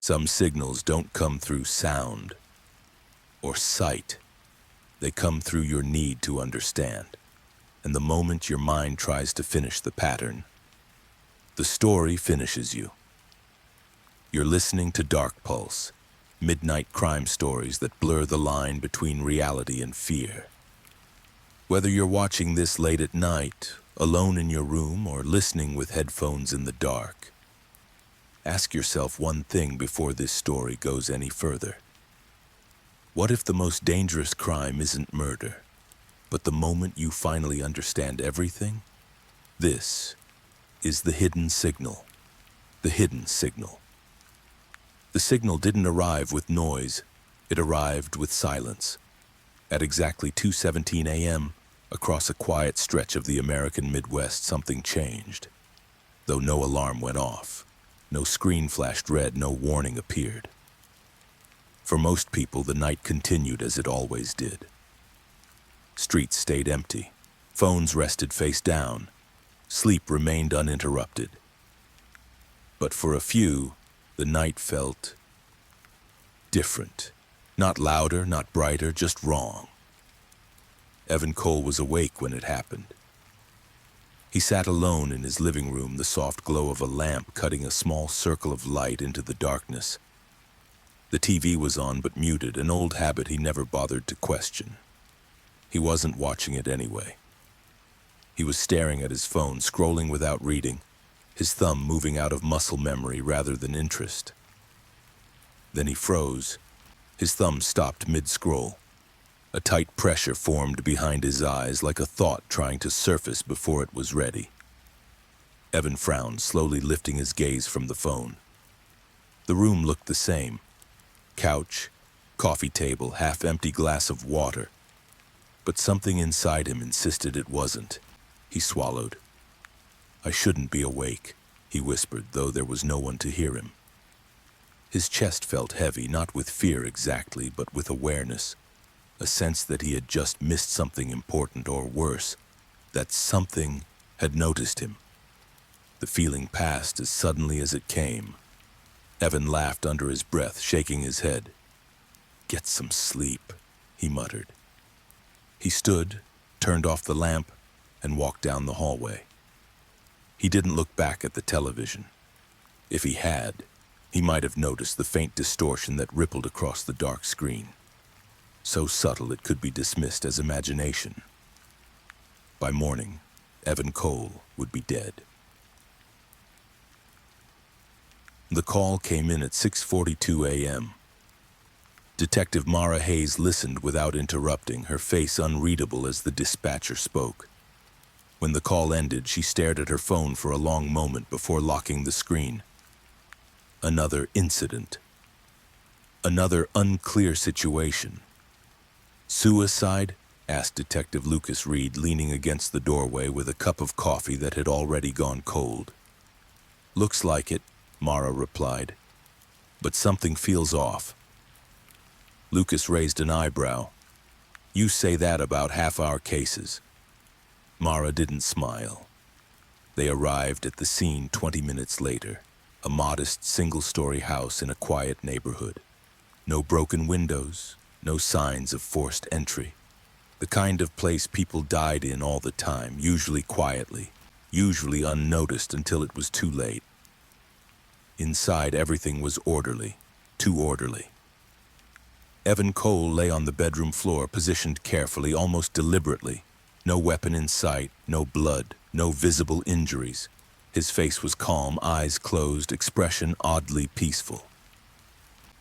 Some signals don't come through sound or sight. They come through your need to understand. And the moment your mind tries to finish the pattern, the story finishes you. You're listening to Dark Pulse, midnight crime stories that blur the line between reality and fear. Whether you're watching this late at night, alone in your room, or listening with headphones in the dark, ask yourself one thing before this story goes any further. What if the most dangerous crime isn't murder, but the moment you finally understand everything? This is the hidden signal. The hidden signal. The signal didn't arrive with noise. It arrived with silence. At exactly 2:17 a.m., across a quiet stretch of the American Midwest, something changed. Though no alarm went off, no screen flashed red, no warning appeared. For most people, the night continued as it always did. Streets stayed empty. Phones rested face down. Sleep remained uninterrupted. But for a few, the night felt different. Not louder, not brighter, just wrong. Evan Cole was awake when it happened. He sat alone in his living room, the soft glow of a lamp cutting a small circle of light into the darkness. The TV was on but muted, an old habit he never bothered to question. He wasn't watching it anyway. He was staring at his phone, scrolling without reading, his thumb moving out of muscle memory rather than interest. Then he froze. His thumb stopped mid-scroll. A tight pressure formed behind his eyes, like a thought trying to surface before it was ready. Evan frowned, slowly lifting his gaze from the phone. The room looked the same. Couch, coffee table, half-empty glass of water. But something inside him insisted it wasn't. He swallowed. "I shouldn't be awake," he whispered, though there was no one to hear him. His chest felt heavy, not with fear exactly, but with awareness. A sense that he had just missed something important, or worse, that something had noticed him. The feeling passed as suddenly as it came. Evan laughed under his breath, shaking his head. "Get some sleep," he muttered. He stood, turned off the lamp, and walked down the hallway. He didn't look back at the television. If he had, he might have noticed the faint distortion that rippled across the dark screen. So subtle it could be dismissed as imagination. By morning, Evan Cole would be dead. The call came in at 6:42 a.m. Detective Mara Hayes listened without interrupting, her face unreadable as the dispatcher spoke. When the call ended, she stared at her phone for a long moment before locking the screen. Another incident. Another unclear situation. "Suicide?" asked Detective Lucas Reed, leaning against the doorway with a cup of coffee that had already gone cold. "Looks like it," Mara replied. "But something feels off." Lucas raised an eyebrow. "You say that about half our cases." Mara didn't smile. They arrived at the scene 20 minutes later, a modest single-story house in a quiet neighborhood. No broken windows, no signs of forced entry. The kind of place people died in all the time, usually quietly, usually unnoticed until it was too late. Inside, everything was orderly, too orderly. Evan Cole lay on the bedroom floor, positioned carefully, almost deliberately. No weapon in sight, no blood, no visible injuries. His face was calm, eyes closed, expression oddly peaceful.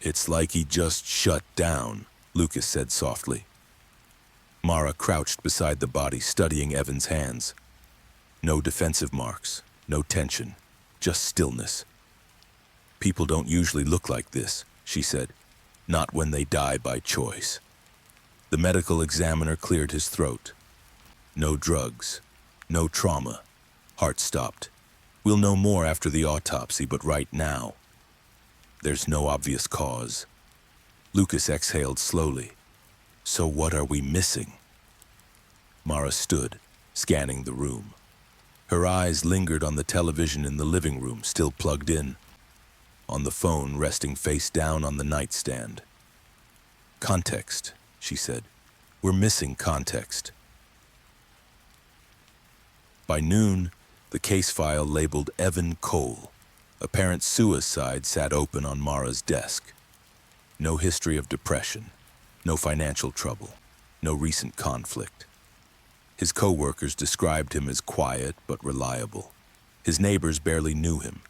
"It's like he just shut down," Lucas said softly. Mara crouched beside the body, studying Evan's hands. No defensive marks, no tension, just stillness. "People don't usually look like this," she said. "Not when they die by choice." The medical examiner cleared his throat. "No drugs, no trauma." Heart stopped. "We'll know more after the autopsy, but right now, there's no obvious cause." Lucas exhaled slowly. "So what are we missing?" Mara stood, scanning the room. Her eyes lingered on the television in the living room, still plugged in. on the phone resting face down on the nightstand. "Context," she said. "We're missing context." By noon, the case file labeled Evan Cole, apparent suicide, sat open on Mara's desk. No history of depression, no financial trouble, no recent conflict. His co-workers described him as quiet but reliable. His neighbors barely knew him.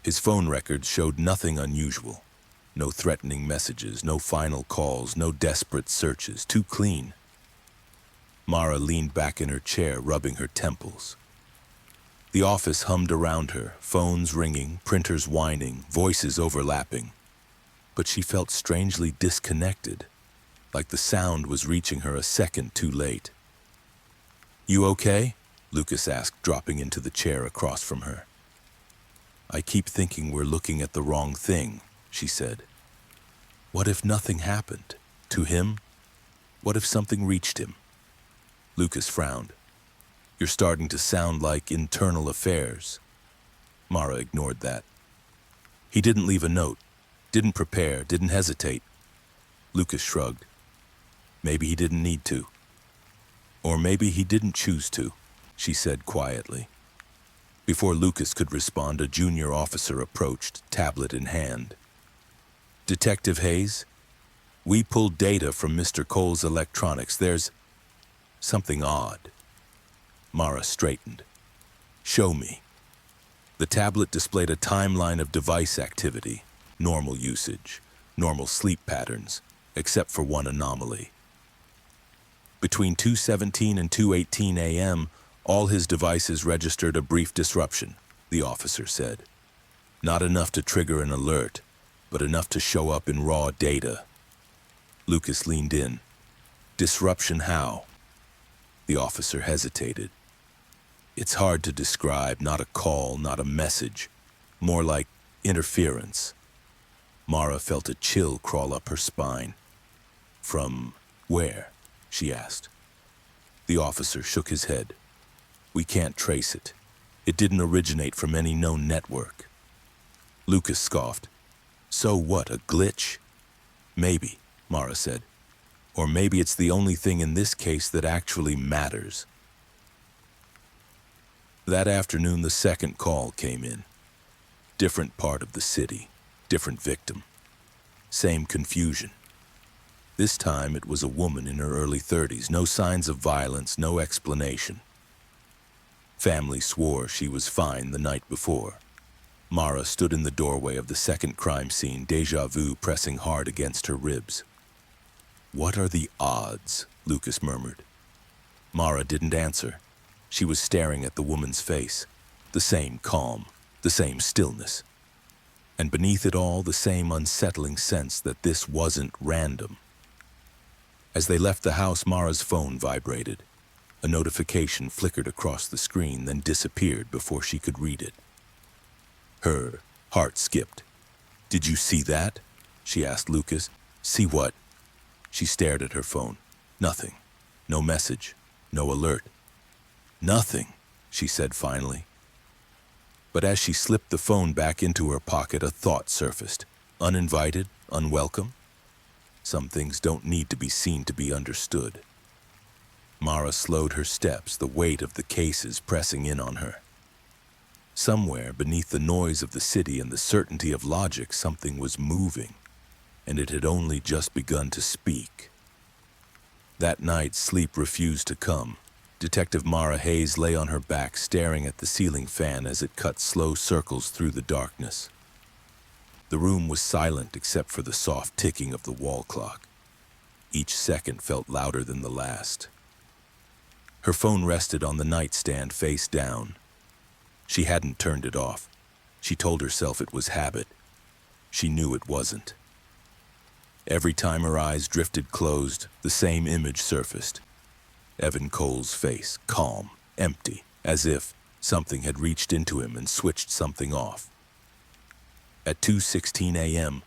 His phone records showed nothing unusual. No threatening messages, no final calls, no desperate searches. Too clean. Mara leaned back in her chair, rubbing her temples. The office hummed around her, phones ringing, printers whining, voices overlapping. But she felt strangely disconnected, like the sound was reaching her a second too late. "You okay?" Lucas asked, dropping into the chair across from her. "I keep thinking we're looking at the wrong thing," she said. "What if nothing happened? To him? What if something reached him?" Lucas frowned. "You're starting to sound like internal affairs." Mara ignored that. "He didn't leave a note, didn't prepare, didn't hesitate." Lucas shrugged. "Maybe he didn't need to. Or maybe he didn't choose to," she said quietly. Before Lucas could respond, a junior officer approached, tablet in hand. "Detective Hayes, we pulled data from Mr. Cole's electronics. There's something odd." Mara straightened. "Show me." The tablet displayed a timeline of device activity, normal usage, normal sleep patterns, except for one anomaly. Between 2:17 and 2:18 a.m., all his devices registered a brief disruption, the officer said. Not enough to trigger an alert, but enough to show up in raw data. Lucas leaned in. "Disruption how?" The officer hesitated. "It's hard to describe, not a call, not a message. More like interference." Mara felt a chill crawl up her spine. "From where?" she asked. The officer shook his head. "We can't trace it. It didn't originate from any known network." Lucas scoffed. "So what, a glitch?" "Maybe," Mara said. "Or maybe it's the only thing in this case that actually matters." That afternoon, the second call came in. Different part of the city, different victim. Same confusion. This time it was a woman in her early 30s, no signs of violence, no explanation. Family swore she was fine the night before. Mara stood in the doorway of the second crime scene, déjà vu pressing hard against her ribs. "What are the odds?" Lucas murmured. Mara didn't answer. She was staring at the woman's face, the same calm, the same stillness. And beneath it all, the same unsettling sense that this wasn't random. As they left the house, Mara's phone vibrated. A notification flickered across the screen, then disappeared before she could read it. Her heart skipped. "Did you see that?" she asked Lucas. "See what?" She stared at her phone. Nothing. No message. No alert. "Nothing," she said finally. But as she slipped the phone back into her pocket, a thought surfaced. Uninvited, unwelcome. Some things don't need to be seen to be understood. Mara slowed her steps, the weight of the cases pressing in on her. Somewhere beneath the noise of the city and the certainty of logic, something was moving, and it had only just begun to speak. That night, sleep refused to come. Detective Mara Hayes lay on her back, staring at the ceiling fan as it cut slow circles through the darkness. The room was silent except for the soft ticking of the wall clock. Each second felt louder than the last. Her phone rested on the nightstand face down. She hadn't turned it off. She told herself it was habit. She knew it wasn't. Every time her eyes drifted closed, the same image surfaced. Evan Cole's face, calm, empty, as if something had reached into him and switched something off. At 2:16 a.m.,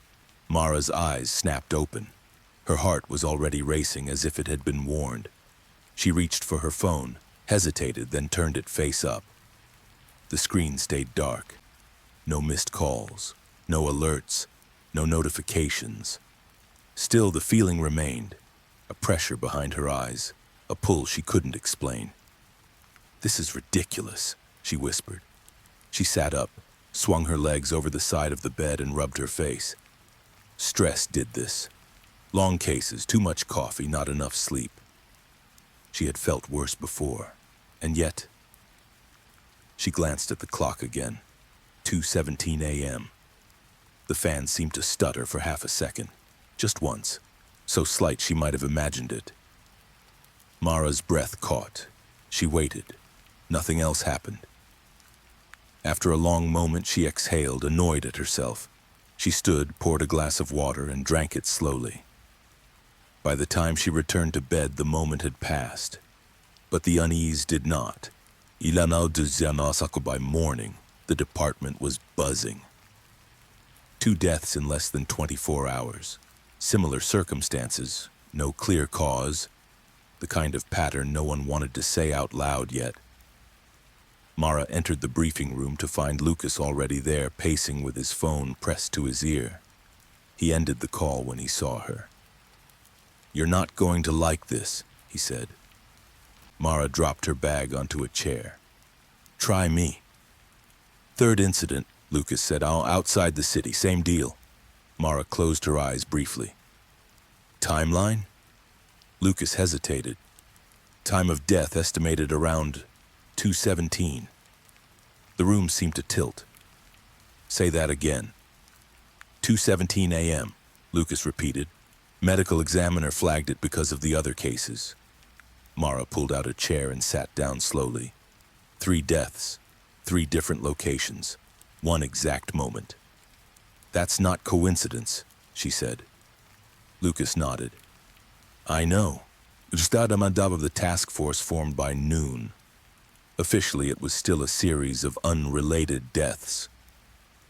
Mara's eyes snapped open. Her heart was already racing as if it had been warned. She reached for her phone, hesitated, then turned it face up. The screen stayed dark. No missed calls, No alerts, no notifications. Still, the feeling remained, a pressure behind her eyes, a pull she couldn't explain. "This is ridiculous," she whispered. She sat up, swung her legs over the side of the bed and rubbed her face. Stress did this. Long cases, too much coffee, not enough sleep. She had felt worse before, and yet... She glanced at the clock again. 2:17 a.m. The fan seemed to stutter for half a second, just once, so slight she might have imagined it. Mara's breath caught. She waited. Nothing else happened. After a long moment, she exhaled, annoyed at herself. She stood, poured a glass of water, and drank it slowly. By the time she returned to bed, the moment had passed. But the unease did not. By morning, the department was buzzing. 2 deaths in less than 24 hours. Similar circumstances, no clear cause, the kind of pattern no one wanted to say out loud yet. Mara entered the briefing room to find Lucas already there, pacing with his phone pressed to his ear. He ended the call when he saw her. "You're not going to like this," he said. Mara dropped her bag onto a chair. "Try me." "Third incident," Lucas said, "outside the city, same deal." Mara closed her eyes briefly. "Timeline?" Lucas hesitated. "Time of death estimated around 2:17. The room seemed to tilt. "Say that again." 2:17 a.m., Lucas repeated. Medical examiner flagged it because of the other cases. Mara pulled out a chair and sat down slowly. 3 deaths, 3 different locations, 1 exact moment. "That's not coincidence," she said. Lucas nodded. "I know. Ustadamadab of the task force formed by noon. Officially, it was still a series of unrelated deaths.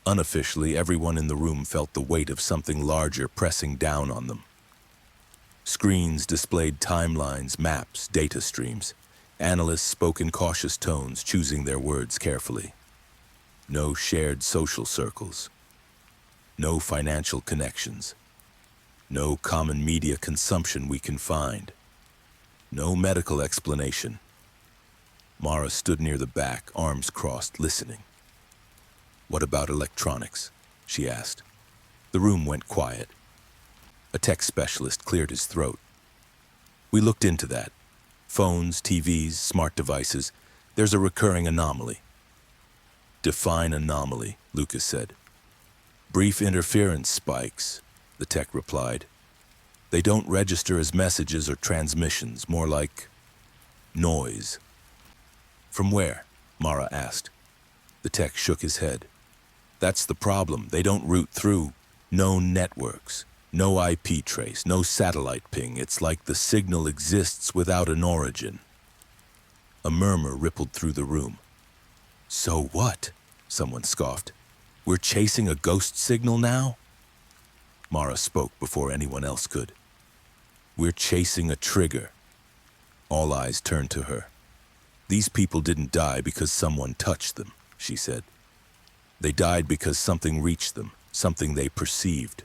Unofficially, everyone in the room felt the weight of something larger pressing down on them. Screens displayed timelines, maps, data streams. Analysts spoke in cautious tones, choosing their words carefully. No shared social circles. No financial connections. No common media consumption we can find. No medical explanation. Mara stood near the back, arms crossed, listening. "What about electronics?" she asked. The room went quiet. A tech specialist cleared his throat. "We looked into that. Phones, TVs, smart devices. There's a recurring anomaly." "Define anomaly," Lucas said. "Brief interference spikes," the tech replied. "They don't register as messages or transmissions, more like noise." "From where?" Mara asked. The tech shook his head. "That's the problem. They don't route through known networks. No IP trace, no satellite ping. It's like the signal exists without an origin." A murmur rippled through the room. "So what?" someone scoffed. "We're chasing a ghost signal now?" Mara spoke before anyone else could. "We're chasing a trigger." All eyes turned to her. "These people didn't die because someone touched them," she said. "They died because something reached them, something they perceived."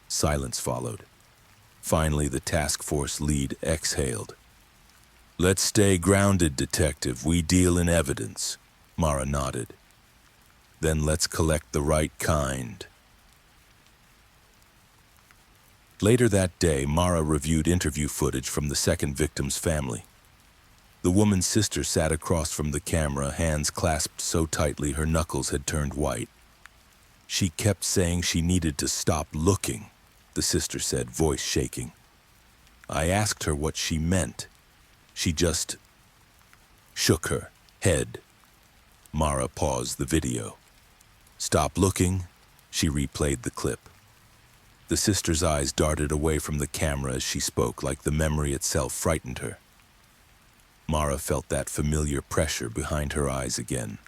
Silence followed. Finally, the task force lead exhaled. "Let's stay grounded, Detective. We deal in evidence." Mara nodded. "Then let's collect the right kind." Later that day, Mara reviewed interview footage from the second victim's family. The woman's sister sat across from the camera, hands clasped so tightly her knuckles had turned white. "She kept saying she needed to stop looking," the sister said, voice shaking. "I asked her what she meant. She just shook her head." Mara paused the video. "Stop looking," she replayed the clip. The sister's eyes darted away from the camera as she spoke, like the memory itself frightened her. Mara felt that familiar pressure behind her eyes again.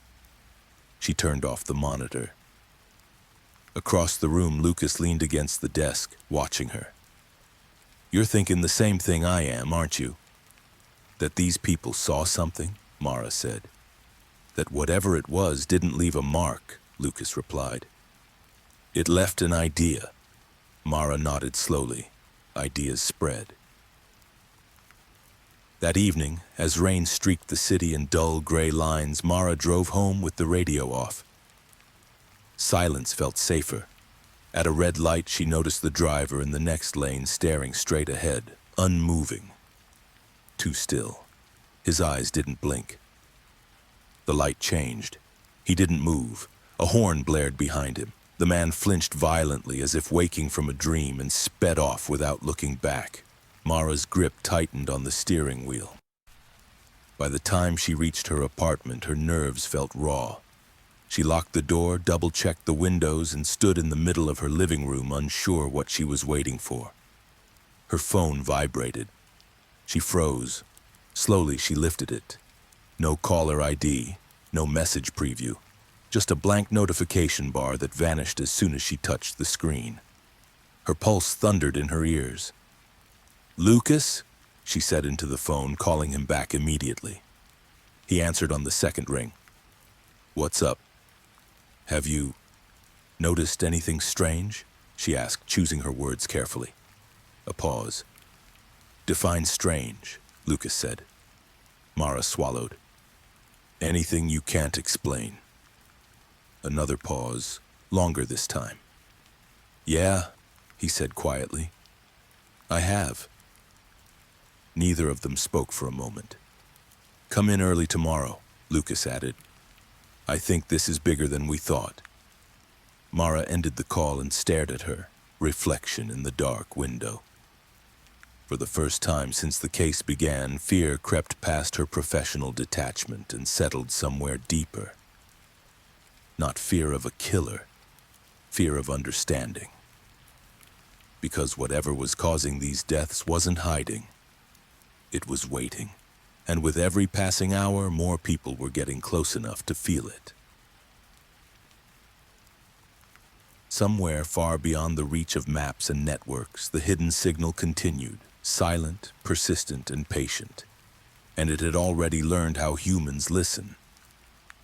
She turned off the monitor. Across the room, Lucas leaned against the desk, watching her. "You're thinking the same thing I am, aren't you?" "That these people saw something," Mara said. "That whatever it was didn't leave a mark," Lucas replied. It left an idea. Mara nodded slowly. Ideas spread. That evening, as rain streaked the city in dull gray lines, Mara drove home with the radio off. Silence felt safer. At a red light, she noticed the driver in the next lane staring straight ahead, unmoving. Too still. His eyes didn't blink. The light changed. He didn't move. A horn blared behind him. The man flinched violently as if waking from a dream and sped off without looking back. Mara's grip tightened on the steering wheel. By the time she reached her apartment, her nerves felt raw. She locked the door, double-checked the windows, and stood in the middle of her living room, unsure what she was waiting for. Her phone vibrated. She froze. Slowly, she lifted it. No caller ID, no message preview, just a blank notification bar that vanished as soon as she touched the screen. Her pulse thundered in her ears. "Lucas?" she said into the phone, calling him back immediately. He answered on the second ring. "What's up? Have you noticed anything strange?" she asked, choosing her words carefully. A pause. "Define strange," Lucas said. Mara swallowed. "Anything you can't explain." Another pause, longer this time. "Yeah," he said quietly. "I have." Neither of them spoke for a moment. "Come in early tomorrow," Lucas added. "I think this is bigger than we thought." Mara ended the call and stared at her, reflection in the dark window. For the first time since the case began, fear crept past her professional detachment and settled somewhere deeper. Not fear of a killer, fear of understanding. Because whatever was causing these deaths wasn't hiding. It was waiting, and with every passing hour, more people were getting close enough to feel it. Somewhere far beyond the reach of maps and networks, the hidden signal continued, silent, persistent, and patient. And it had already learned how humans listen.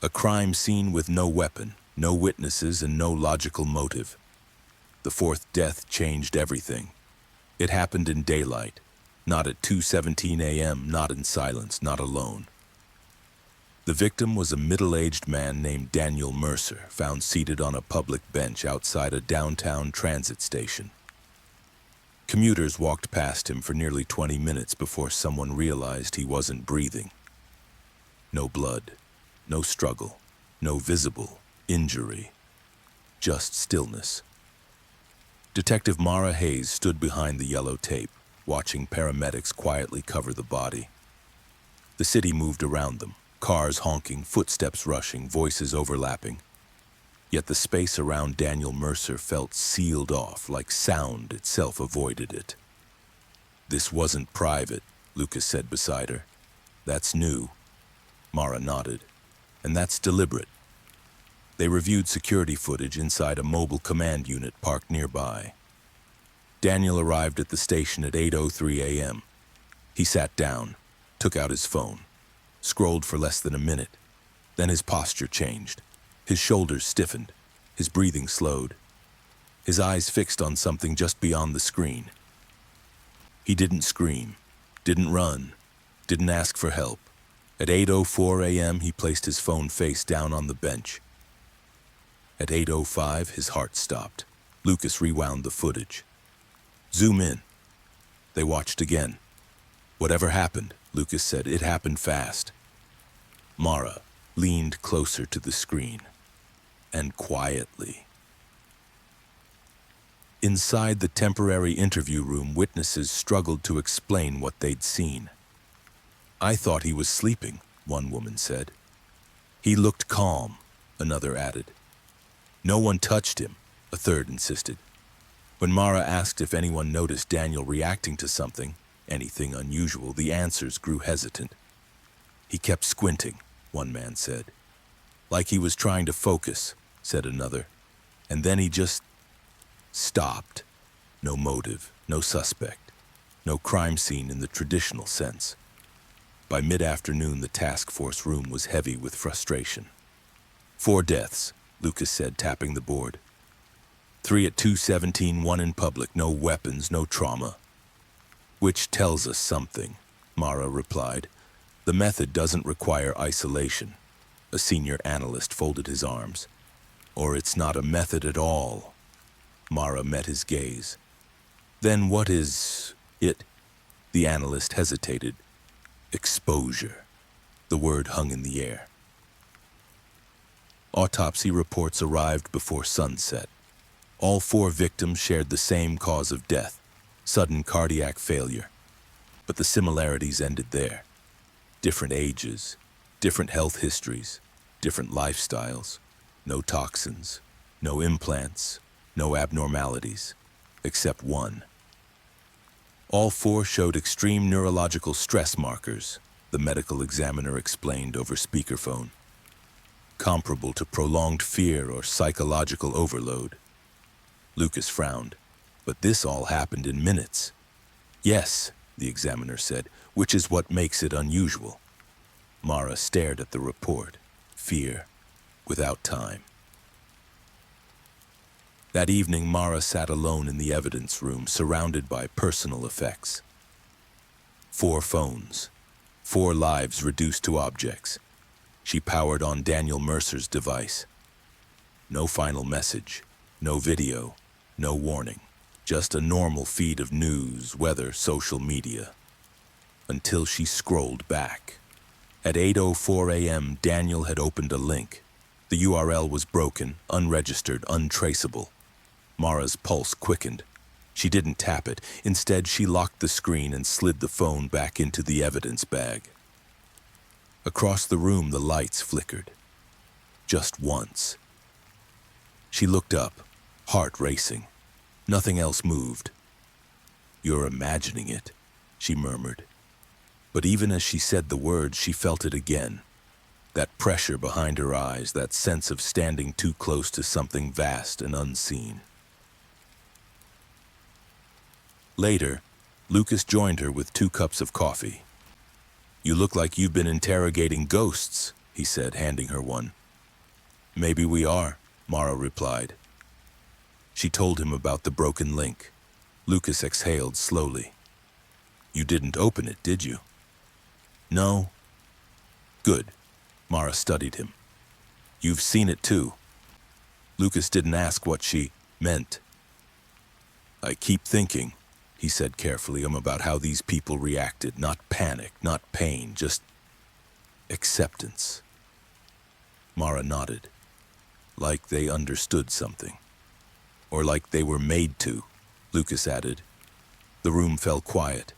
A crime scene with no weapon, no witnesses, and no logical motive. The fourth death changed everything. It happened in daylight. Not at 2:17 a.m., not in silence, not alone. The victim was a middle-aged man named Daniel Mercer, found seated on a public bench outside a downtown transit station. Commuters walked past him for nearly 20 minutes before someone realized he wasn't breathing. No blood, no struggle, no visible injury, just stillness. Detective Mara Hayes stood behind the yellow tape, watching paramedics quietly cover the body. The city moved around them, cars honking, footsteps rushing, voices overlapping. Yet the space around Daniel Mercer felt sealed off, like sound itself avoided it. "This wasn't private," Lucas said beside her. "That's new." Mara nodded. "And that's deliberate." They reviewed security footage inside a mobile command unit parked nearby. Daniel arrived at the station at 8:03 a.m. He sat down, took out his phone, scrolled for less than a minute. Then his posture changed. His shoulders stiffened, his breathing slowed. His eyes fixed on something just beyond the screen. He didn't scream, didn't run, didn't ask for help. At 8:04 a.m., he placed his phone face down on the bench. At 8:05, his heart stopped. Lucas rewound the footage. "Zoom in." They watched again. "Whatever happened," Lucas said, "it happened fast." Mara leaned closer to the screen, and quietly. Inside the temporary interview room, witnesses struggled to explain what they'd seen. "I thought he was sleeping," one woman said. "He looked calm," another added. "No one touched him," a third insisted. When Mara asked if anyone noticed Daniel reacting to something, anything unusual, the answers grew hesitant. "He kept squinting," one man said. "Like he was trying to focus," said another. "And then he just stopped. No motive, no suspect, no crime scene in the traditional sense." By mid-afternoon, the task force room was heavy with frustration. "4 deaths," Lucas said, tapping the board. 3 at 2:17, 1 in public, no weapons, no trauma. Which tells us something, Mara replied. The method doesn't require isolation. A senior analyst folded his arms. Or it's not a method at all. Mara met his gaze. Then what is it? The analyst hesitated. Exposure. The word hung in the air. Autopsy reports arrived before sunset. All 4 victims shared the same cause of death, sudden cardiac failure. But the similarities ended there. Different ages, different health histories, different lifestyles, no toxins, no implants, no abnormalities, except one. All 4 showed extreme neurological stress markers, the medical examiner explained over speakerphone, comparable to prolonged fear or psychological overload. Lucas frowned. But this all happened in minutes. Yes, the examiner said, which is what makes it unusual. Mara stared at the report, fear, without time. That evening, Mara sat alone in the evidence room, surrounded by personal effects. 4 phones, 4 lives reduced to objects. She powered on Daniel Mercer's device. No final message, no video, no warning. Just a normal feed of news, weather, social media. Until she scrolled back. At 8:04 a.m., Daniel had opened a link. The URL was broken, unregistered, untraceable. Mara's pulse quickened. She didn't tap it. Instead, she locked the screen and slid the phone back into the evidence bag. Across the room, the lights flickered. Just once. She looked up, heart racing. Nothing else moved. You're imagining it, she murmured. But even as she said the words, she felt it again. That pressure behind her eyes, that sense of standing too close to something vast and unseen. Later, Lucas joined her with 2 cups of coffee. You look like you've been interrogating ghosts, he said, handing her one. Maybe we are, Mara replied. She told him about the broken link. Lucas exhaled slowly. You didn't open it, did you? No. Good. Mara studied him. You've seen it too. Lucas didn't ask what she meant. I keep thinking, he said carefully, about how these people reacted. Not panic, not pain, just acceptance. Mara nodded. Like they understood something. Or like they were made to, Lucas added. The room fell quiet.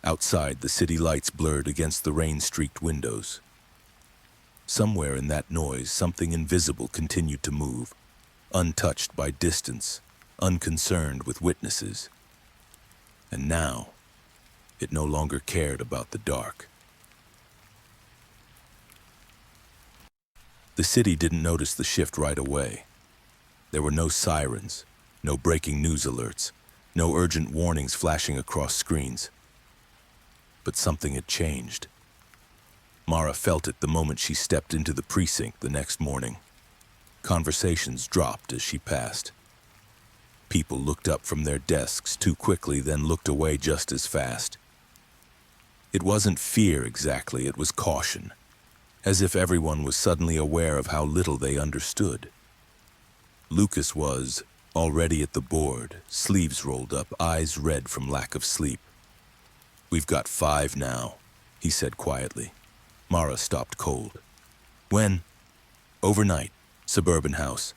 Outside, the city lights blurred against the rain-streaked windows. Somewhere in that noise, something invisible continued to move, untouched by distance, unconcerned with witnesses. And now, it no longer cared about the dark. The city didn't notice the shift right away. There were no sirens, no breaking news alerts, no urgent warnings flashing across screens. But something had changed. Mara felt it the moment she stepped into the precinct the next morning. Conversations dropped as she passed. People looked up from their desks too quickly, then looked away just as fast. It wasn't fear exactly, it was caution, as if everyone was suddenly aware of how little they understood. Lucas was already at the board, sleeves rolled up, eyes red from lack of sleep. We've got 5 now, he said quietly. Mara stopped cold. When? Overnight, suburban house,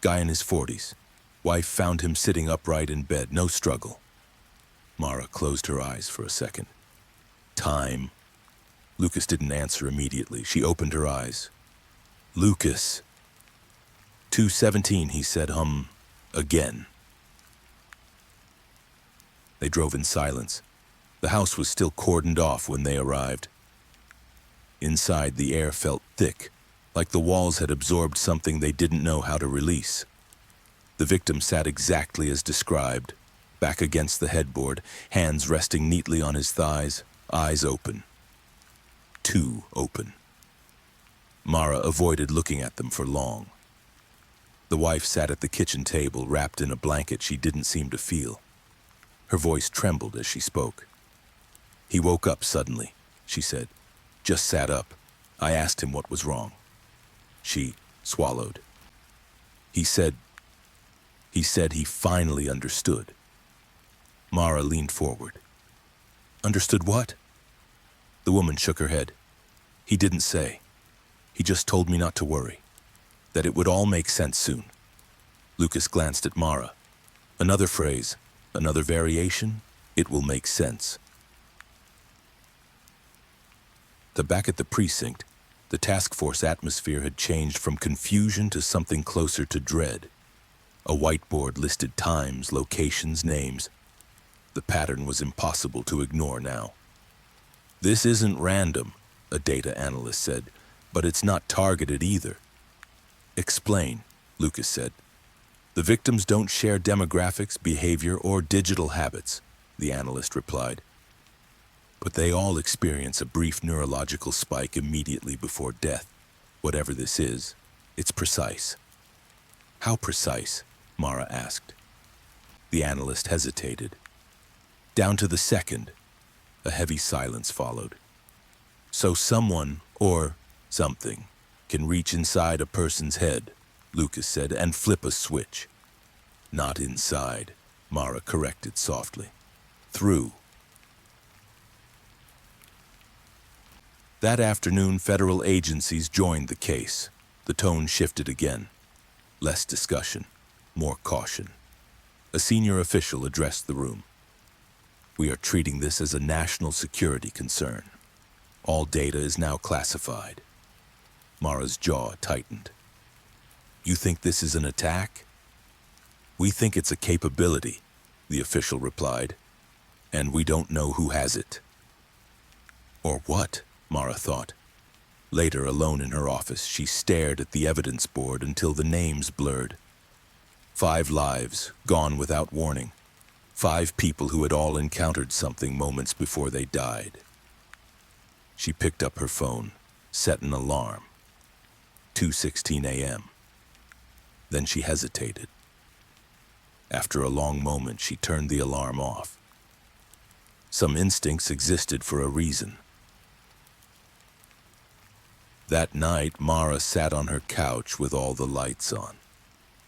guy in his 40s. Wife found him sitting upright in bed, no struggle. Mara closed her eyes for a second. Time. Lucas didn't answer immediately. She opened her eyes. Lucas. 2:17, he said, again. They drove in silence. The house was still cordoned off when they arrived. Inside, the air felt thick, like the walls had absorbed something they didn't know how to release. The victim sat exactly as described, back against the headboard, hands resting neatly on his thighs, eyes open. Too open. Mara avoided looking at them for long. The wife sat at the kitchen table, wrapped in a blanket she didn't seem to feel. Her voice trembled as she spoke. "He woke up suddenly," she said. "Just sat up. I asked him what was wrong." She swallowed. He said he finally understood. Mara leaned forward. "Understood what?" The woman shook her head. "He didn't say. He just told me not to worry, that it would all make sense soon." Lucas glanced at Mara. "Another phrase, another variation, it will make sense." Back at the precinct, the task force atmosphere had changed from confusion to something closer to dread. A whiteboard listed times, locations, names. The pattern was impossible to ignore now. "This isn't random," a data analyst said, "but it's not targeted either." "Explain," Lucas said. "The victims don't share demographics, behavior, or digital habits," the analyst replied. "But they all experience a brief neurological spike immediately before death. Whatever this is, it's precise." "How precise?" Mara asked. The analyst hesitated. "Down to the second." A heavy silence followed. "So someone, or something, can reach inside a person's head," Lucas said, "and flip a switch." "Not inside," Mara corrected softly. "Through." That afternoon, federal agencies joined the case. The tone shifted again. Less discussion, more caution. A senior official addressed the room. "We are treating this as a national security concern. All data is now classified." Mara's jaw tightened. "You think this is an attack?" "We think it's a capability," the official replied. "And we don't know who has it." Or what? Mara thought. Later, alone in her office, she stared at the evidence board until the names blurred. 5 lives, gone without warning. 5 people who had all encountered something moments before they died. She picked up her phone, set an alarm. 2:16 a.m. Then she hesitated. After a long moment, she turned the alarm off. Some instincts existed for a reason. That night, Mara sat on her couch with all the lights on.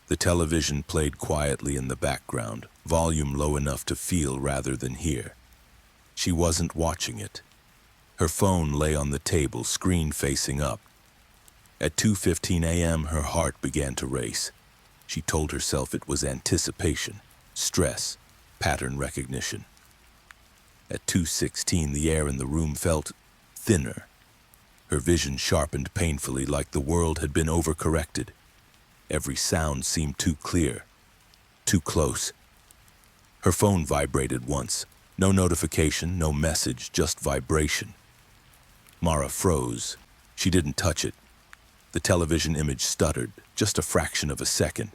The television played quietly in the background, volume low enough to feel rather than hear. She wasn't watching it. Her phone lay on the table, screen facing up. At 2:15 a.m., her heart began to race. She told herself it was anticipation, stress, pattern recognition. At 2:16, the air in the room felt thinner. Her vision sharpened painfully, like the world had been overcorrected. Every sound seemed too clear, too close. Her phone vibrated once. No notification, no message, just vibration. Mara froze. She didn't touch it. The television image stuttered, just a fraction of a second,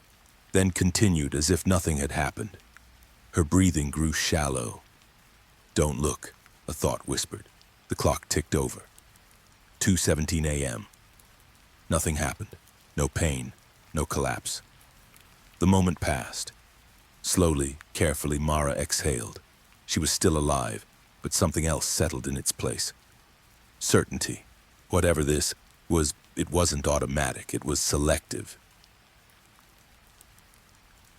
then continued as if nothing had happened. Her breathing grew shallow. "Don't look," a thought whispered. The clock ticked over. 2:17 a.m. Nothing happened. No pain, no collapse. The moment passed. Slowly, carefully, Mara exhaled. She was still alive, but something else settled in its place. Certainty. Whatever this was, it wasn't automatic, it was selective.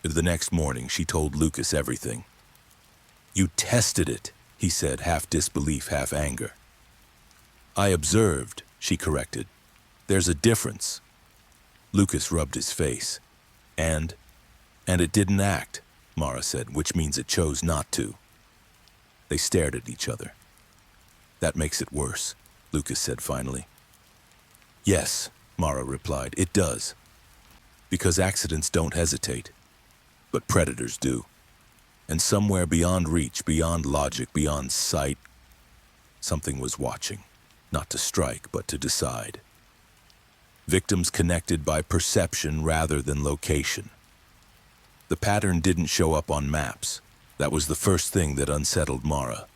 The next morning, she told Lucas everything. "You tested it," he said, half disbelief, half anger. "I observed," she corrected. "There's a difference." Lucas rubbed his face. And it didn't act," Mara said, "which means it chose not to." They stared at each other. "That makes it worse," Lucas said finally. "Yes," Mara replied, "it does. Because accidents don't hesitate, but predators do. And somewhere beyond reach, beyond logic, beyond sight, something was watching. Not to strike, but to decide. Victims connected by perception rather than location. The pattern didn't show up on maps. That was the first thing that unsettled Mara.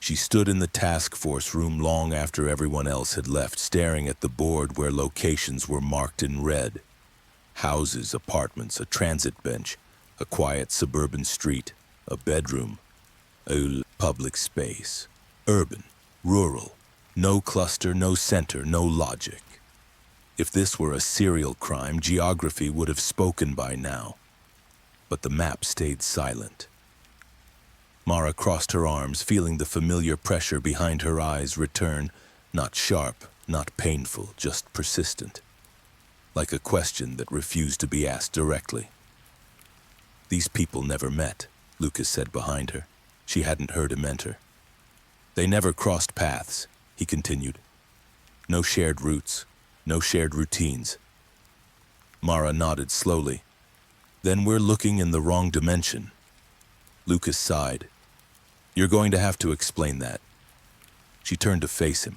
She stood in the task force room long after everyone else had left, staring at the board where locations were marked in red. Houses, apartments, a transit bench, a quiet suburban street, a bedroom, a public space. Urban, rural, no cluster, no center, no logic. If this were a serial crime, geography would have spoken by now. But the map stayed silent. Mara crossed her arms, feeling the familiar pressure behind her eyes return, not sharp, not painful, just persistent. Like a question that refused to be asked directly. These people never met, Lucas said behind her. She hadn't heard him enter. They never crossed paths, he continued. No shared routes, no shared routines. Mara nodded slowly. Then we're looking in the wrong dimension. Lucas sighed. You're going to have to explain that. She turned to face him.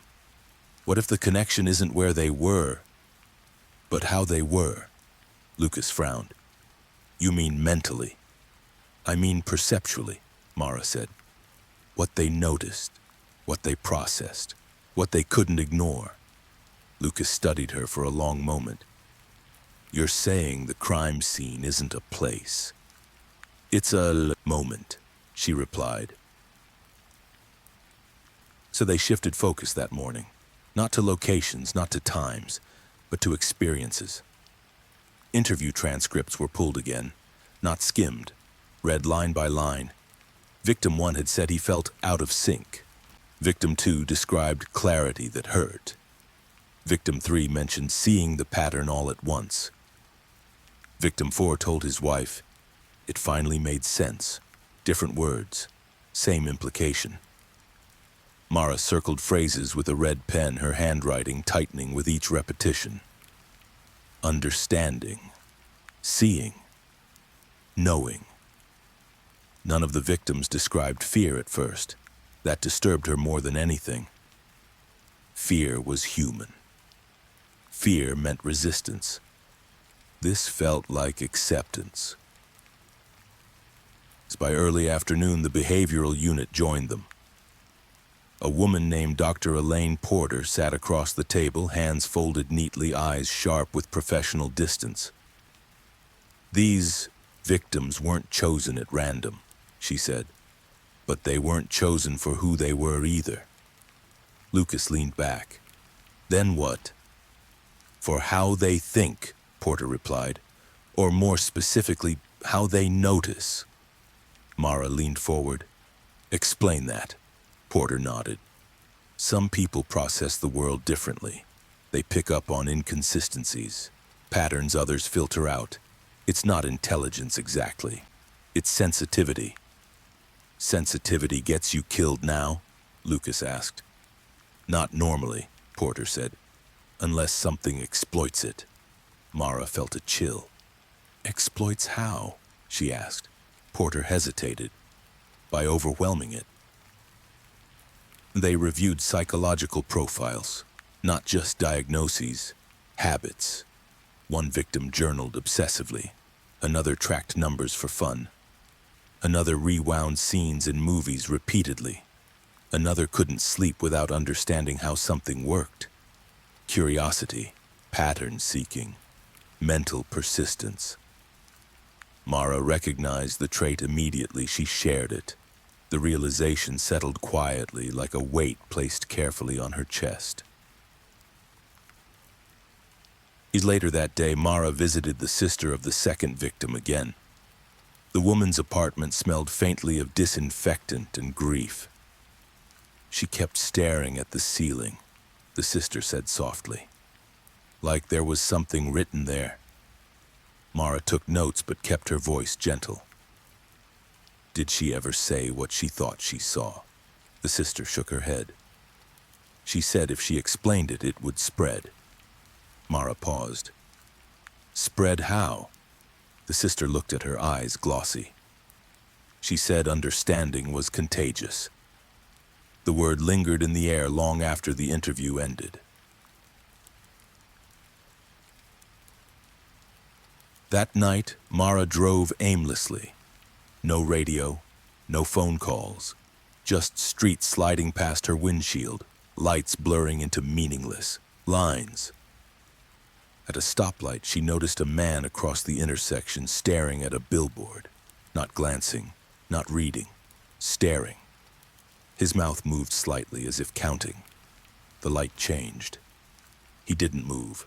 What if the connection isn't where they were, but how they were? Lucas frowned. You mean mentally? I mean perceptually, Mara said. What they noticed, what they processed, what they couldn't ignore. Lucas studied her for a long moment. You're saying the crime scene isn't a place. It's a moment, she replied. So they shifted focus that morning, not to locations, not to times, but to experiences. Interview transcripts were pulled again, not skimmed, read line by line. Victim 1 had said he felt out of sync. Victim 2 described clarity that hurt. Victim 3 mentioned seeing the pattern all at once. Victim 4 told his wife, it finally made sense. Different words, same implication. Mara circled phrases with a red pen, her handwriting tightening with each repetition. Understanding, seeing, knowing. None of the victims described fear at first. That disturbed her more than anything. Fear was human. Fear meant resistance. This felt like acceptance. By early afternoon, the behavioral unit joined them. A woman named Dr. Elaine Porter sat across the table, hands folded neatly, eyes sharp with professional distance. These victims weren't chosen at random, she said, but they weren't chosen for who they were either. Lucas leaned back. Then what? For how they think, Porter replied, or more specifically, how they notice. Mara leaned forward. Explain that. Porter nodded. Some people process the world differently. They pick up on inconsistencies, patterns others filter out. It's not intelligence exactly. It's sensitivity. Sensitivity gets you killed now? Lucas asked. Not normally, Porter said, unless something exploits it. Mara felt a chill. Exploits how? She asked. Porter hesitated. By overwhelming it. They reviewed psychological profiles, not just diagnoses, habits. One victim journaled obsessively, another tracked numbers for fun, another rewound scenes in movies repeatedly, another couldn't sleep without understanding how something worked. Curiosity, pattern seeking, mental persistence. Mara recognized the trait immediately. She shared it. The realization settled quietly like a weight placed carefully on her chest. Later that day, Mara visited the sister of the second victim again. The woman's apartment smelled faintly of disinfectant and grief. She kept staring at the ceiling, the sister said softly, like there was something written there. Mara took notes but kept her voice gentle. Did she ever say what she thought she saw? The sister shook her head. She said if she explained it, it would spread. Mara paused. Spread how? The sister looked at her, eyes glossy. She said understanding was contagious. The word lingered in the air long after the interview ended. That night, Mara drove aimlessly. No radio, no phone calls, just streets sliding past her windshield, lights blurring into meaningless lines. At a stoplight, she noticed a man across the intersection staring at a billboard. Not glancing, not reading, staring. His mouth moved slightly as if counting. The light changed. He didn't move.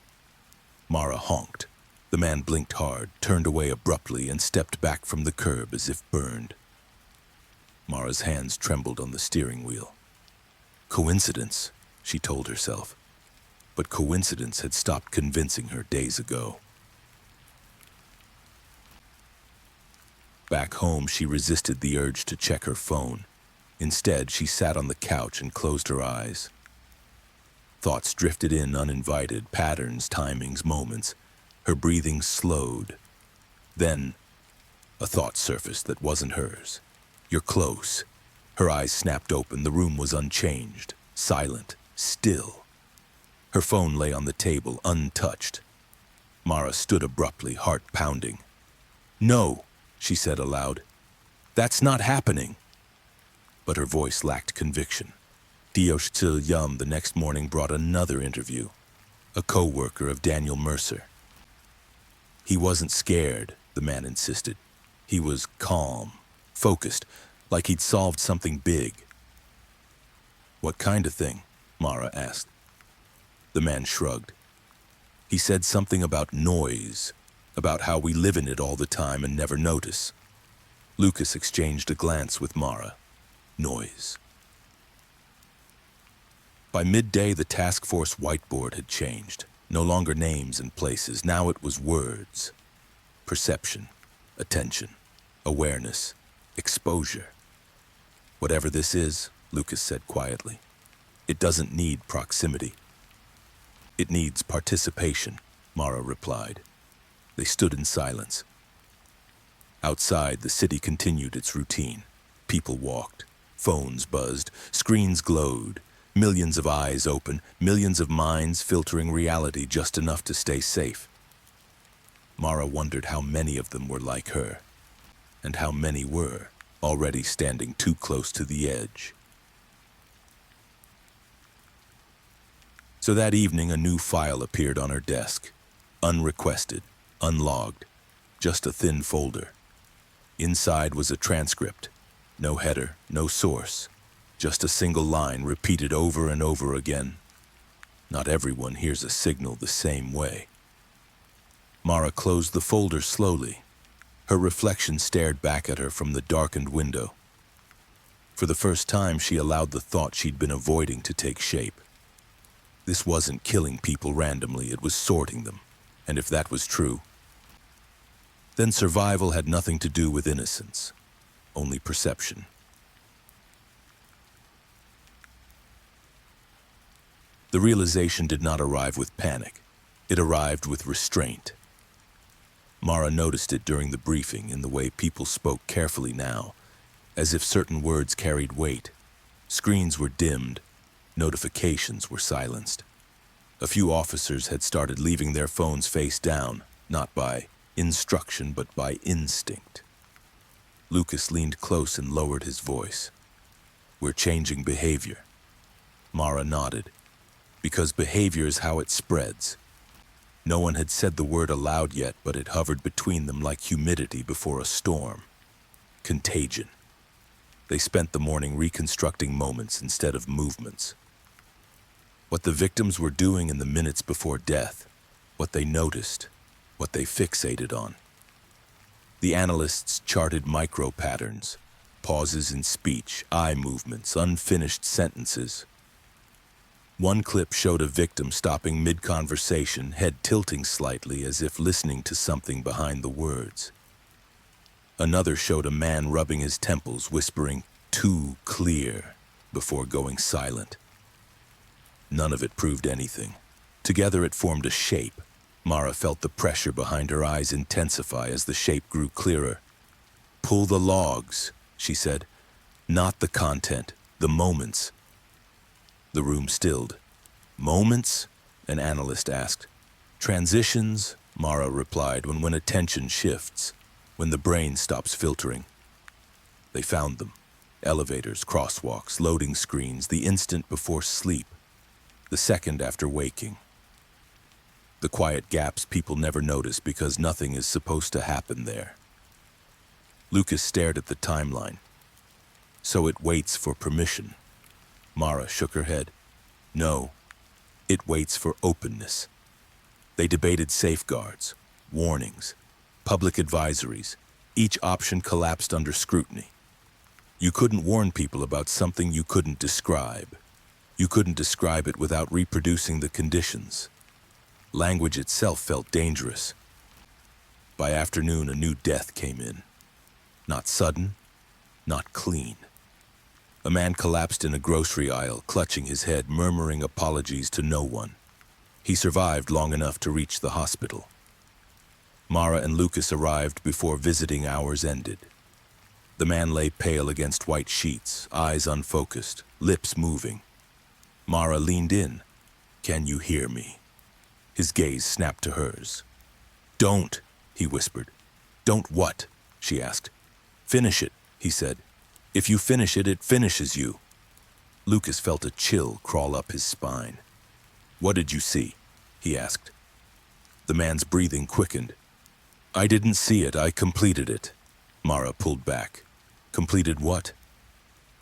Mara honked. The man blinked hard, turned away abruptly, and stepped back from the curb as if burned. Mara's hands trembled on the steering wheel. Coincidence, she told herself. But coincidence had stopped convincing her days ago. Back home, she resisted the urge to check her phone. Instead, she sat on the couch and closed her eyes. Thoughts drifted in uninvited, patterns, timings, moments. Her breathing slowed. Then, a thought surfaced that wasn't hers. You're close. Her eyes snapped open. The room was unchanged, silent, still. Her phone lay on the table, untouched. Mara stood abruptly, heart pounding. "No," she said aloud. "That's not happening." But her voice lacked conviction. Dioshtil Yum the next morning brought another interview, a co-worker of Daniel Mercer. He wasn't scared, the man insisted. He was calm, focused, like he'd solved something big. "What kind of thing?" Mara asked. The man shrugged. He said something about noise, about how we live in it all the time and never notice. Lucas exchanged a glance with Mara. Noise. By midday, the task force whiteboard had changed. No longer names and places, now it was words. Perception, attention, awareness, exposure. "Whatever this is," Lucas said quietly, "it doesn't need proximity. It needs participation," Mara replied. They stood in silence. Outside, the city continued its routine. People walked, phones buzzed, screens glowed, millions of eyes open, millions of minds filtering reality just enough to stay safe. Mara wondered how many of them were like her, and how many were already standing too close to the edge. So that evening, a new file appeared on her desk. Unrequested, unlogged, just a thin folder. Inside was a transcript. No header, no source. Just a single line repeated over and over again. Not everyone hears a signal the same way. Mara closed the folder slowly. Her reflection stared back at her from the darkened window. For the first time, she allowed the thought she'd been avoiding to take shape. This wasn't killing people randomly, it was sorting them. And if that was true, then survival had nothing to do with innocence, only perception. The realization did not arrive with panic. It arrived with restraint. Mara noticed it during the briefing in the way people spoke carefully now, as if certain words carried weight. Screens were dimmed. Notifications were silenced. A few officers had started leaving their phones face down, not by instruction but by instinct. Lucas leaned close and lowered his voice. "We're changing behavior." Mara nodded. Because behavior is how it spreads. No one had said the word aloud yet, but it hovered between them like humidity before a storm. Contagion. They spent the morning reconstructing moments instead of movements. What the victims were doing in the minutes before death, what they noticed, what they fixated on. The analysts charted micro-patterns, pauses in speech, eye movements, unfinished sentences. One clip showed a victim stopping mid-conversation, head tilting slightly as if listening to something behind the words. Another showed a man rubbing his temples, whispering, "Too clear," before going silent. None of it proved anything. Together it formed a shape. Mara felt the pressure behind her eyes intensify as the shape grew clearer. "Pull the logs," she said. "Not the content, the moments." The room stilled. "Moments?" an analyst asked. "Transitions," Mara replied, when attention shifts, when the brain stops filtering. They found them. Elevators, crosswalks, loading screens, the instant before sleep, the second after waking. The quiet gaps people never notice because nothing is supposed to happen there. Lucas stared at the timeline. So it waits for permission. Mara shook her head. No, it waits for openness. They debated safeguards, warnings, public advisories. Each option collapsed under scrutiny. You couldn't warn people about something you couldn't describe. You couldn't describe it without reproducing the conditions. Language itself felt dangerous. By afternoon, a new death came in. Not sudden, not clean. A man collapsed in a grocery aisle, clutching his head, murmuring apologies to no one. He survived long enough to reach the hospital. Mara and Lucas arrived before visiting hours ended. The man lay pale against white sheets, eyes unfocused, lips moving. Mara leaned in. "Can you hear me?" His gaze snapped to hers. "Don't," he whispered. "Don't what?" she asked. "Finish it," he said. "If you finish it, it finishes you." Lucas felt a chill crawl up his spine. "What did you see?" he asked. The man's breathing quickened. "I didn't see it, I completed it." Mara pulled back. "Completed what?"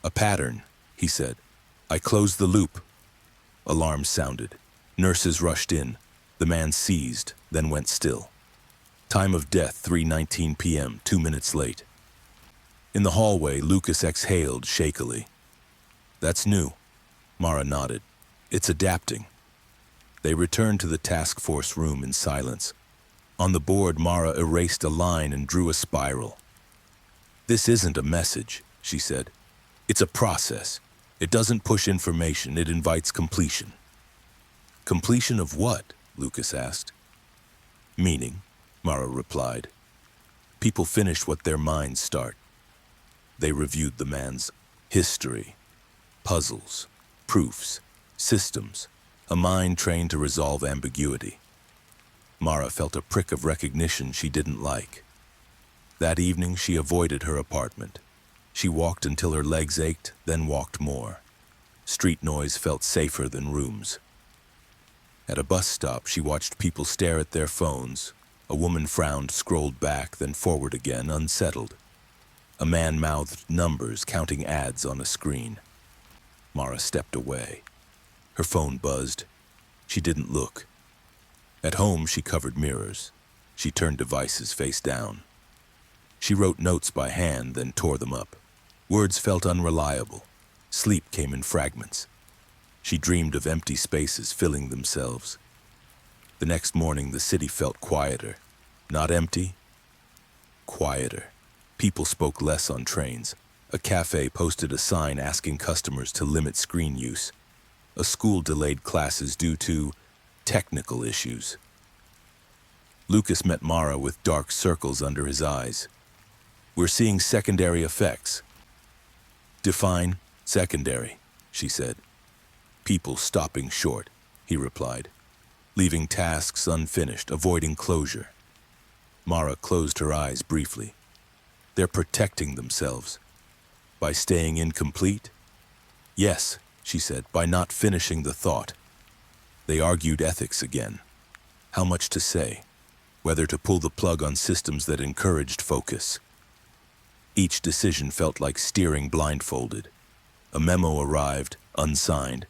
"A pattern," he said. "I closed the loop." Alarm sounded. Nurses rushed in. The man seized, then went still. Time of death, 3:19 p.m., 2 minutes late. In the hallway, Lucas exhaled shakily. "That's new." Mara nodded. "It's adapting." They returned to the task force room in silence. On the board, Mara erased a line and drew a spiral. "This isn't a message," she said. "It's a process. It doesn't push information, it invites completion." "Completion of what?" Lucas asked. "Meaning," Mara replied. "People finish what their minds start." They reviewed the man's history, puzzles, proofs, systems, a mind trained to resolve ambiguity. Mara felt a prick of recognition she didn't like. That evening, she avoided her apartment. She walked until her legs ached, then walked more. Street noise felt safer than rooms. At a bus stop, she watched people stare at their phones. A woman frowned, scrolled back, then forward again, unsettled. A man mouthed numbers, counting ads on a screen. Mara stepped away. Her phone buzzed. She didn't look. At home, she covered mirrors. She turned devices face down. She wrote notes by hand, then tore them up. Words felt unreliable. Sleep came in fragments. She dreamed of empty spaces filling themselves. The next morning, the city felt quieter. Not empty, quieter. People spoke less on trains. A cafe posted a sign asking customers to limit screen use. A school delayed classes due to technical issues. Lucas met Mara with dark circles under his eyes. "We're seeing secondary effects." "Define secondary," she said. "People stopping short," he replied. "Leaving tasks unfinished, avoiding closure." Mara closed her eyes briefly. "They're protecting themselves. By staying incomplete?" "Yes," she said, "by not finishing the thought." They argued ethics again. How much to say? Whether to pull the plug on systems that encouraged focus. Each decision felt like steering blindfolded. A memo arrived, unsigned.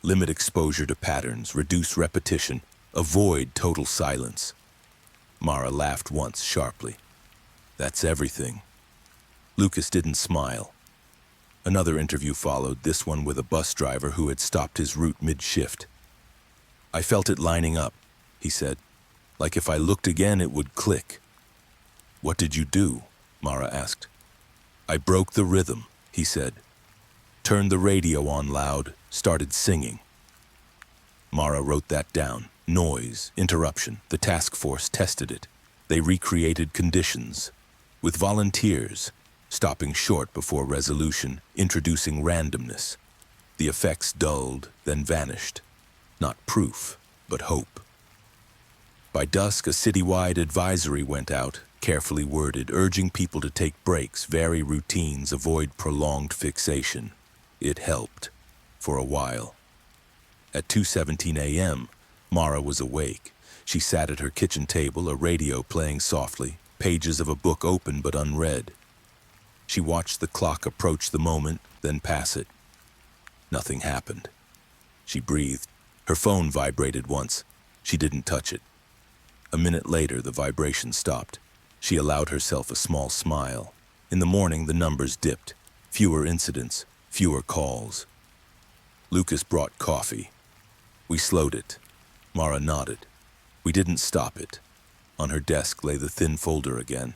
Limit exposure to patterns, reduce repetition, avoid total silence. Mara laughed once sharply. "That's everything." Lucas didn't smile. Another interview followed, this one with a bus driver who had stopped his route mid-shift. "I felt it lining up," he said. "Like if I looked again, it would click." "What did you do?" Mara asked. "I broke the rhythm," he said. "Turned the radio on loud, started singing." Mara wrote that down. Noise, interruption. The task force tested it. They recreated conditions. With volunteers, stopping short before resolution, introducing randomness. The effects dulled, then vanished. Not proof, but hope. By dusk, a citywide advisory went out, carefully worded, urging people to take breaks, vary routines, avoid prolonged fixation. It helped, for a while. At 2:17 a.m., Mara was awake. She sat at her kitchen table, a radio playing softly, pages of a book open but unread. She watched the clock approach the moment, then pass it. Nothing happened. She breathed. Her phone vibrated once. She didn't touch it. A minute later, the vibration stopped. She allowed herself a small smile. In the morning, the numbers dipped. Fewer incidents, fewer calls. Lucas brought coffee. We slowed it. Mara nodded. We didn't stop it. On her desk lay the thin folder again.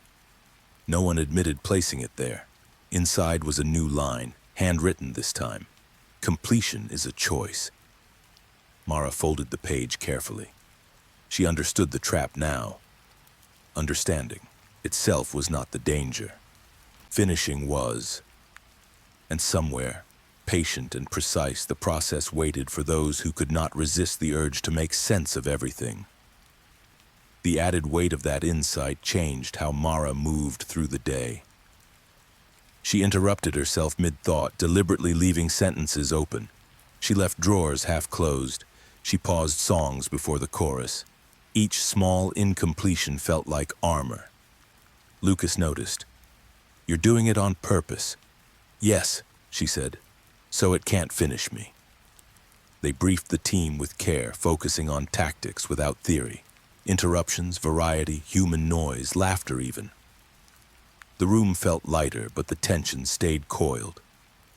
No one admitted placing it there. Inside was a new line, handwritten this time. Completion is a choice. Mara folded the page carefully. She understood the trap now. Understanding itself was not the danger. Finishing was. And somewhere, patient and precise, the process waited for those who could not resist the urge to make sense of everything. The added weight of that insight changed how Mara moved through the day. She interrupted herself mid-thought, deliberately leaving sentences open. She left drawers half-closed. She paused songs before the chorus. Each small incompletion felt like armor. Lucas noticed. "You're doing it on purpose." "Yes," she said, "so it can't finish me." They briefed the team with care, focusing on tactics without theory. Interruptions, variety, human noise, laughter even. The room felt lighter, but the tension stayed coiled.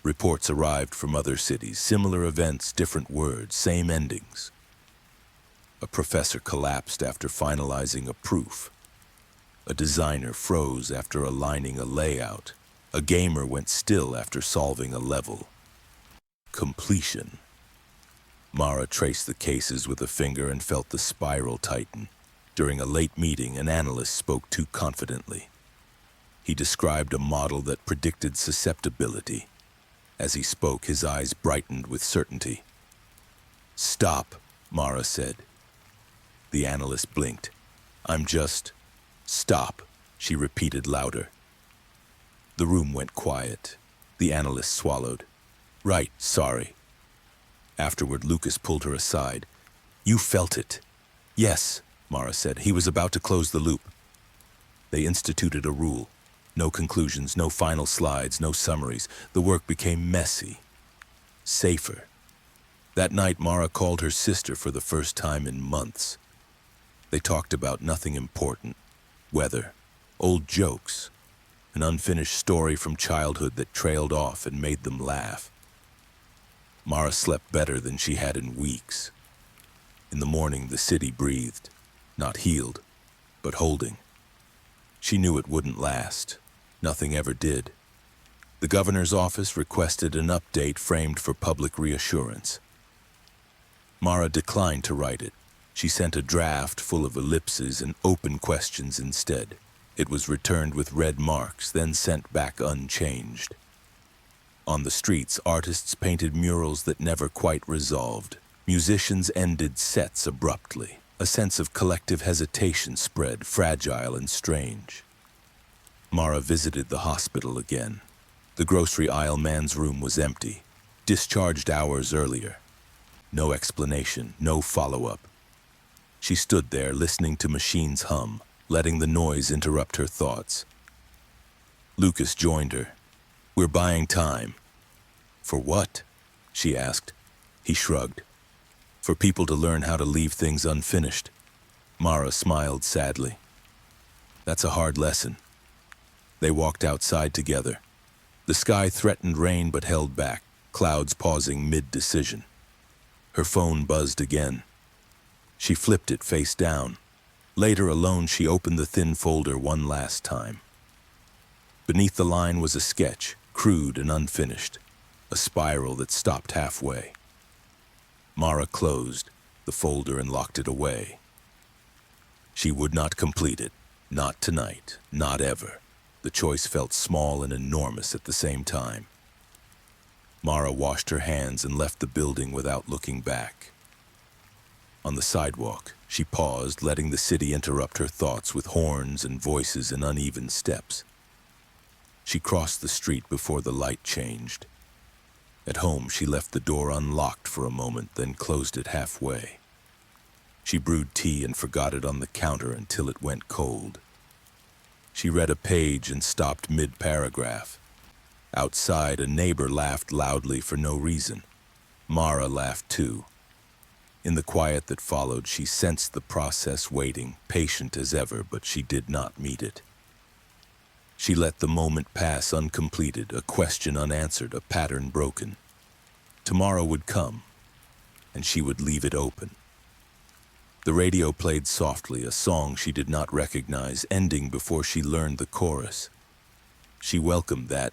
Reports arrived from other cities, similar events, different words, same endings. A professor collapsed after finalizing a proof. A designer froze after aligning a layout. A gamer went still after solving a level. Completion. Mara traced the cases with a finger and felt the spiral tighten. During a late meeting, an analyst spoke too confidently. He described a model that predicted susceptibility. As he spoke, his eyes brightened with certainty. "Stop," Mara said. The analyst blinked. "Stop," she repeated louder. The room went quiet. The analyst swallowed. "Right, sorry." Afterward, Lucas pulled her aside. "You felt it." "Yes," Mara said. He was about to close the loop. They instituted a rule. No conclusions, no final slides, no summaries. The work became messy. Safer. That night, Mara called her sister for the first time in months. They talked about nothing important. Weather, old jokes, an unfinished story from childhood that trailed off and made them laugh. Mara slept better than she had in weeks. In the morning, the city breathed. Not healed, but holding. She knew it wouldn't last. Nothing ever did. The governor's office requested an update framed for public reassurance. Mara declined to write it. She sent a draft full of ellipses and open questions instead. It was returned with red marks, then sent back unchanged. On the streets, artists painted murals that never quite resolved. Musicians ended sets abruptly. A sense of collective hesitation spread, fragile and strange. Mara visited the hospital again. The grocery aisle man's room was empty, discharged hours earlier. No explanation, no follow-up. She stood there, listening to machines hum, letting the noise interrupt her thoughts. Lucas joined her. "We're buying time." "For what?" she asked. He shrugged. "For people to learn how to leave things unfinished." Mara smiled sadly. "That's a hard lesson." They walked outside together. The sky threatened rain but held back, clouds pausing mid-decision. Her phone buzzed again. She flipped it face down. Later, alone, she opened the thin folder one last time. Beneath the line was a sketch, crude and unfinished, a spiral that stopped halfway. Mara closed the folder and locked it away. She would not complete it, not tonight, not ever. The choice felt small and enormous at the same time. Mara washed her hands and left the building without looking back. On the sidewalk, she paused, letting the city interrupt her thoughts with horns and voices and uneven steps. She crossed the street before the light changed. At home, she left the door unlocked for a moment, then closed it halfway. She brewed tea and forgot it on the counter until it went cold. She read a page and stopped mid-paragraph. Outside, a neighbor laughed loudly for no reason. Mara laughed too. In the quiet that followed, she sensed the process waiting, patient as ever, but she did not meet it. She let the moment pass uncompleted, a question unanswered, a pattern broken. Tomorrow would come, and she would leave it open. The radio played softly, a song she did not recognize, ending before she learned the chorus. She welcomed that.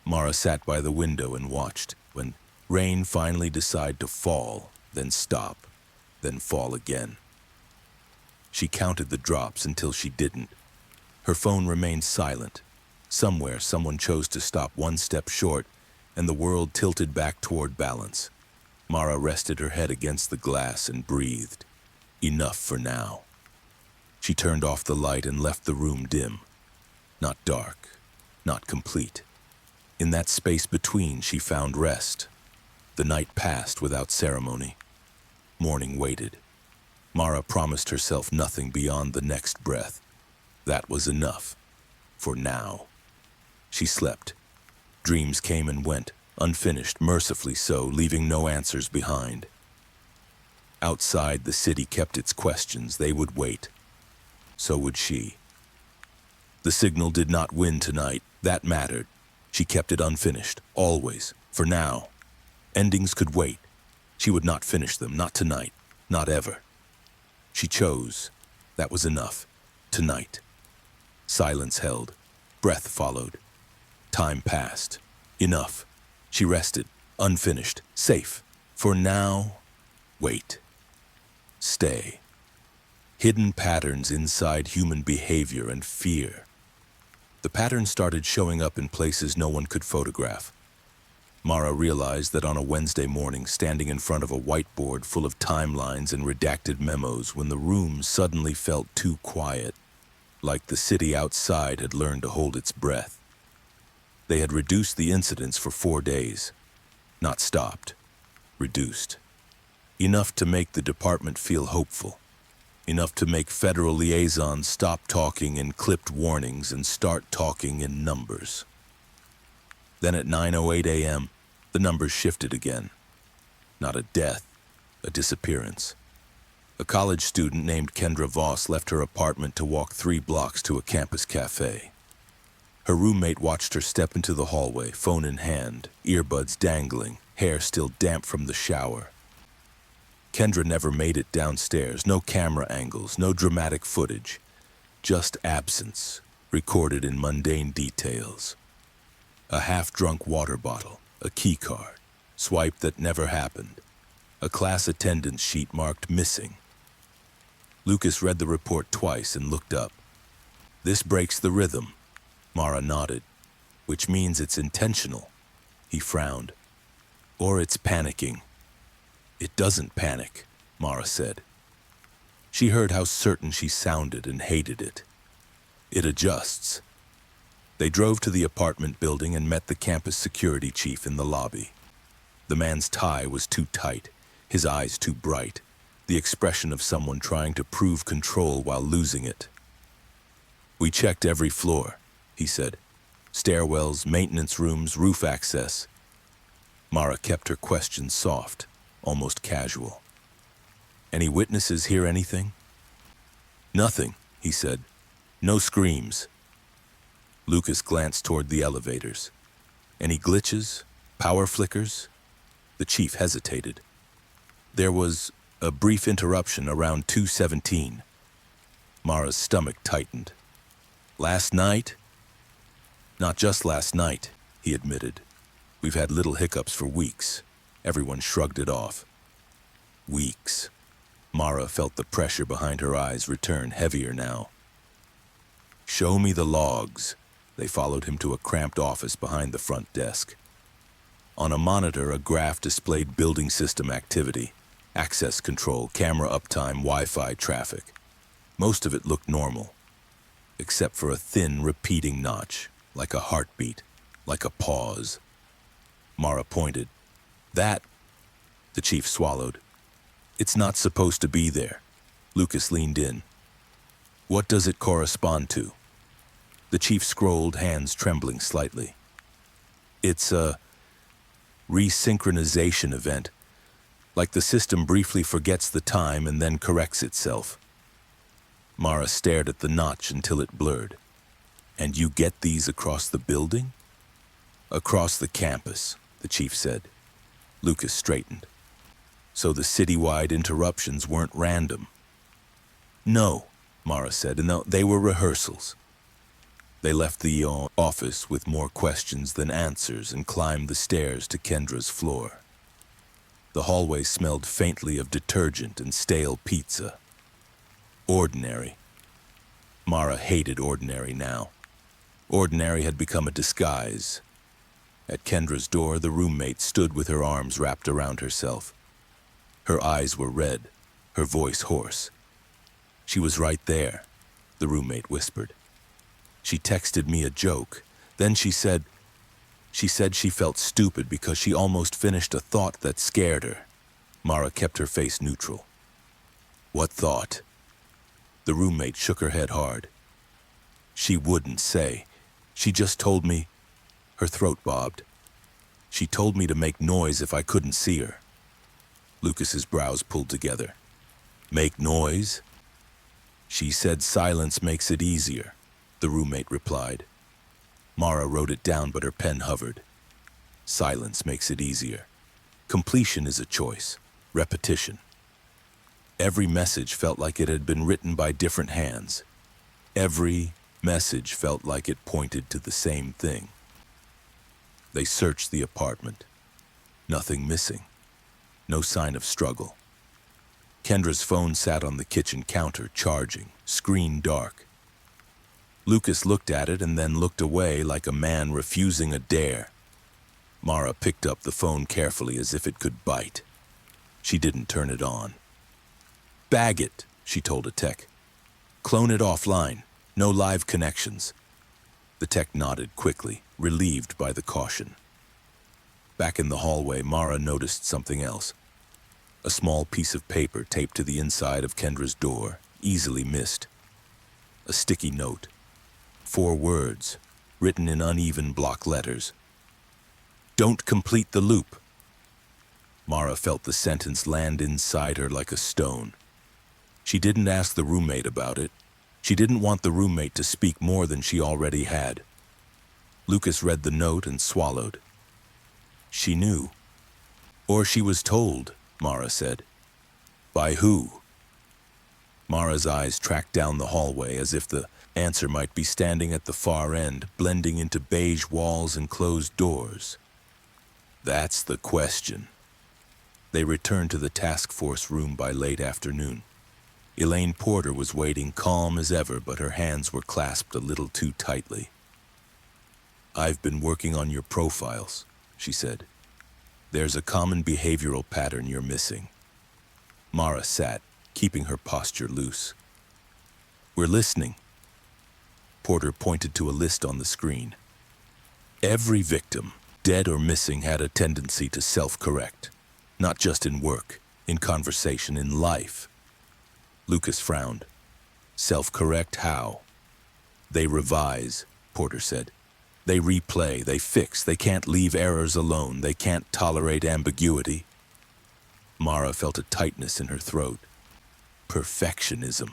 Mara sat by the window and watched. When rain finally decided to fall, then stop, then fall again. She counted the drops until she didn't. Her phone remained silent. Somewhere, someone chose to stop one step short, and the world tilted back toward balance. Mara rested her head against the glass and breathed. Enough for now. She turned off the light and left the room dim. Not dark, not complete. In that space between, she found rest. The night passed without ceremony. Morning waited. Mara promised herself nothing beyond the next breath. That was enough. For now. She slept. Dreams came and went, unfinished, mercifully so, leaving no answers behind. Outside, the city kept its questions. They would wait. So would she. The signal did not win tonight. That mattered. She kept it unfinished, always, for now. Endings could wait. She would not finish them, not tonight, not ever. She chose. That was enough. Tonight. Silence held. Breath followed. Time passed. Enough. She rested, unfinished, safe. For now, wait. Stay. Hidden patterns inside human behavior and fear. The patterns started showing up in places no one could photograph. Mara realized that on a Wednesday morning, standing in front of a whiteboard full of timelines and redacted memos, when the room suddenly felt too quiet, like the city outside had learned to hold its breath. They had reduced the incidents for 4 days. Not stopped. Reduced. Enough to make the department feel hopeful. Enough to make federal liaisons stop talking in clipped warnings and start talking in numbers. Then at 9:08 a.m., the numbers shifted again. Not a death, a disappearance. A college student named Kendra Voss left her apartment to walk 3 blocks to a campus cafe. Her roommate watched her step into the hallway, phone in hand, earbuds dangling, hair still damp from the shower. Kendra never made it downstairs, no camera angles, no dramatic footage, just absence, recorded in mundane details. A half-drunk water bottle, a key card, swipe that never happened, a class attendance sheet marked missing. Lucas read the report twice and looked up. This breaks the rhythm, Mara nodded, which means it's intentional. He frowned. Or it's panicking. It doesn't panic, Mara said. She heard how certain she sounded and hated it. It adjusts. They drove to the apartment building and met the campus security chief in the lobby. The man's tie was too tight, his eyes too bright, the expression of someone trying to prove control while losing it. We checked every floor, he said. Stairwells, maintenance rooms, roof access. Mara kept her questions soft, almost casual. Any witnesses hear anything? Nothing, he said. No screams. Lucas glanced toward the elevators. Any glitches? Power flickers? The chief hesitated. There was a brief interruption around 2:17. Mara's stomach tightened. Last night? Not just last night, he admitted. We've had little hiccups for weeks. Everyone shrugged it off. Weeks. Mara felt the pressure behind her eyes return, heavier now. Show me the logs. They followed him to a cramped office behind the front desk. On a monitor, a graph displayed building system activity, access control, camera uptime, Wi-Fi traffic. Most of it looked normal, except for a thin, repeating notch, like a heartbeat, like a pause. Mara pointed. That, the chief swallowed. It's not supposed to be there. Lucas leaned in. What does it correspond to? The chief scrolled, hands trembling slightly. It's a resynchronization event, like the system briefly forgets the time and then corrects itself. Mara stared at the notch until it blurred. And you get these across the building? Across the campus, the chief said. Lucas straightened. So the citywide interruptions weren't random. No, Mara said, and they were rehearsals. They left the office with more questions than answers and climbed the stairs to Kendra's floor. The hallway smelled faintly of detergent and stale pizza. Ordinary. Mara hated ordinary now. Ordinary had become a disguise. At Kendra's door, the roommate stood with her arms wrapped around herself. Her eyes were red, her voice hoarse. She was right there, the roommate whispered. She texted me a joke. Then she said she felt stupid because she almost finished a thought that scared her. Mara kept her face neutral. What thought? The roommate shook her head hard. She wouldn't say. She just told me. Her throat bobbed. She told me to make noise if I couldn't see her. Lucas's brows pulled together. Make noise? She said silence makes it easier, the roommate replied. Mara wrote it down, but her pen hovered. Silence makes it easier. Completion is a choice. Repetition. Every message felt like it had been written by different hands. Every message felt like it pointed to the same thing. They searched the apartment. Nothing missing. No sign of struggle. Kendra's phone sat on the kitchen counter, charging, screen dark. Lucas looked at it and then looked away like a man refusing a dare. Mara picked up the phone carefully as if it could bite. She didn't turn it on. Bag it, she told a tech. Clone it offline. No live connections. The tech nodded quickly, relieved by the caution. Back in the hallway, Mara noticed something else. A small piece of paper taped to the inside of Kendra's door, easily missed. A sticky note. 4 words, written in uneven block letters. Don't complete the loop. Mara felt the sentence land inside her like a stone. She didn't ask the roommate about it. She didn't want the roommate to speak more than she already had. Lucas read the note and swallowed. She knew. Or she was told, Mara said. By who? Mara's eyes tracked down the hallway as if the answer might be standing at the far end, blending into beige walls and closed doors. That's the question. They returned to the task force room by late afternoon. Elaine Porter was waiting, calm as ever, but her hands were clasped a little too tightly. I've been working on your profiles, she said. There's a common behavioral pattern you're missing. Mara sat, keeping her posture loose. We're listening. Porter pointed to a list on the screen. Every victim, dead or missing, had a tendency to self-correct. Not just in work, in conversation, in life. Lucas frowned. Self-correct how? They revise, Porter said. They replay, they fix, they can't leave errors alone, they can't tolerate ambiguity. Mara felt a tightness in her throat. Perfectionism.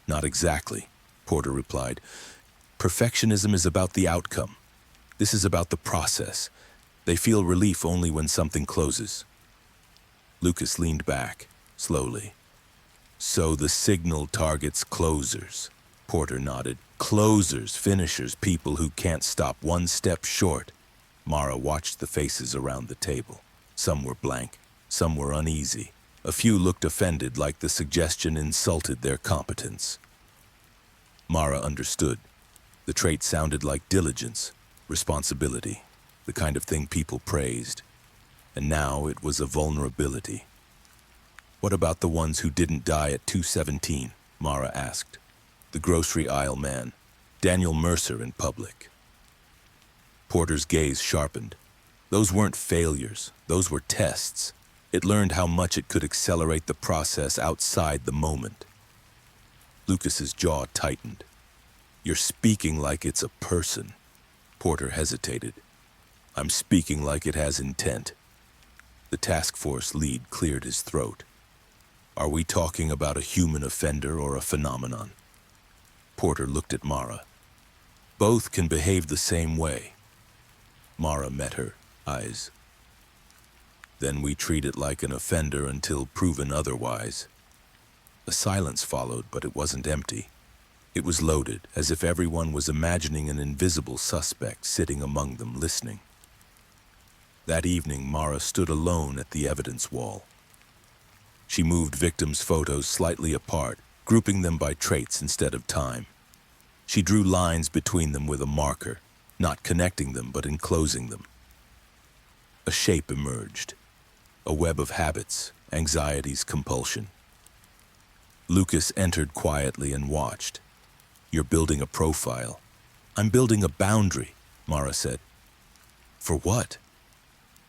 Not exactly, Porter replied. Perfectionism is about the outcome. This is about the process. They feel relief only when something closes. Lucas leaned back, slowly. So the signal targets closers. Porter nodded. Closers, finishers, people who can't stop one step short. Mara watched the faces around the table. Some were blank, some were uneasy. A few looked offended, like the suggestion insulted their competence. Mara understood. The trait sounded like diligence, responsibility, the kind of thing people praised. And now it was a vulnerability. What about the ones who didn't die at 2:17? Mara asked. The grocery aisle man, Daniel Mercer in public. Porter's gaze sharpened. Those weren't failures, those were tests. It learned how much it could accelerate the process outside the moment. Lucas's jaw tightened. "You're speaking like it's a person." Porter hesitated. "I'm speaking like it has intent." The task force lead cleared his throat. "Are we talking about a human offender or a phenomenon?" Porter looked at Mara. "Both can behave the same way." Mara met her eyes. "Then we treat it like an offender until proven otherwise." A silence followed, but it wasn't empty. It was loaded, as if everyone was imagining an invisible suspect sitting among them listening. That evening, Mara stood alone at the evidence wall. She moved victims' photos slightly apart, grouping them by traits instead of time. She drew lines between them with a marker, not connecting them but enclosing them. A shape emerged, a web of habits, anxieties, compulsion. Lucas entered quietly and watched. "You're building a profile." "I'm building a boundary," Mara said. "For what?"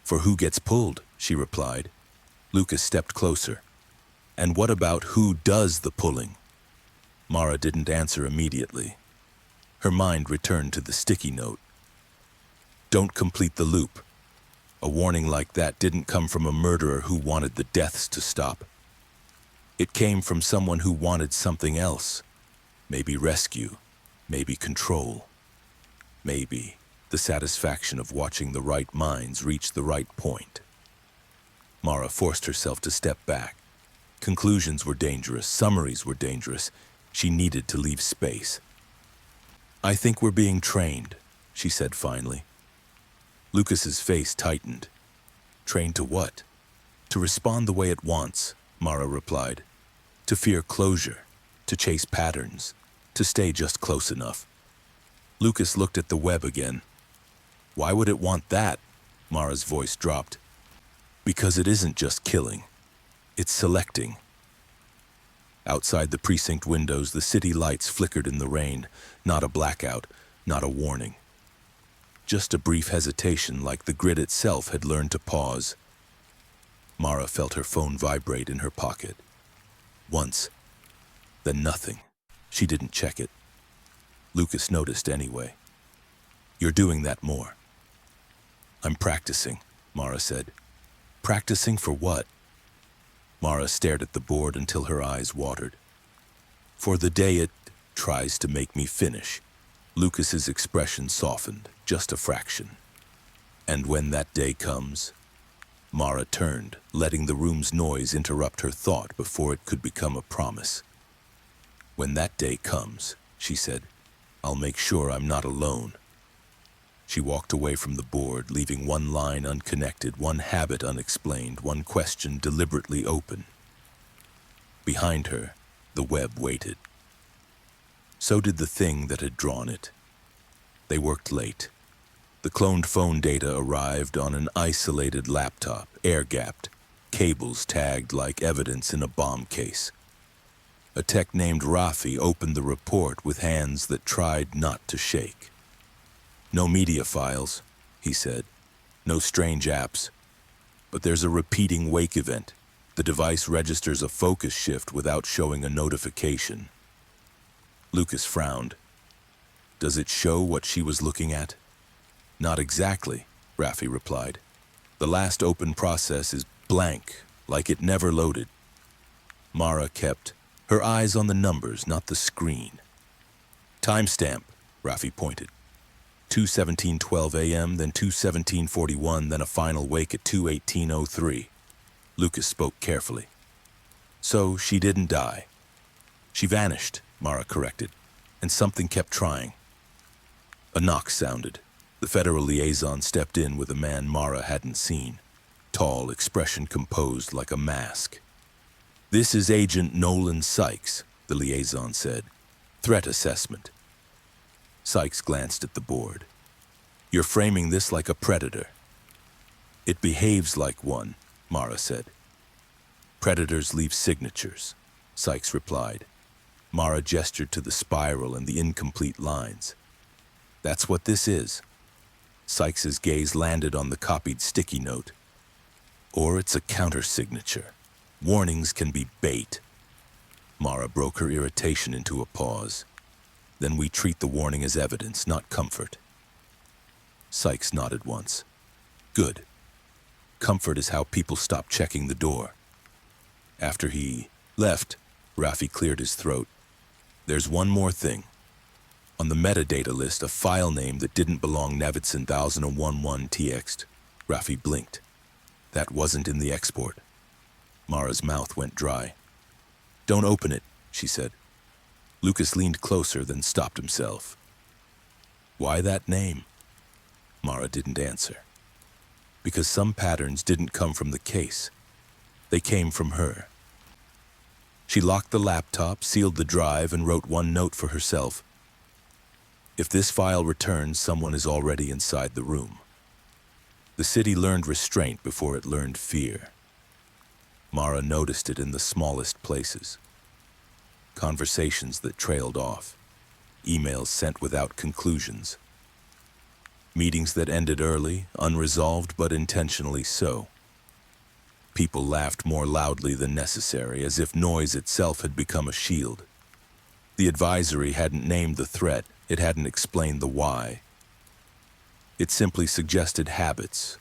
"For who gets pulled," she replied. Lucas stepped closer. "And what about who does the pulling?" Mara didn't answer immediately. Her mind returned to the sticky note. "Don't complete the loop." A warning like that didn't come from a murderer who wanted the deaths to stop. It came from someone who wanted something else. Maybe rescue, maybe control, maybe the satisfaction of watching the right minds reach the right point. Mara forced herself to step back. Conclusions were dangerous, summaries were dangerous. She needed to leave space. "I think we're being trained," she said finally. Lucas's face tightened. "Trained to what?" "To respond the way it wants," Mara replied. "To fear closure, to chase patterns, to stay just close enough." Lucas looked at the web again. "Why would it want that?" Mara's voice dropped. "Because it isn't just killing. It's selecting." Outside the precinct windows, the city lights flickered in the rain. Not a blackout, not a warning. Just a brief hesitation, like the grid itself had learned to pause. Mara felt her phone vibrate in her pocket. Once, then nothing. She didn't check it. Lucas noticed anyway. "You're doing that more." "I'm practicing," Mara said. "Practicing for what?" Mara stared at the board until her eyes watered. "For the day it tries to make me finish." Lucas's expression softened, just a fraction. "And when that day comes?" Mara turned, letting the room's noise interrupt her thought before it could become a promise. "When that day comes," she said, "I'll make sure I'm not alone." She walked away from the board, leaving one line unconnected, one habit unexplained, one question deliberately open. Behind her, the web waited. So did the thing that had drawn it. They worked late. The cloned phone data arrived on an isolated laptop, air-gapped, cables tagged like evidence in a bomb case. A tech named Rafi opened the report with hands that tried not to shake. "No media files," he said. "No strange apps. But there's a repeating wake event. The device registers a focus shift without showing a notification." Lucas frowned. "Does it show what she was looking at?" "Not exactly," Rafi replied. "The last open process is blank, like it never loaded." Mara kept her eyes on the numbers, not the screen. "Timestamp," Rafi pointed. 2:17:12 a.m., then 2:17:41, then a final wake at 2:18:03. Lucas spoke carefully. "So she didn't die." "She vanished," Mara corrected, "and something kept trying." A knock sounded. The federal liaison stepped in with a man Mara hadn't seen. Tall, expression composed like a mask. "This is Agent Nolan Sykes," the liaison said. "Threat assessment." Sykes glanced at the board. "You're framing this like a predator." "It behaves like one," Mara said. "Predators leave signatures," Sykes replied. Mara gestured to the spiral and the incomplete lines. "That's what this is." Sykes's gaze landed on the copied sticky note. Or it's a counter-signature. Warnings can be bait. Mara broke her irritation into a pause. Then we treat the warning as evidence, not comfort. Sykes nodded once. Good. Comfort is how people stop checking the door. After he left, Raffi cleared his throat. There's one more thing. On the metadata list, a file name that didn't belong Navidson 1011 TX'd. Raffi blinked. That wasn't in the export. Mara's mouth went dry. Don't open it, she said. Lucas leaned closer, then stopped himself. Why that name? Mara didn't answer. Because some patterns didn't come from the case. They came from her. She locked the laptop, sealed the drive, and wrote one note for herself. If this file returns, someone is already inside the room. The city learned restraint before it learned fear. Mara noticed it in the smallest places. Conversations that trailed off. Emails sent without conclusions. Meetings that ended early, unresolved but intentionally so. People laughed more loudly than necessary, as if noise itself had become a shield. The advisory hadn't named the threat, it hadn't explained the why. It simply suggested habits.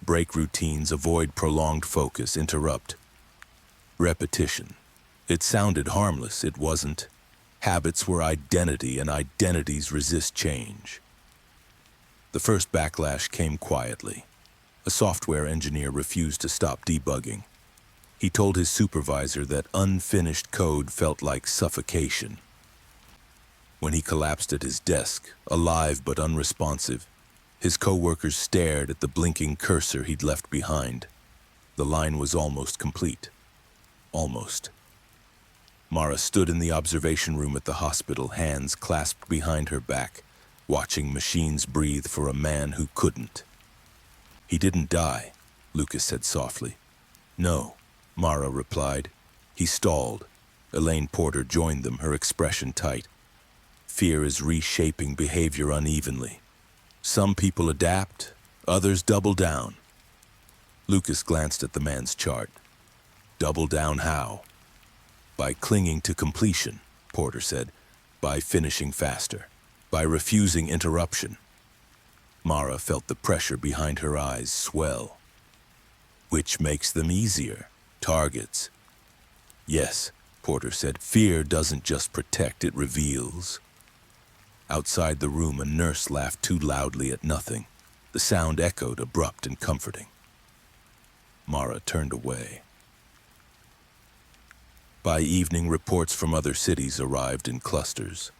Break routines, avoid prolonged focus, interrupt. Repetition. It sounded harmless, it wasn't. Habits were identity, and identities resist change. The first backlash came quietly. A software engineer refused to stop debugging. He told his supervisor that unfinished code felt like suffocation. When he collapsed at his desk, alive but unresponsive, his coworkers stared at the blinking cursor he'd left behind. The line was almost complete. Almost. Mara stood in the observation room at the hospital, hands clasped behind her back, watching machines breathe for a man who couldn't. He didn't die, Lucas said softly. No, Mara replied. He stalled. Elaine Porter joined them, her expression tight. Fear is reshaping behavior unevenly. Some people adapt, others double down. Lucas glanced at the man's chart. Double down how? By clinging to completion, Porter said. By finishing faster. By refusing interruption. Mara felt the pressure behind her eyes swell. Which makes them easier? Targets. Yes, Porter said. Fear doesn't just protect, it reveals. Outside the room, a nurse laughed too loudly at nothing. The sound echoed, abrupt and comforting. Mara turned away. By evening, reports from other cities arrived in clusters.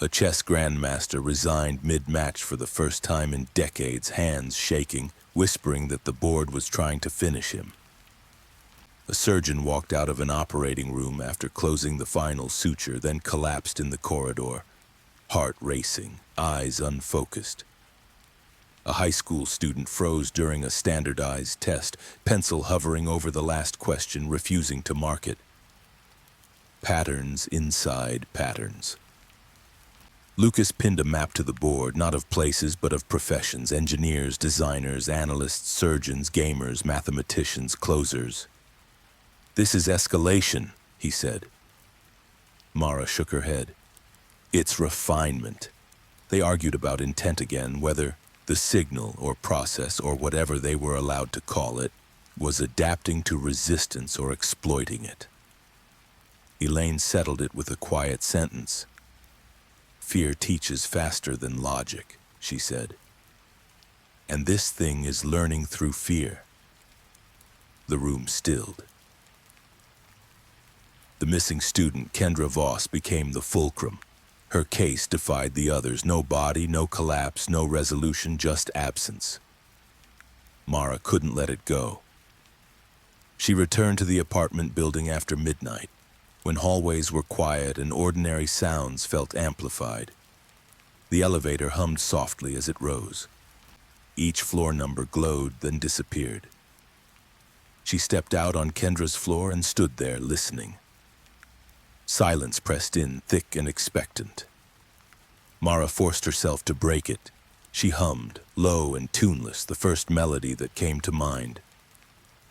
A chess grandmaster resigned mid-match for the first time in decades, hands shaking, whispering that the board was trying to finish him. A surgeon walked out of an operating room after closing the final suture, then collapsed in the corridor. Heart racing, eyes unfocused. A high school student froze during a standardized test, pencil hovering over the last question, refusing to mark it. Patterns inside patterns. Lucas pinned a map to the board, not of places but of professions: engineers, designers, analysts, surgeons, gamers, mathematicians, closers. This is escalation, he said. Mara shook her head. It's refinement. They argued about intent again, whether the signal or process or whatever they were allowed to call it was adapting to resistance or exploiting it. Elaine settled it with a quiet sentence. Fear teaches faster than logic, she said. And this thing is learning through fear. The room stilled. The missing student, Kendra Voss, became the fulcrum. Her case defied the others. No body, no collapse, no resolution, just absence. Mara couldn't let it go. She returned to the apartment building after midnight, when hallways were quiet and ordinary sounds felt amplified. The elevator hummed softly as it rose. Each floor number glowed, then disappeared. She stepped out on Kendra's floor and stood there listening. Silence pressed in, thick and expectant. Mara forced herself to break it. She hummed, low and tuneless, the first melody that came to mind.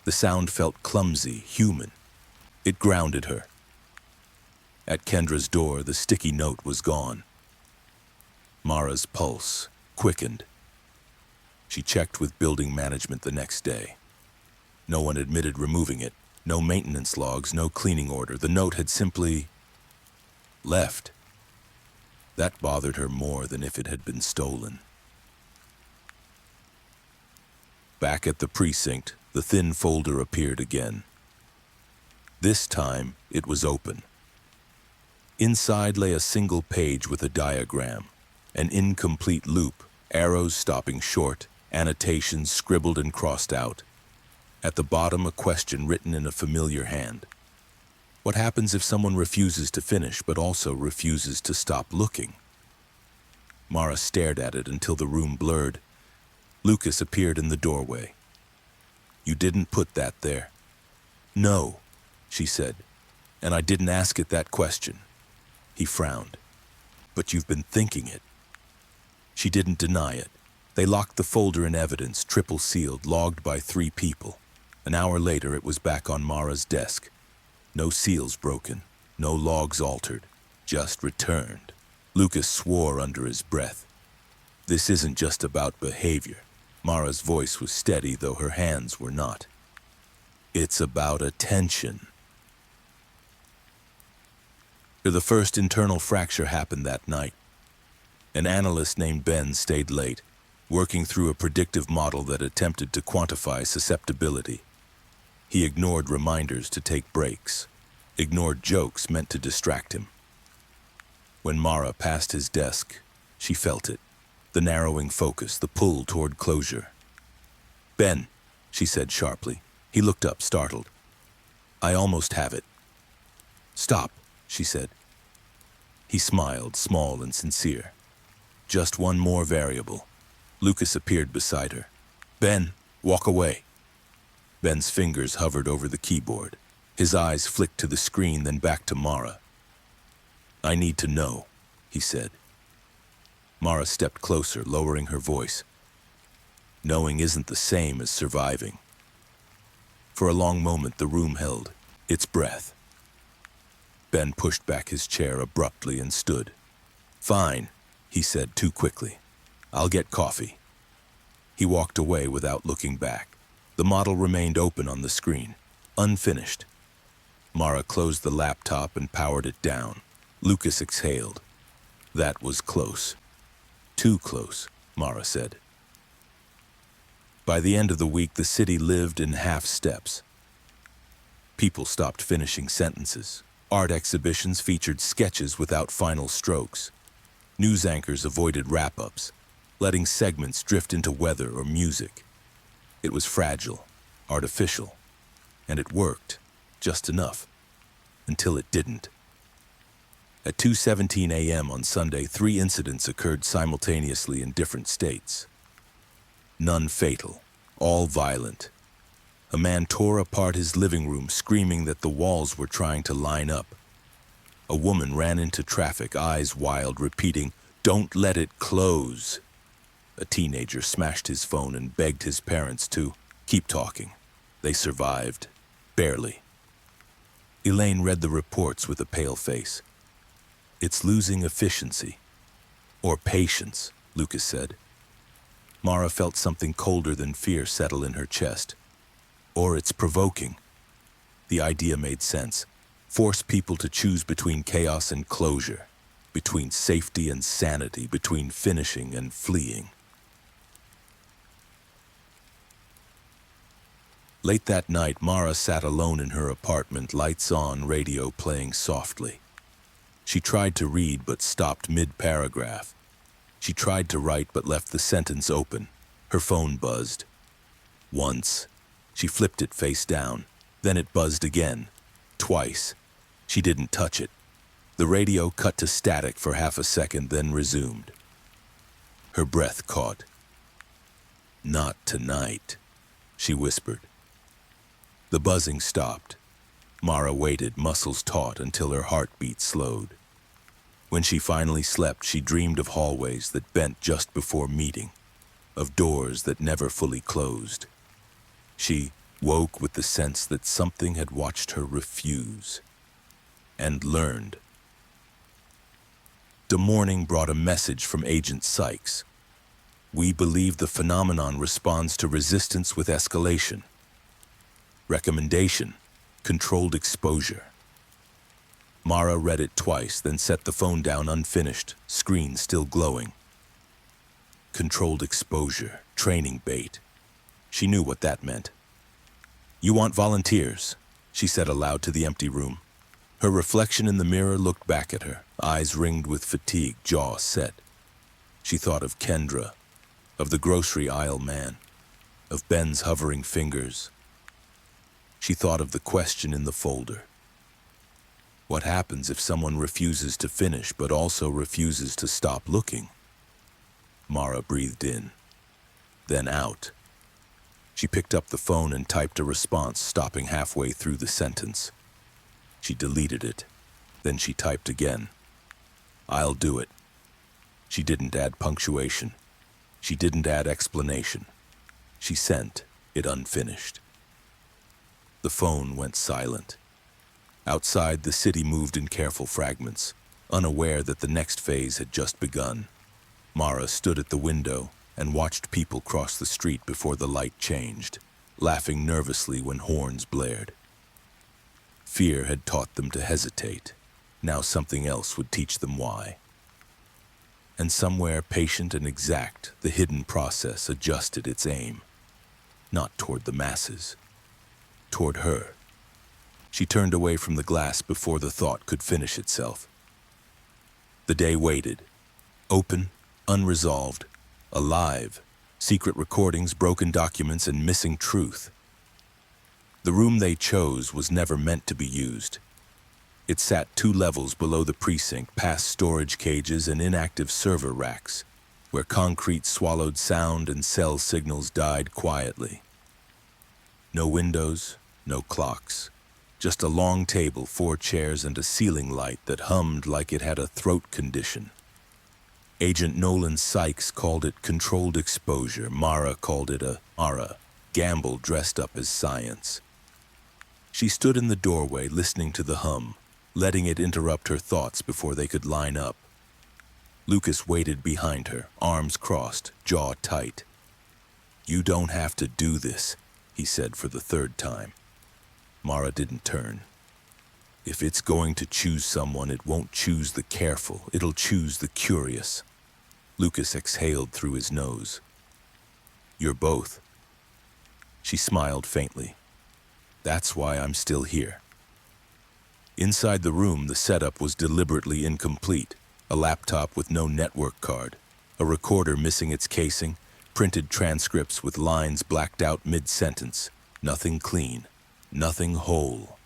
The sound felt clumsy, human. It grounded her. At Kendra's door, the sticky note was gone. Mara's pulse quickened. She checked with building management the next day. No one admitted removing it. No maintenance logs, no cleaning order. The note had simply left. That bothered her more than if it had been stolen. Back at the precinct, the thin folder appeared again. This time, it was open. Inside lay a single page with a diagram, an incomplete loop, arrows stopping short, annotations scribbled and crossed out. At the bottom, a question written in a familiar hand. What happens if someone refuses to finish but also refuses to stop looking? Mara stared at it until the room blurred. Lucas appeared in the doorway. "You didn't put that there." "No," she said, "and I didn't ask it that question." He frowned. "But you've been thinking it." She didn't deny it. They locked the folder in evidence, triple sealed, logged by 3 people. An hour later, it was back on Mara's desk. No seals broken, no logs altered, just returned. Lucas swore under his breath. "This isn't just about behavior." Mara's voice was steady, though her hands were not. "It's about attention." The first internal fracture happened that night. An analyst named Ben stayed late, working through a predictive model that attempted to quantify susceptibility. He ignored reminders to take breaks, ignored jokes meant to distract him. When Mara passed his desk, she felt it, the narrowing focus, the pull toward closure. "Ben," she said sharply. He looked up, startled. "I almost have it." "Stop," she said. He smiled, small and sincere. "Just one more variable." Lucas appeared beside her. "Ben, walk away." Ben's fingers hovered over the keyboard. His eyes flicked to the screen, then back to Mara. "I need to know," he said. Mara stepped closer, lowering her voice. "Knowing isn't the same as surviving." For a long moment, the room held its breath. Ben pushed back his chair abruptly and stood. "Fine," he said too quickly. "I'll get coffee." He walked away without looking back. The model remained open on the screen, unfinished. Mara closed the laptop and powered it down. Lucas exhaled. That was close. Too close, Mara said. By the end of the week, the city lived in half steps. People stopped finishing sentences. Art exhibitions featured sketches without final strokes. News anchors avoided wrap-ups, letting segments drift into weather or music. It was fragile, artificial, and it worked, just enough, until it didn't. At 2:17 a.m. on Sunday, 3 incidents occurred simultaneously in different states. None fatal, all violent. A man tore apart his living room, screaming that the walls were trying to line up. A woman ran into traffic, eyes wild, repeating, "Don't let it close." A teenager smashed his phone and begged his parents to keep talking. They survived, barely. Elaine read the reports with a pale face. "It's losing efficiency. Or patience," Lucas said. Mara felt something colder than fear settle in her chest. Or it's provoking. The idea made sense. Force people to choose between chaos and closure, between safety and sanity, between finishing and fleeing. Late that night, Mara sat alone in her apartment, lights on, radio playing softly. She tried to read but stopped mid-paragraph. She tried to write but left the sentence open. Her phone buzzed. Once. She flipped it face down. Then it buzzed again. Twice. She didn't touch it. The radio cut to static for half a second, then resumed. Her breath caught. "Not tonight," she whispered. The buzzing stopped. Mara waited, muscles taut, until her heartbeat slowed. When she finally slept, she dreamed of hallways that bent just before meeting, of doors that never fully closed. She woke with the sense that something had watched her refuse and learned. The morning brought a message from Agent Sykes. We believe the phenomenon responds to resistance with escalation. Recommendation: controlled exposure. Mara read it twice, then set the phone down unfinished, screen still glowing. Controlled exposure, training bait. She knew what that meant. You want volunteers, she said aloud to the empty room. Her reflection in the mirror looked back at her, eyes ringed with fatigue, jaw set. She thought of Kendra, of the grocery aisle man, of Ben's hovering fingers. She thought of the question in the folder. What happens if someone refuses to finish but also refuses to stop looking? Mara breathed in, then out. She picked up the phone and typed a response, stopping halfway through the sentence. She deleted it. Then she typed again. I'll do it. She didn't add punctuation. She didn't add explanation. She sent it unfinished. The phone went silent. Outside, the city moved in careful fragments, unaware that the next phase had just begun. Mara stood at the window and watched people cross the street before the light changed, laughing nervously when horns blared. Fear had taught them to hesitate. Now something else would teach them why. And somewhere patient and exact, the hidden process adjusted its aim. Not toward the masses. Toward her. She turned away from the glass before the thought could finish itself. The day waited. Open, unresolved, alive. Secret recordings, broken documents, and missing truth. The room they chose was never meant to be used. It sat 2 levels below the precinct, past storage cages and inactive server racks, where concrete swallowed sound and cell signals died quietly. No windows, no clocks. Just a long table, 4 chairs, and a ceiling light that hummed like it had a throat condition. Agent Nolan Sykes called it controlled exposure. Mara called it a gamble dressed up as science. She stood in the doorway, listening to the hum, letting it interrupt her thoughts before they could line up. Lucas waited behind her, arms crossed, jaw tight. You don't have to do this, he said for the 3rd time. Mara didn't turn. If it's going to choose someone, it won't choose the careful, it'll choose the curious. Lucas exhaled through his nose. You're both. She smiled faintly. That's why I'm still here. Inside the room, the setup was deliberately incomplete. A laptop with no network card, a recorder missing its casing, printed transcripts with lines blacked out mid-sentence. Nothing clean, nothing whole.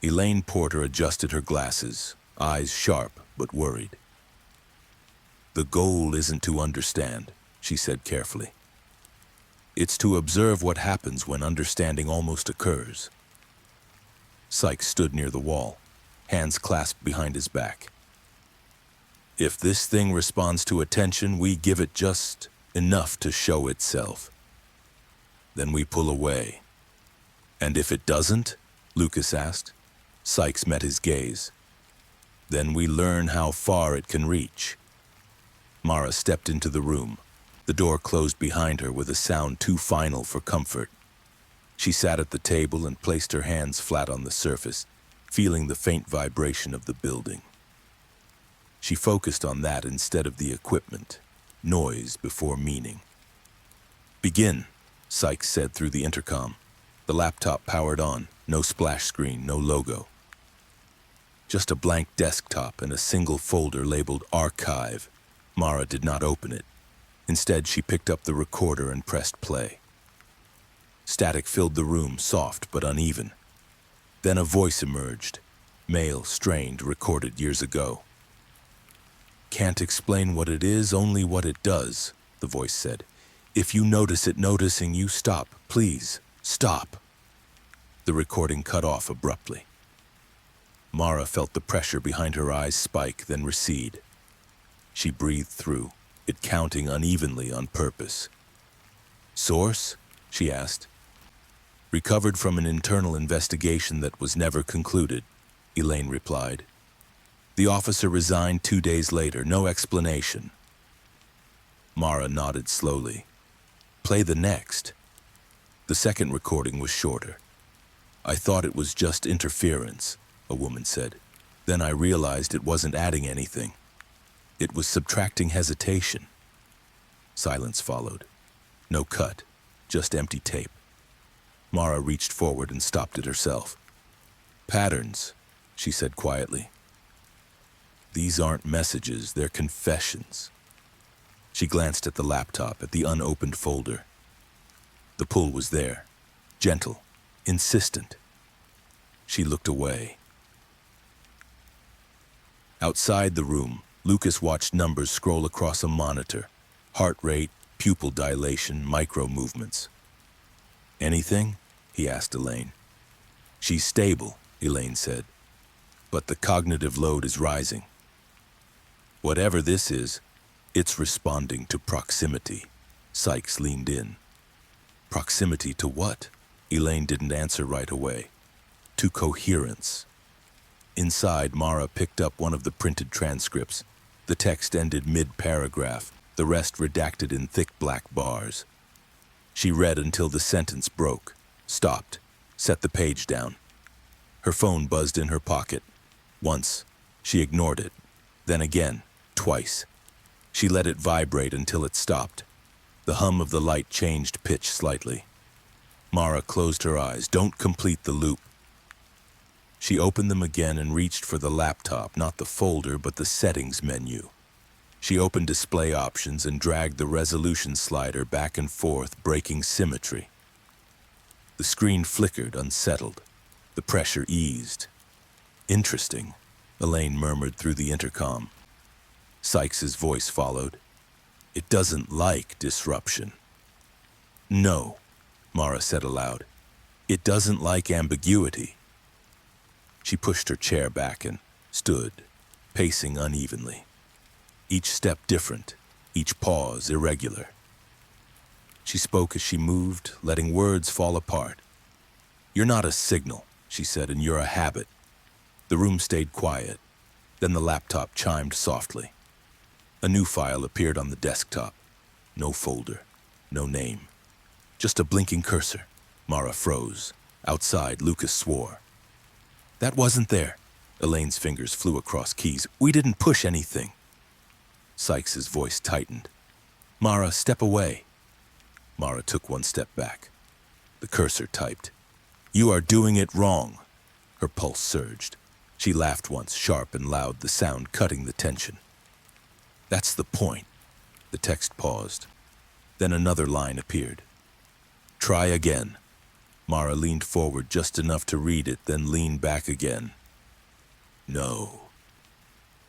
Elaine Porter adjusted her glasses, eyes sharp but worried. The goal isn't to understand, she said carefully. It's to observe what happens when understanding almost occurs. Sykes stood near the wall, hands clasped behind his back. If this thing responds to attention, we give it just enough to show itself. Then we pull away. And if it doesn't? Lucas asked. Sykes met his gaze. Then we learn how far it can reach. Mara stepped into the room. The door closed behind her with a sound too final for comfort. She sat at the table and placed her hands flat on the surface, feeling the faint vibration of the building. She focused on that instead of the equipment, noise before meaning. Begin, Sykes said through the intercom. The laptop powered on, no splash screen, no logo. Just a blank desktop and a single folder labeled Archive. Mara did not open it. Instead, she picked up the recorder and pressed play. Static filled the room, soft but uneven. Then a voice emerged, male, strained, recorded years ago. Can't explain what it is, only what it does, the voice said. If you notice it noticing you, stop, please, stop. The recording cut off abruptly. Mara felt the pressure behind her eyes spike, then recede. She breathed through, it counting unevenly on purpose. Source? She asked. Recovered from an internal investigation that was never concluded, Elaine replied. The officer resigned 2 days later, no explanation. Mara nodded slowly. Play the next. The second recording was shorter. I thought it was just interference, a woman said. Then I realized it wasn't adding anything. It was subtracting hesitation. Silence followed. No cut, just empty tape. Mara reached forward and stopped it herself. Patterns, she said quietly. These aren't messages, they're confessions. She glanced at the laptop, at the unopened folder. The pull was there, gentle, insistent. She looked away. Outside the room, Lucas watched numbers scroll across a monitor. Heart rate, pupil dilation, micro movements. Anything? He asked Elaine. She's stable, Elaine said. But the cognitive load is rising. Whatever this is, it's responding to proximity. Sykes leaned in. Proximity to what? Elaine didn't answer right away. To coherence. Inside, Mara picked up one of the printed transcripts. The text ended mid-paragraph, the rest redacted in thick black bars. She read until the sentence broke, stopped, set the page down. Her phone buzzed in her pocket. Once, she ignored it. Then again, twice. She let it vibrate until it stopped. The hum of the light changed pitch slightly. Mara closed her eyes. Don't complete the loop. She opened them again and reached for the laptop, not the folder, but the settings menu. She opened display options and dragged the resolution slider back and forth, breaking symmetry. The screen flickered, unsettled. The pressure eased. Interesting, Elaine murmured through the intercom. Sykes's voice followed. It doesn't like disruption. No, Mara said aloud. It doesn't like ambiguity. She pushed her chair back and stood, pacing unevenly. Each step different, each pause irregular. She spoke as she moved, letting words fall apart. You're not a signal, she said, and you're a habit. The room stayed quiet. Then the laptop chimed softly. A new file appeared on the desktop. No folder, no name. Just a blinking cursor. Mara froze. Outside, Lucas swore. That wasn't there. Elaine's fingers flew across keys. We didn't push anything. Sykes's voice tightened. Mara, step away. Mara took one step back. The cursor typed. You are doing it wrong. Her pulse surged. She laughed once, sharp and loud, the sound cutting the tension. That's the point. The text paused. Then another line appeared. Try again. Mara leaned forward just enough to read it, then leaned back again. No.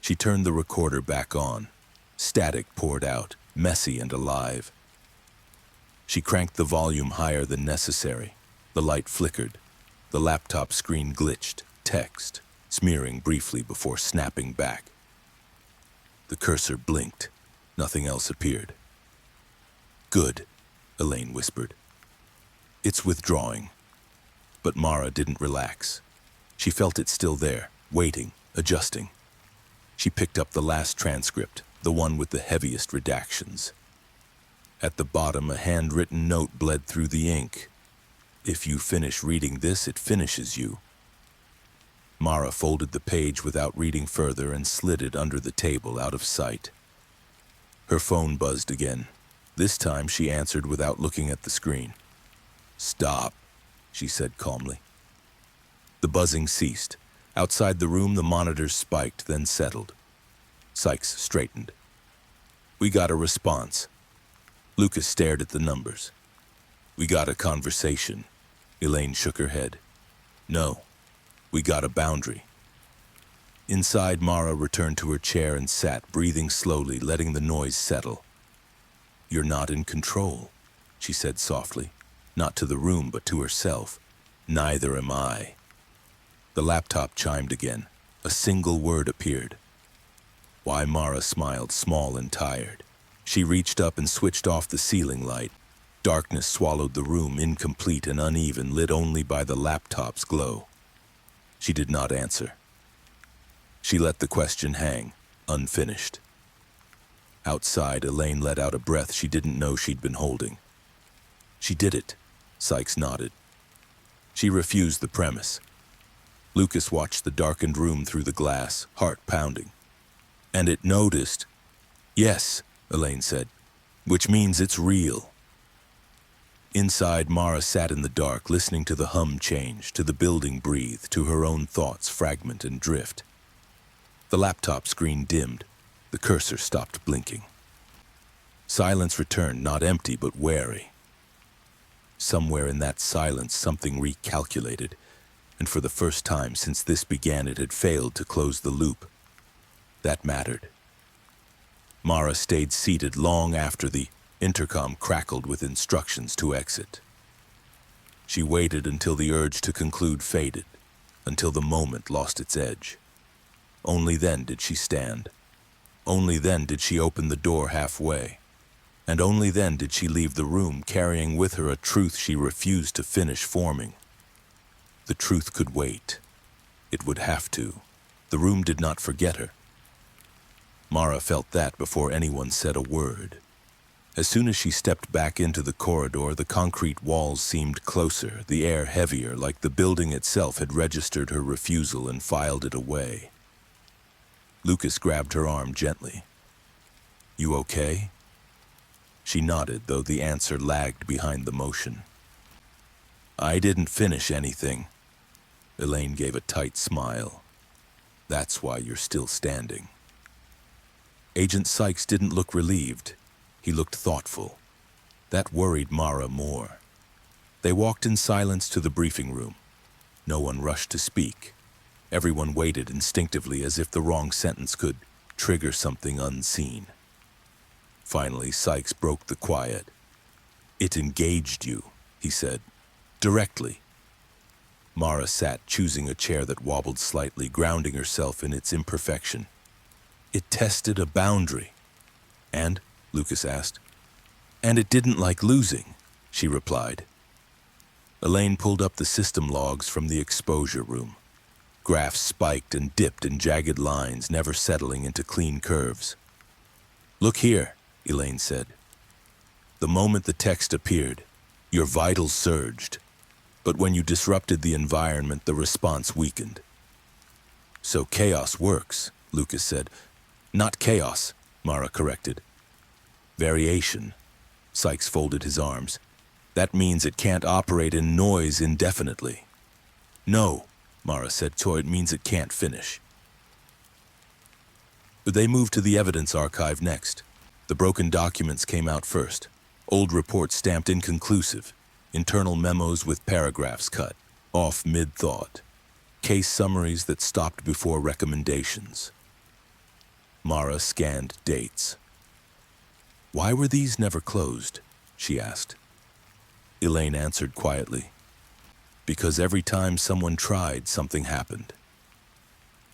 She turned the recorder back on. Static poured out, messy and alive. She cranked the volume higher than necessary. The light flickered. The laptop screen glitched, text, smearing briefly before snapping back. The cursor blinked. Nothing else appeared. Good, Elaine whispered. It's withdrawing. But Mara didn't relax. She felt it still there, waiting, adjusting. She picked up the last transcript, the one with the heaviest redactions. At the bottom, a handwritten note bled through the ink. If you finish reading this, it finishes you. Mara folded the page without reading further and slid it under the table out of sight. Her phone buzzed again. This time she answered without looking at the screen. Stop, she said calmly. The buzzing ceased. Outside the room, the monitors spiked, then settled. Sykes straightened. We got a response. Lucas stared at the numbers. We got a conversation. Elaine shook her head. No, we got a boundary. Inside, Mara returned to her chair and sat, breathing slowly, letting the noise settle. You're not in control, she said softly, not to the room but to herself. Neither am I. The laptop chimed again. A single word appeared. Why, Mara smiled, small and tired. She reached up and switched off the ceiling light. Darkness swallowed the room, incomplete and uneven, lit only by the laptop's glow. She did not answer. She let the question hang, unfinished. Outside, Elaine let out a breath she didn't know she'd been holding. She did it, Sykes nodded. She refused the premise. Lucas watched the darkened room through the glass, heart pounding. And it noticed. Yes, Elaine said, which means it's real. Inside, Mara sat in the dark, listening to the hum change, to the building breathe, to her own thoughts fragment and drift. The laptop screen dimmed. The cursor stopped blinking. Silence returned, not empty but wary. Somewhere in that silence, something recalculated, and for the first time since this began, it had failed to close the loop. That mattered. Mara stayed seated long after the intercom crackled with instructions to exit. She waited until the urge to conclude faded, until the moment lost its edge. Only then did she stand. Only then did she open the door halfway. And only then did she leave the room, carrying with her a truth she refused to finish forming. The truth could wait. It would have to. The room did not forget her. Mara felt that before anyone said a word. As soon as she stepped back into the corridor, the concrete walls seemed closer, the air heavier, like the building itself had registered her refusal and filed it away. Lucas grabbed her arm gently. "You okay?" She nodded, though the answer lagged behind the motion. "I didn't finish anything." Elaine gave a tight smile. "That's why you're still standing." Agent Sykes didn't look relieved. He looked thoughtful. That worried Mara more. They walked in silence to the briefing room. No one rushed to speak. Everyone waited instinctively, as if the wrong sentence could trigger something unseen. Finally, Sykes broke the quiet. "It engaged you," he said, directly. Mara sat, choosing a chair that wobbled slightly, grounding herself in its imperfection. "It tested a boundary." "And?" Lucas asked. "And it didn't like losing," she replied. Elaine pulled up the system logs from the exposure room. Graphs spiked and dipped in jagged lines, never settling into clean curves. "Look here," Elaine said. "The moment the text appeared, your vitals surged. But when you disrupted the environment, the response weakened." "So chaos works," Lucas said. "Not chaos," Mara corrected. "Variation." Sykes folded his arms. "That means it can't operate in noise indefinitely." "No," Mara said, "so it means it can't finish." But they moved to the evidence archive next. The broken documents came out first. Old reports stamped inconclusive. Internal memos with paragraphs cut, off mid-thought. Case summaries that stopped before recommendations. Mara scanned dates. "Why were these never closed?" she asked. Elaine answered quietly. "Because every time someone tried, something happened."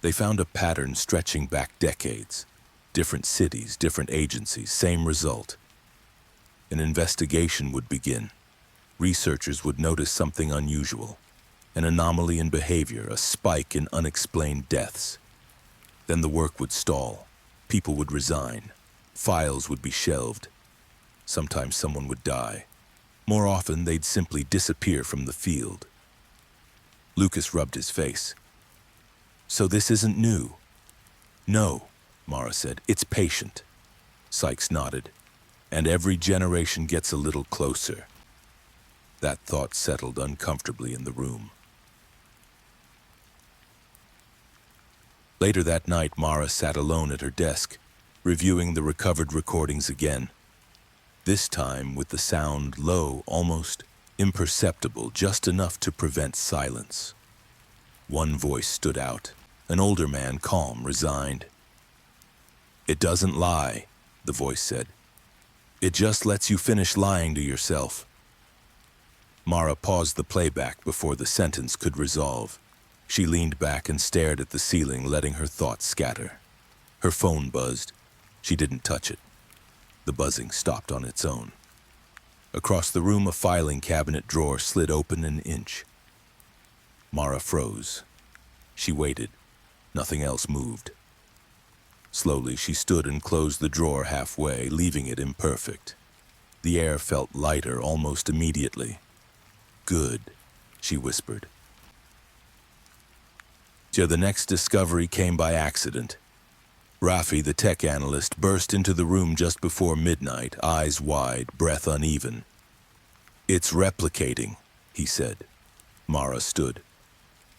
They found a pattern stretching back decades. Different cities, different agencies, same result. An investigation would begin. Researchers would notice something unusual. An anomaly in behavior, a spike in unexplained deaths. Then the work would stall. People would resign. Files would be shelved. Sometimes someone would die. More often, they'd simply disappear from the field. Lucas rubbed his face. "So this isn't new?" "No," Mara said. "It's patient." Sykes nodded. "And every generation gets a little closer." That thought settled uncomfortably in the room. Later that night, Mara sat alone at her desk, reviewing the recovered recordings again. This time with the sound low, almost imperceptible, just enough to prevent silence. One voice stood out, an older man, calm, resigned. "It doesn't lie," the voice said. "It just lets you finish lying to yourself." Mara paused the playback before the sentence could resolve. She leaned back and stared at the ceiling, letting her thoughts scatter. Her phone buzzed. She didn't touch it. The buzzing stopped on its own. Across the room, a filing cabinet drawer slid open an inch. Mara froze. She waited. Nothing else moved. Slowly, she stood and closed the drawer halfway, leaving it imperfect. The air felt lighter almost immediately. "Good," she whispered. The next discovery came by accident. Rafi, the tech analyst, burst into the room just before midnight, eyes wide, breath uneven. "It's replicating," he said. Mara stood.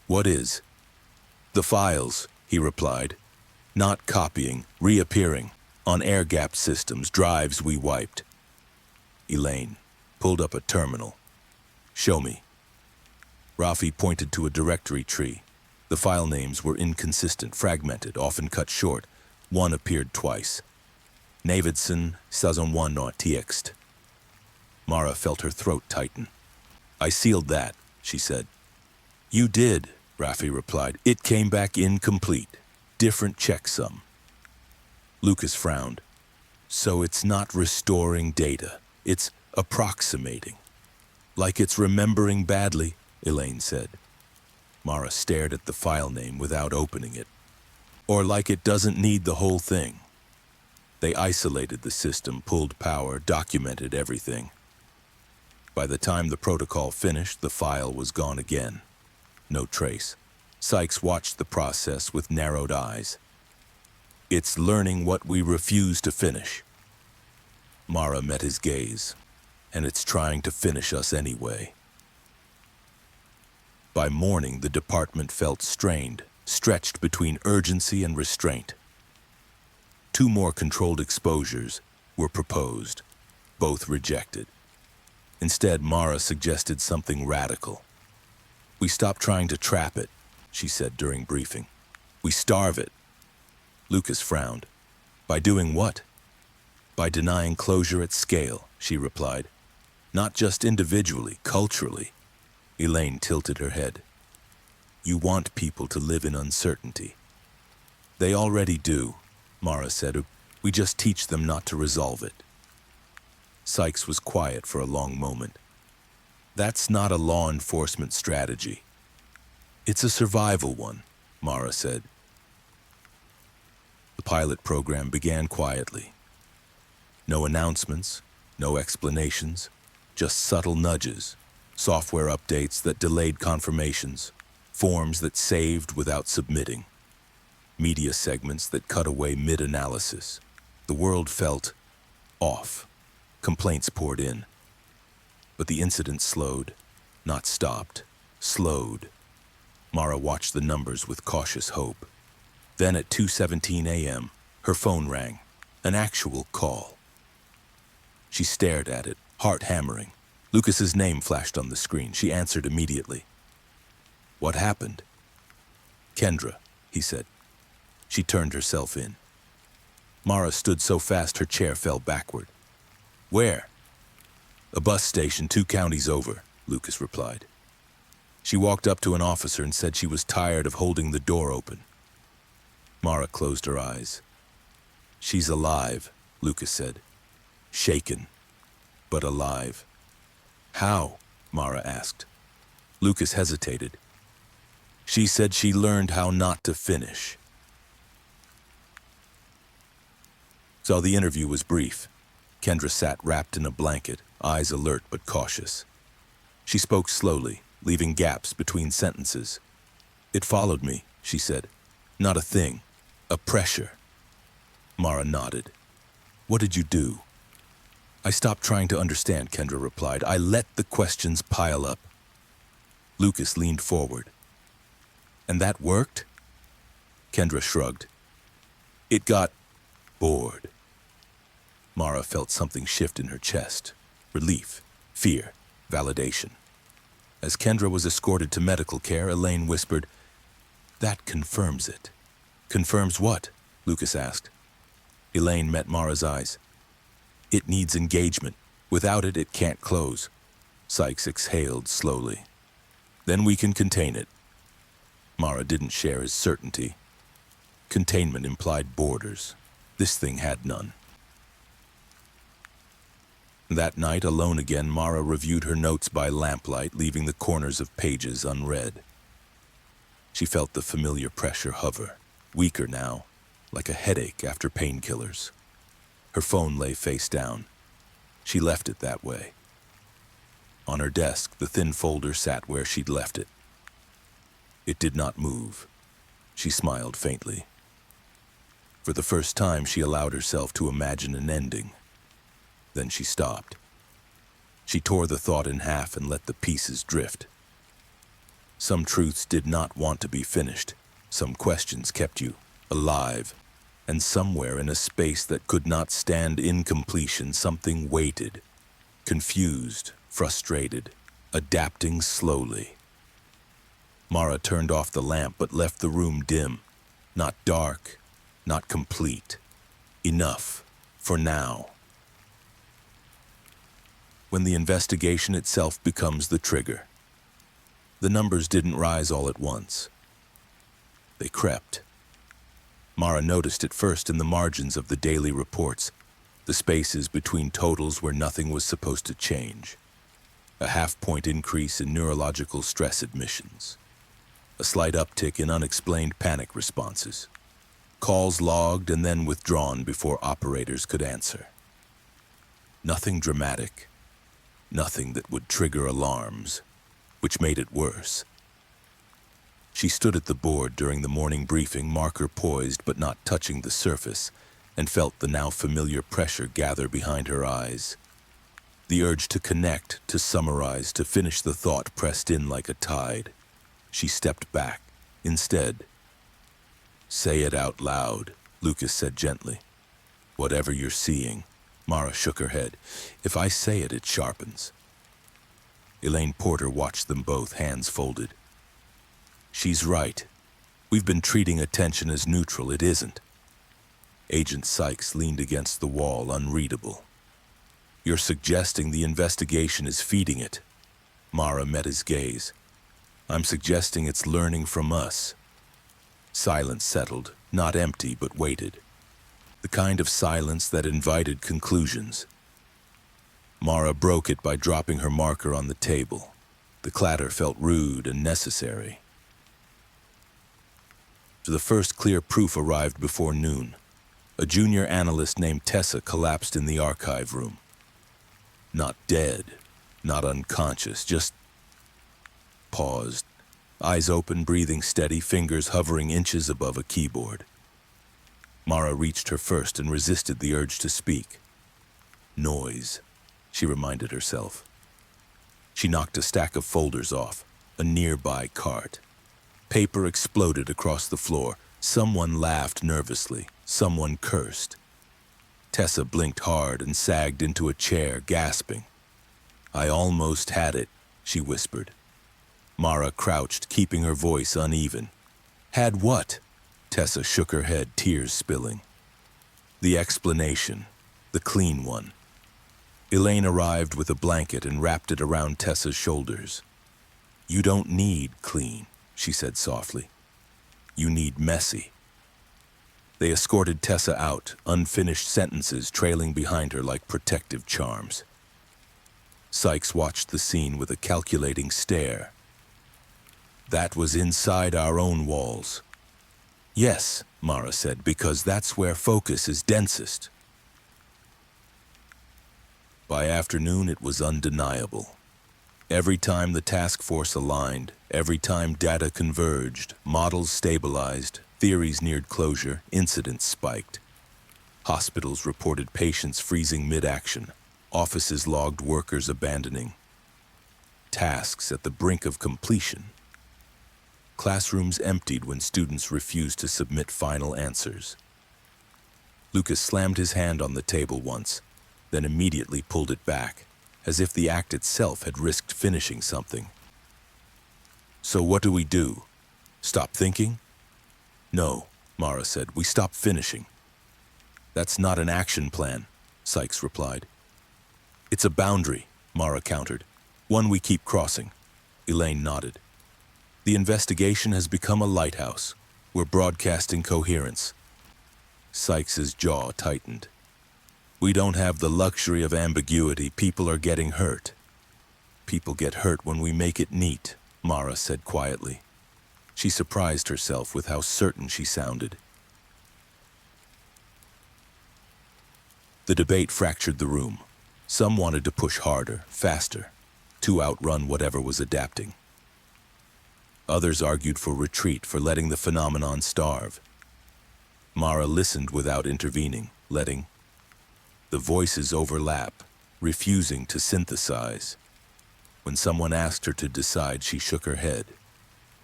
"What is?" "The files," he replied. "Not copying, reappearing, on air-gapped systems, drives we wiped." Elaine pulled up a terminal. "Show me." Rafi pointed to a directory tree. The file names were inconsistent, fragmented, often cut short. One appeared twice. Navidson, saison 1 or txt. Mara felt her throat tighten. "I sealed that," she said. "You did," Rafi replied. "It came back incomplete. Different checksum." Lucas frowned. "So it's not restoring data. It's approximating." "Like it's remembering badly," Elaine said. Mara stared at the file name without opening it. "Or like it doesn't need the whole thing." They isolated the system, pulled power, documented everything. By the time the protocol finished, the file was gone again. No trace. Sykes watched the process with narrowed eyes. "It's learning what we refuse to finish." Mara met his gaze. "And it's trying to finish us anyway." By morning, the department felt strained, stretched between urgency and restraint. 2 more controlled exposures were proposed, both rejected. Instead, Mara suggested something radical. "We stop trying to trap it," she said during briefing. "We starve it." Lucas frowned. "By doing what?" "By denying closure at scale," she replied. "Not just individually, culturally." Elaine tilted her head. "You want people to live in uncertainty." "They already do," Mara said. "We just teach them not to resolve it." Sykes was quiet for a long moment. "That's not a law enforcement strategy." "It's a survival one," Mara said. The pilot program began quietly. No announcements, no explanations, just subtle nudges. Software updates that delayed confirmations, forms that saved without submitting, media segments that cut away mid-analysis. The world felt off. Complaints poured in. But the incident slowed, not stopped, slowed. Mara watched the numbers with cautious hope. Then at 2:17 a.m., her phone rang, an actual call. She stared at it, heart hammering. Lucas's name flashed on the screen. She answered immediately. "What happened?" "Kendra," he said. She turned herself in. Mara stood so fast her chair fell backward. "Where?" "A bus station 2 counties over," Lucas replied. She walked up to an officer and said she was tired of holding the door open. Mara closed her eyes. "She's alive," Lucas said. "Shaken, but alive." "How?" Mara asked. Lucas hesitated. "She said she learned how not to finish." So the interview was brief. Kendra sat wrapped in a blanket, eyes alert but cautious. She spoke slowly, leaving gaps between sentences. "It followed me," she said. "Not a thing. A pressure." Mara nodded. "What did you do?" "I stopped trying to understand," Kendra replied. "I let the questions pile up." Lucas leaned forward. "And that worked?" Kendra shrugged. "It got bored." Mara felt something shift in her chest. Relief, fear, validation. As Kendra was escorted to medical care, Elaine whispered, "That confirms it." "Confirms what?" Lucas asked. Elaine met Mara's eyes. "It needs engagement. Without it, it can't close." Sykes exhaled slowly. "Then we can contain it." Mara didn't share his certainty. Containment implied borders. This thing had none. That night, alone again, Mara reviewed her notes by lamplight, leaving the corners of pages unread. She felt the familiar pressure hover, weaker now, like a headache after painkillers. Her phone lay face down. She left it that way. On her desk, the thin folder sat where she'd left it. It did not move. She smiled faintly. For the first time, she allowed herself to imagine an ending. Then she stopped. She tore the thought in half and let the pieces drift. Some truths did not want to be finished. Some questions kept you alive. And somewhere in a space that could not stand incompletion, something waited, confused, frustrated, adapting slowly. Mara turned off the lamp but left the room dim, not dark, not complete. Enough, for now. When the investigation itself becomes the trigger. The numbers didn't rise all at once. They crept. Mara noticed it first in the margins of the daily reports, the spaces between totals where nothing was supposed to change. A half-point increase in neurological stress admissions. A slight uptick in unexplained panic responses. Calls logged and then withdrawn before operators could answer. Nothing dramatic. Nothing that would trigger alarms, which made it worse. She stood at the board during the morning briefing, marker poised but not touching the surface, and felt the now familiar pressure gather behind her eyes. The urge to connect, to summarize, to finish the thought pressed in like a tide. She stepped back. Instead, "Say it out loud," Lucas said gently. "Whatever you're seeing." Mara shook her head. "If I say it, it sharpens." Elaine Porter watched them both, hands folded. "She's right. We've been treating attention as neutral. It isn't." Agent Sykes leaned against the wall, unreadable. "You're suggesting the investigation is feeding it." Mara met his gaze. "I'm suggesting it's learning from us." Silence settled, not empty but weighted. The kind of silence that invited conclusions. Mara broke it by dropping her marker on the table. The clatter felt rude and necessary. The first clear proof arrived before noon. A junior analyst named Tessa collapsed in the archive room. Not dead, not unconscious, just paused. Eyes open, breathing steady, fingers hovering inches above a keyboard. Mara reached her first and resisted the urge to speak. Noise, she reminded herself. She knocked a stack of folders off, a nearby cart. Paper exploded across the floor. Someone laughed nervously. Someone cursed. Tessa blinked hard and sagged into a chair, gasping. "I almost had it," she whispered. Mara crouched, keeping her voice uneven. "Had what?" Tessa shook her head, tears spilling. "The explanation. The clean one." Elaine arrived with a blanket and wrapped it around Tessa's shoulders. "You don't need clean," she said softly. "You need messy." They escorted Tessa out, unfinished sentences trailing behind her like protective charms. Sykes watched the scene with a calculating stare. "That was inside our own walls." "Yes," Mara said, "because that's where focus is densest." By afternoon, it was undeniable. Every time the task force aligned, every time data converged, models stabilized, theories neared closure, incidents spiked. Hospitals reported patients freezing mid-action, offices logged workers abandoning. Tasks at the brink of completion. Classrooms emptied when students refused to submit final answers. Lucas slammed his hand on the table once, then immediately pulled it back, as if the act itself had risked finishing something. "So what do we do? Stop thinking?" "No," Mara said, "we stop finishing." "That's not an action plan," Sykes replied. "It's a boundary," Mara countered. "One we keep crossing." Elaine nodded. "The investigation has become a lighthouse. We're broadcasting coherence." Sykes's jaw tightened. We don't have the luxury of ambiguity. People are getting hurt. People get hurt when we make it neat, Mara said quietly. She surprised herself with how certain she sounded. The debate fractured the room. Some wanted to push harder, faster, to outrun whatever was adapting. Others argued for retreat, for letting the phenomenon starve. Mara listened without intervening, letting the voices overlap, refusing to synthesize. When someone asked her to decide, she shook her head.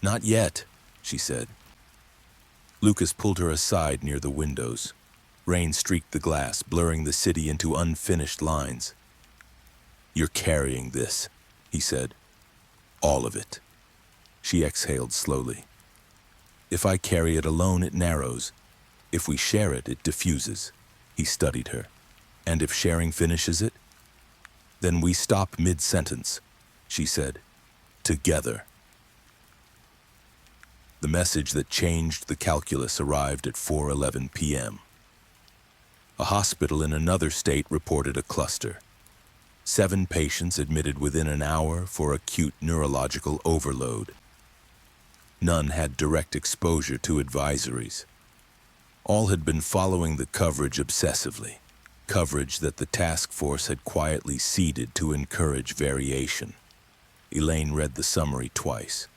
"Not yet," she said. Lucas pulled her aside near the windows. Rain streaked the glass, blurring the city into unfinished lines. "You're carrying this," he said. "All of it." She exhaled slowly. "If I carry it alone, it narrows. If we share it, it diffuses." He studied her. "And if sharing finishes it?" "Then we stop mid-sentence," she said. "Together." The message that changed the calculus arrived at 4:11 p.m. A hospital in another state reported a cluster. 7 patients admitted within an hour for acute neurological overload. None had direct exposure to advisories. All had been following the coverage obsessively, coverage that the task force had quietly seeded to encourage variation. Elaine read the summary twice.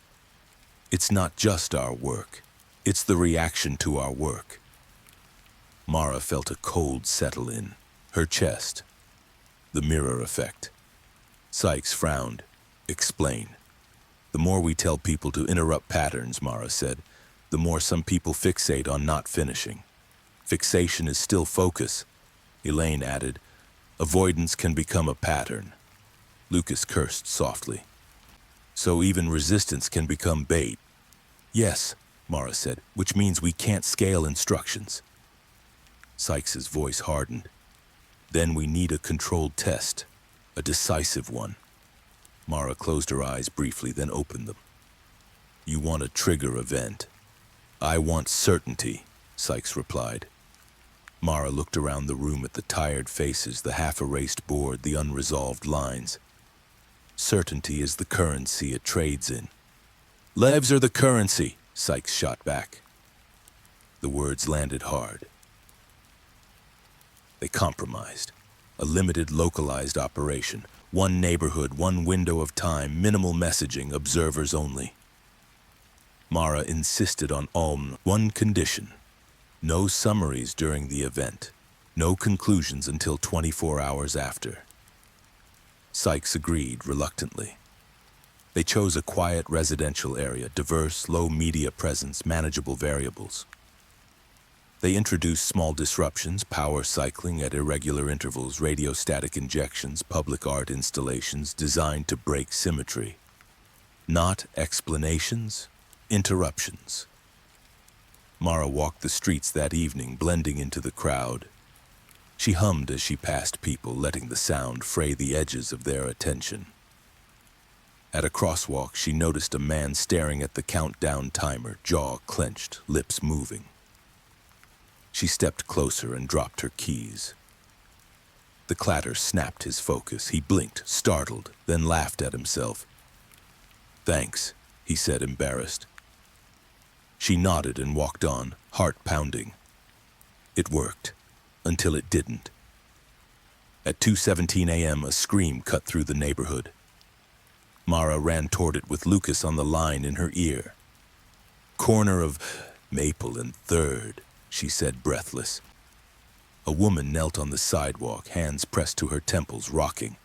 "It's not just our work. It's the reaction to our work." Mara felt a cold settle in her chest. The mirror effect. Sykes frowned. "Explain." "The more we tell people to interrupt patterns," Mara said, "the more some people fixate on not finishing. Fixation is still focus." Elaine added, "Avoidance can become a pattern." Lucas cursed softly. "So even resistance can become bait." "Yes," Mara said, "which means we can't scale instructions." Sykes's voice hardened. "Then we need a controlled test, a decisive one." Mara closed her eyes briefly, then opened them. "You want a trigger event." "I want certainty," Sykes replied. Mara looked around the room at the tired faces, the half-erased board, the unresolved lines. "Certainty is the currency it trades in." "Lives are the currency," Sykes shot back. The words landed hard. They compromised. A limited, localized operation. One neighborhood, one window of time, minimal messaging, observers only. Mara insisted on one condition. No summaries during the event. No conclusions until 24 hours after. Sykes agreed reluctantly. They chose a quiet residential area, diverse, low media presence, manageable variables. They introduced small disruptions, power cycling at irregular intervals, radiostatic injections, public art installations designed to break symmetry. Not explanations, interruptions. Mara walked the streets that evening, blending into the crowd. She hummed as she passed people, letting the sound fray the edges of their attention. At a crosswalk, she noticed a man staring at the countdown timer, jaw clenched, lips moving. She stepped closer and dropped her keys. The clatter snapped his focus. He blinked, startled, then laughed at himself. "Thanks," he said, embarrassed. She nodded and walked on, heart pounding. It worked, until it didn't. At 2:17 a.m., a scream cut through the neighborhood. Mara ran toward it with Lucas on the line in her ear. "Corner of Maple and 3rd, she said, breathless. A woman knelt on the sidewalk, hands pressed to her temples, rocking.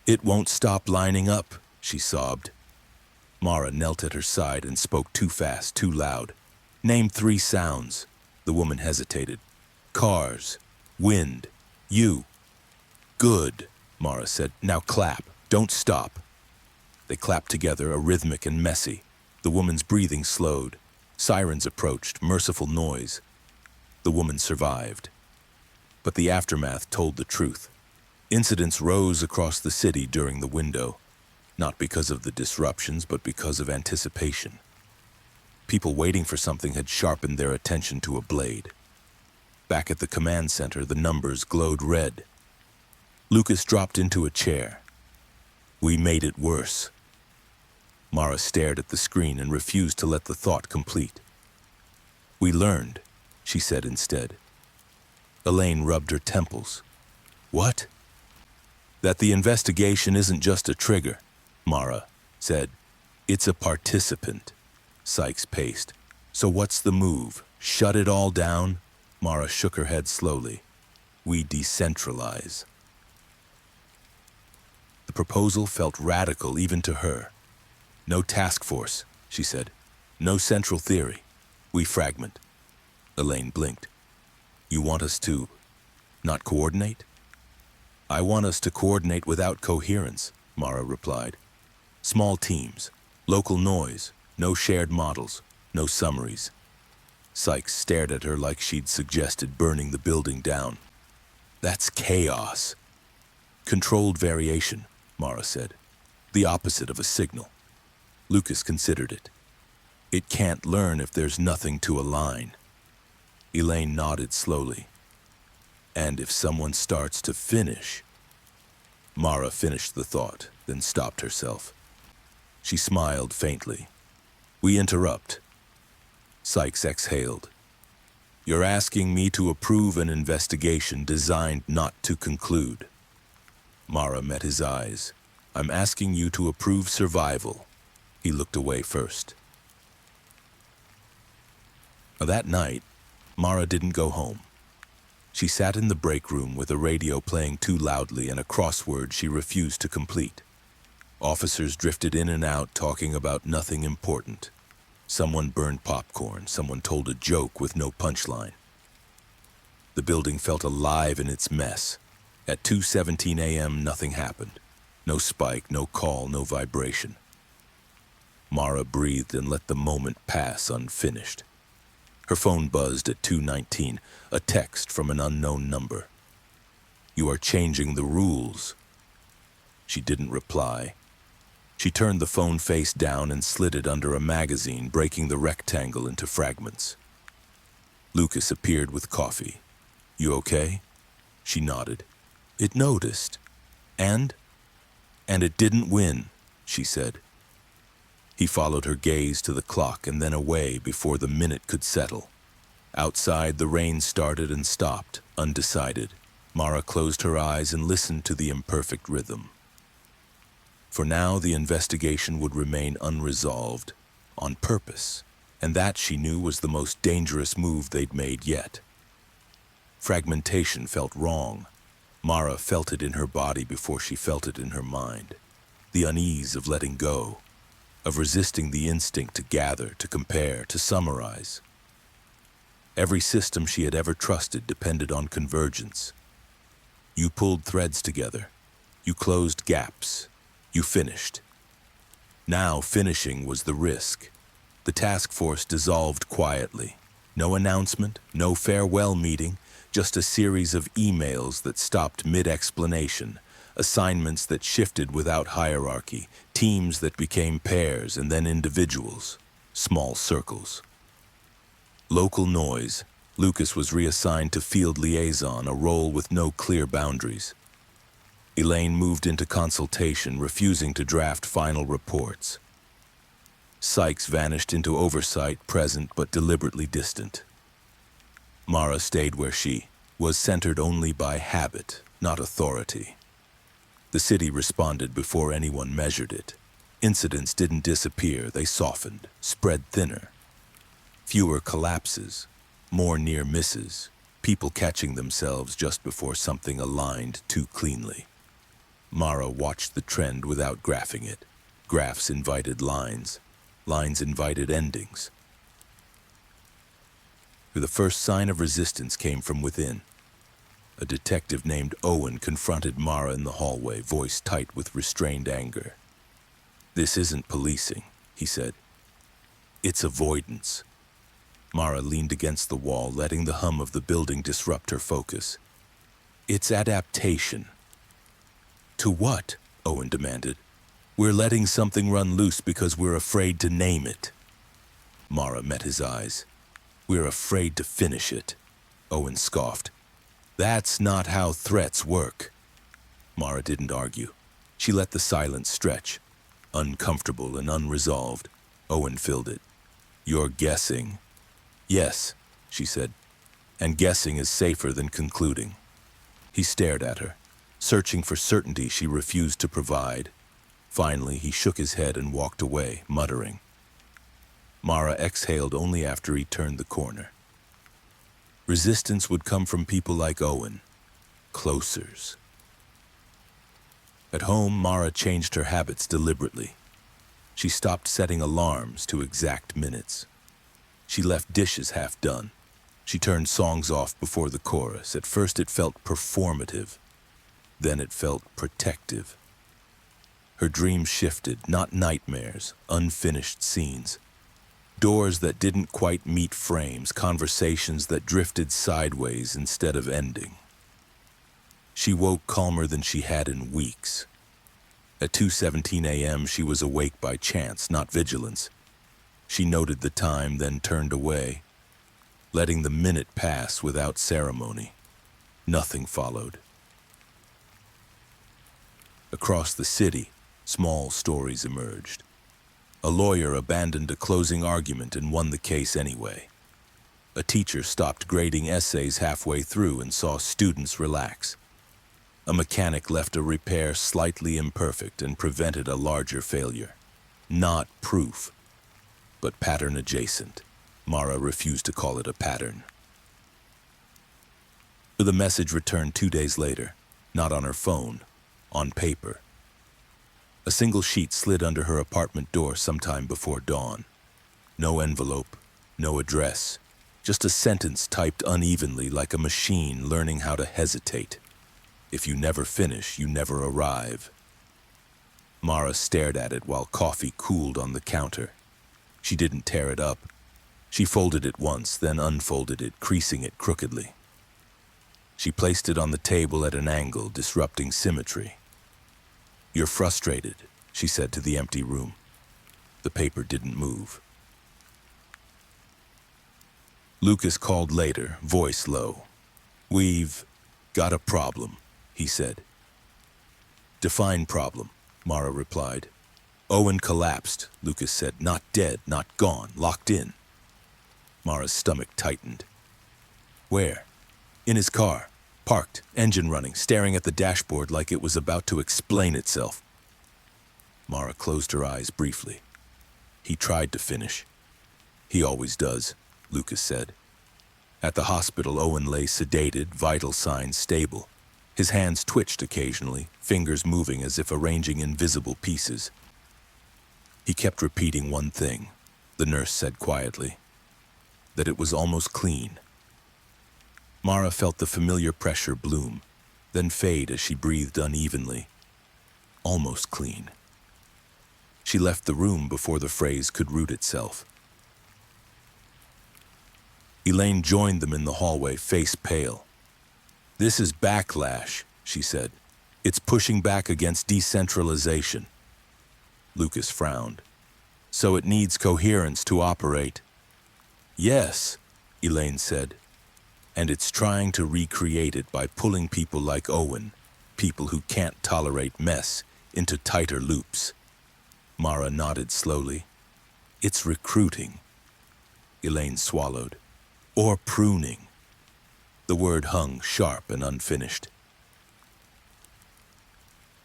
"It won't stop lining up," she sobbed. Mara knelt at her side and spoke too fast, too loud. "Name 3 sounds." The woman hesitated. "Cars, wind, you." "Good," Mara said. "Now clap. Don't stop." They clapped together, a rhythmic and messy. The woman's breathing slowed. Sirens approached, merciful noise. The woman survived. But the aftermath told the truth. Incidents rose across the city during the window, not because of the disruptions, but because of anticipation. People waiting for something had sharpened their attention to a blade. Back at the command center, the numbers glowed red. Lucas dropped into a chair. We made it worse. Mara stared at the screen and refused to let the thought complete. We learned, she said instead. Elaine rubbed her temples. What? That the investigation isn't just a trigger, Mara said. It's a participant. Sykes paced. So what's the move? Shut it all down? Mara shook her head slowly. We decentralize. The proposal felt radical even to her. No task force, she said. No central theory. We fragment. Elaine blinked. You want us to not coordinate? I want us to coordinate without coherence, Mara replied. Small teams, local noise, no shared models, no summaries. Sykes stared at her like she'd suggested burning the building down. That's chaos. Controlled variation, Mara said. The opposite of a signal. Lucas considered it. It can't learn if there's nothing to align. Elaine nodded slowly. And if someone starts to finish... Mara finished the thought, then stopped herself. She smiled faintly. We interrupt. Sykes exhaled. You're asking me to approve an investigation designed not to conclude. Mara met his eyes. I'm asking you to approve survival. He looked away first. That night, Mara didn't go home. She sat in the break room with a radio playing too loudly and a crossword she refused to complete. Officers drifted in and out talking about nothing important. Someone burned popcorn, someone told a joke with no punchline. The building felt alive in its mess. At 2:17 a.m., nothing happened. No spike, no call, no vibration. Mara breathed and let the moment pass unfinished. Her phone buzzed at 2:19, a text from an unknown number. You are changing the rules. She didn't reply. She turned the phone face down and slid it under a magazine, breaking the rectangle into fragments. Lucas appeared with coffee. You okay? She nodded. It noticed. And it didn't win, she said. He followed her gaze to the clock and then away before the minute could settle. Outside, the rain started and stopped, undecided. Mara closed her eyes and listened to the imperfect rhythm. For now, the investigation would remain unresolved, on purpose, and that, she knew, was the most dangerous move they'd made yet. Fragmentation felt wrong. Mara felt it in her body before she felt it in her mind. The unease of letting go, of resisting the instinct to gather, to compare, to summarize. Every system she had ever trusted depended on convergence. You pulled threads together. You closed gaps. You finished. Now finishing was the risk. The task force dissolved quietly. No announcement, no farewell meeting, just a series of emails that stopped mid-explanation, assignments that shifted without hierarchy, teams that became pairs and then individuals, small circles. Local noise. Lucas was reassigned to field liaison, a role with no clear boundaries. Elaine moved into consultation, refusing to draft final reports. Sykes vanished into oversight, present but deliberately distant. Mara stayed where she was, centered only by habit, not authority. The city responded before anyone measured it. Incidents didn't disappear, they softened, spread thinner. Fewer collapses, more near misses, people catching themselves just before something aligned too cleanly. Mara watched the trend without graphing it. Graphs invited lines, lines invited endings. The first sign of resistance came from within. A detective named Owen confronted Mara in the hallway, voice tight with restrained anger. This isn't policing, he said. It's avoidance. Mara leaned against the wall, letting the hum of the building disrupt her focus. It's adaptation. To what? Owen demanded. We're letting something run loose because we're afraid to name it. Mara met his eyes. We're afraid to finish it. Owen scoffed. That's not how threats work. Mara didn't argue. She let the silence stretch. Uncomfortable and unresolved, Owen filled it. You're guessing. Yes, she said, and guessing is safer than concluding. He stared at her, searching for certainty she refused to provide. Finally, he shook his head and walked away, muttering. Mara exhaled only after he turned the corner. Resistance would come from people like Owen, closers. At home, Mara changed her habits deliberately. She stopped setting alarms to exact minutes. She left dishes half done. She turned songs off before the chorus. At first it felt performative. Then it felt protective. Her dreams shifted, not nightmares, unfinished scenes. Doors that didn't quite meet frames, conversations that drifted sideways instead of ending. She woke calmer than she had in weeks. At 2:17 a.m., she was awake by chance, not vigilance. She noted the time, then turned away, letting the minute pass without ceremony. Nothing followed. Across the city, small stories emerged. A lawyer abandoned a closing argument and won the case anyway. A teacher stopped grading essays halfway through and saw students relax. A mechanic left a repair slightly imperfect and prevented a larger failure. Not proof, but pattern adjacent. Mara refused to call it a pattern. The message returned 2 days later, not on her phone, on paper. A single sheet slid under her apartment door sometime before dawn. No envelope, no address, just a sentence typed unevenly like a machine learning how to hesitate. If you never finish, you never arrive. Mara stared at it while coffee cooled on the counter. She didn't tear it up. She folded it once, then unfolded it, creasing it crookedly. She placed it on the table at an angle, disrupting symmetry. You're frustrated, she said to the empty room. The paper didn't move. Lucas called later, voice low. We've got a problem, he said. Define problem, Mara replied. Owen collapsed, Lucas said. Not dead, not gone, locked in. Mara's stomach tightened. Where? In his car, parked, engine running, staring at the dashboard like it was about to explain itself. Mara closed her eyes briefly. He tried to finish. He always does, Lucas said. At the hospital, Owen lay sedated, vital signs stable. His hands twitched occasionally, fingers moving as if arranging invisible pieces. He kept repeating one thing, the nurse said quietly, that it was almost clean. Mara felt the familiar pressure bloom, then fade as she breathed unevenly. Almost clean. She left the room before the phrase could root itself. Elaine joined them in the hallway, face pale. This is backlash, she said. It's pushing back against decentralization. Lucas frowned. So it needs coherence to operate. Yes, Elaine said. And it's trying to recreate it by pulling people like Owen, people who can't tolerate mess, into tighter loops. Mara nodded slowly. It's recruiting. Elaine swallowed. Or pruning. The word hung sharp and unfinished.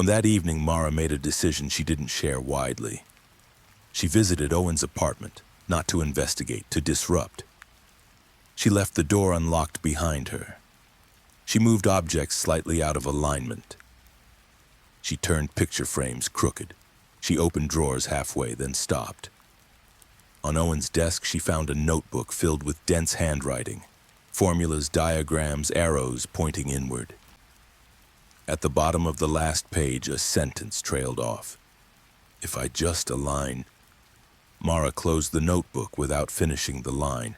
On that evening, Mara made a decision she didn't share widely. She visited Owen's apartment, not to investigate, to disrupt. She left the door unlocked behind her. She moved objects slightly out of alignment. She turned picture frames crooked. She opened drawers halfway, then stopped. On Owen's desk, she found a notebook filled with dense handwriting, formulas, diagrams, arrows pointing inward. At the bottom of the last page, a sentence trailed off. If I just align... Mara closed the notebook without finishing the line.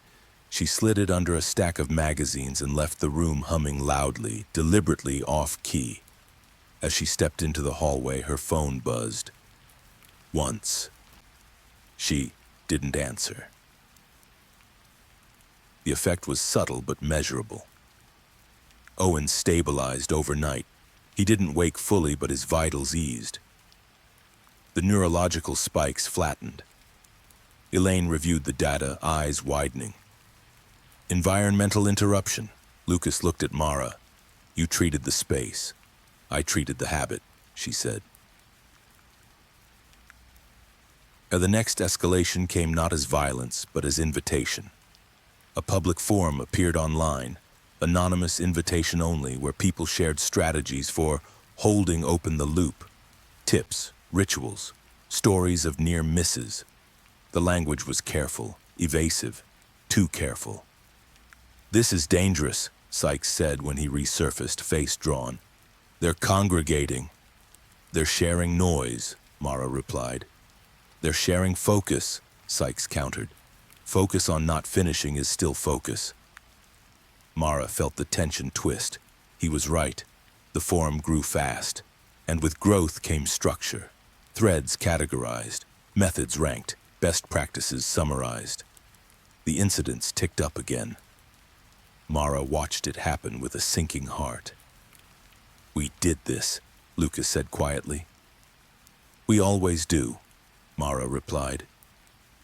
She slid it under a stack of magazines and left the room humming loudly, deliberately off-key. As she stepped into the hallway, her phone buzzed. Once. She didn't answer. The effect was subtle but measurable. Owen stabilized overnight. He didn't wake fully, but his vitals eased. The neurological spikes flattened. Elaine reviewed the data, eyes widening. Environmental interruption. Lucas looked at Mara. You treated the space. I treated the habit, she said. The next escalation came not as violence, but as invitation. A public forum appeared online, anonymous invitation only, where people shared strategies for holding open the loop, tips, rituals, stories of near misses. The language was careful, evasive, too careful. This is dangerous, Sykes said when he resurfaced, face drawn. They're congregating. They're sharing noise, Mara replied. They're sharing focus, Sykes countered. Focus on not finishing is still focus. Mara felt the tension twist. He was right. The forum grew fast, and with growth came structure. Threads categorized, methods ranked, best practices summarized. The incidents ticked up again. Mara watched it happen with a sinking heart. We did this, Lucas said quietly. We always do, Mara replied.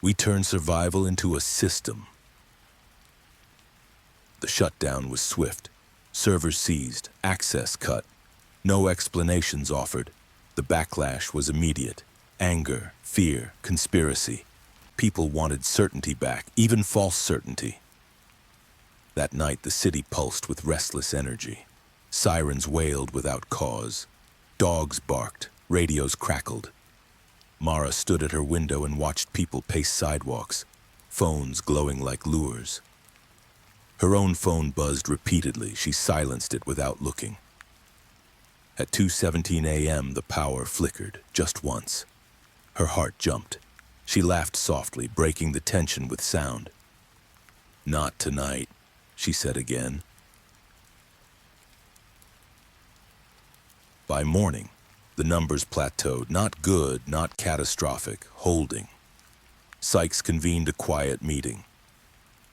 We turn survival into a system. The shutdown was swift. Servers seized, access cut. No explanations offered. The backlash was immediate. Anger, fear, conspiracy. People wanted certainty back, even false certainty. That night, the city pulsed with restless energy. Sirens wailed without cause. Dogs barked, radios crackled. Mara stood at her window and watched people pace sidewalks, phones glowing like lures. Her own phone buzzed repeatedly. She silenced it without looking. At 2:17 a.m., the power flickered, just once. Her heart jumped. She laughed softly, breaking the tension with sound. Not tonight, she said again. By morning, the numbers plateaued, not good, not catastrophic, holding. Sykes convened a quiet meeting.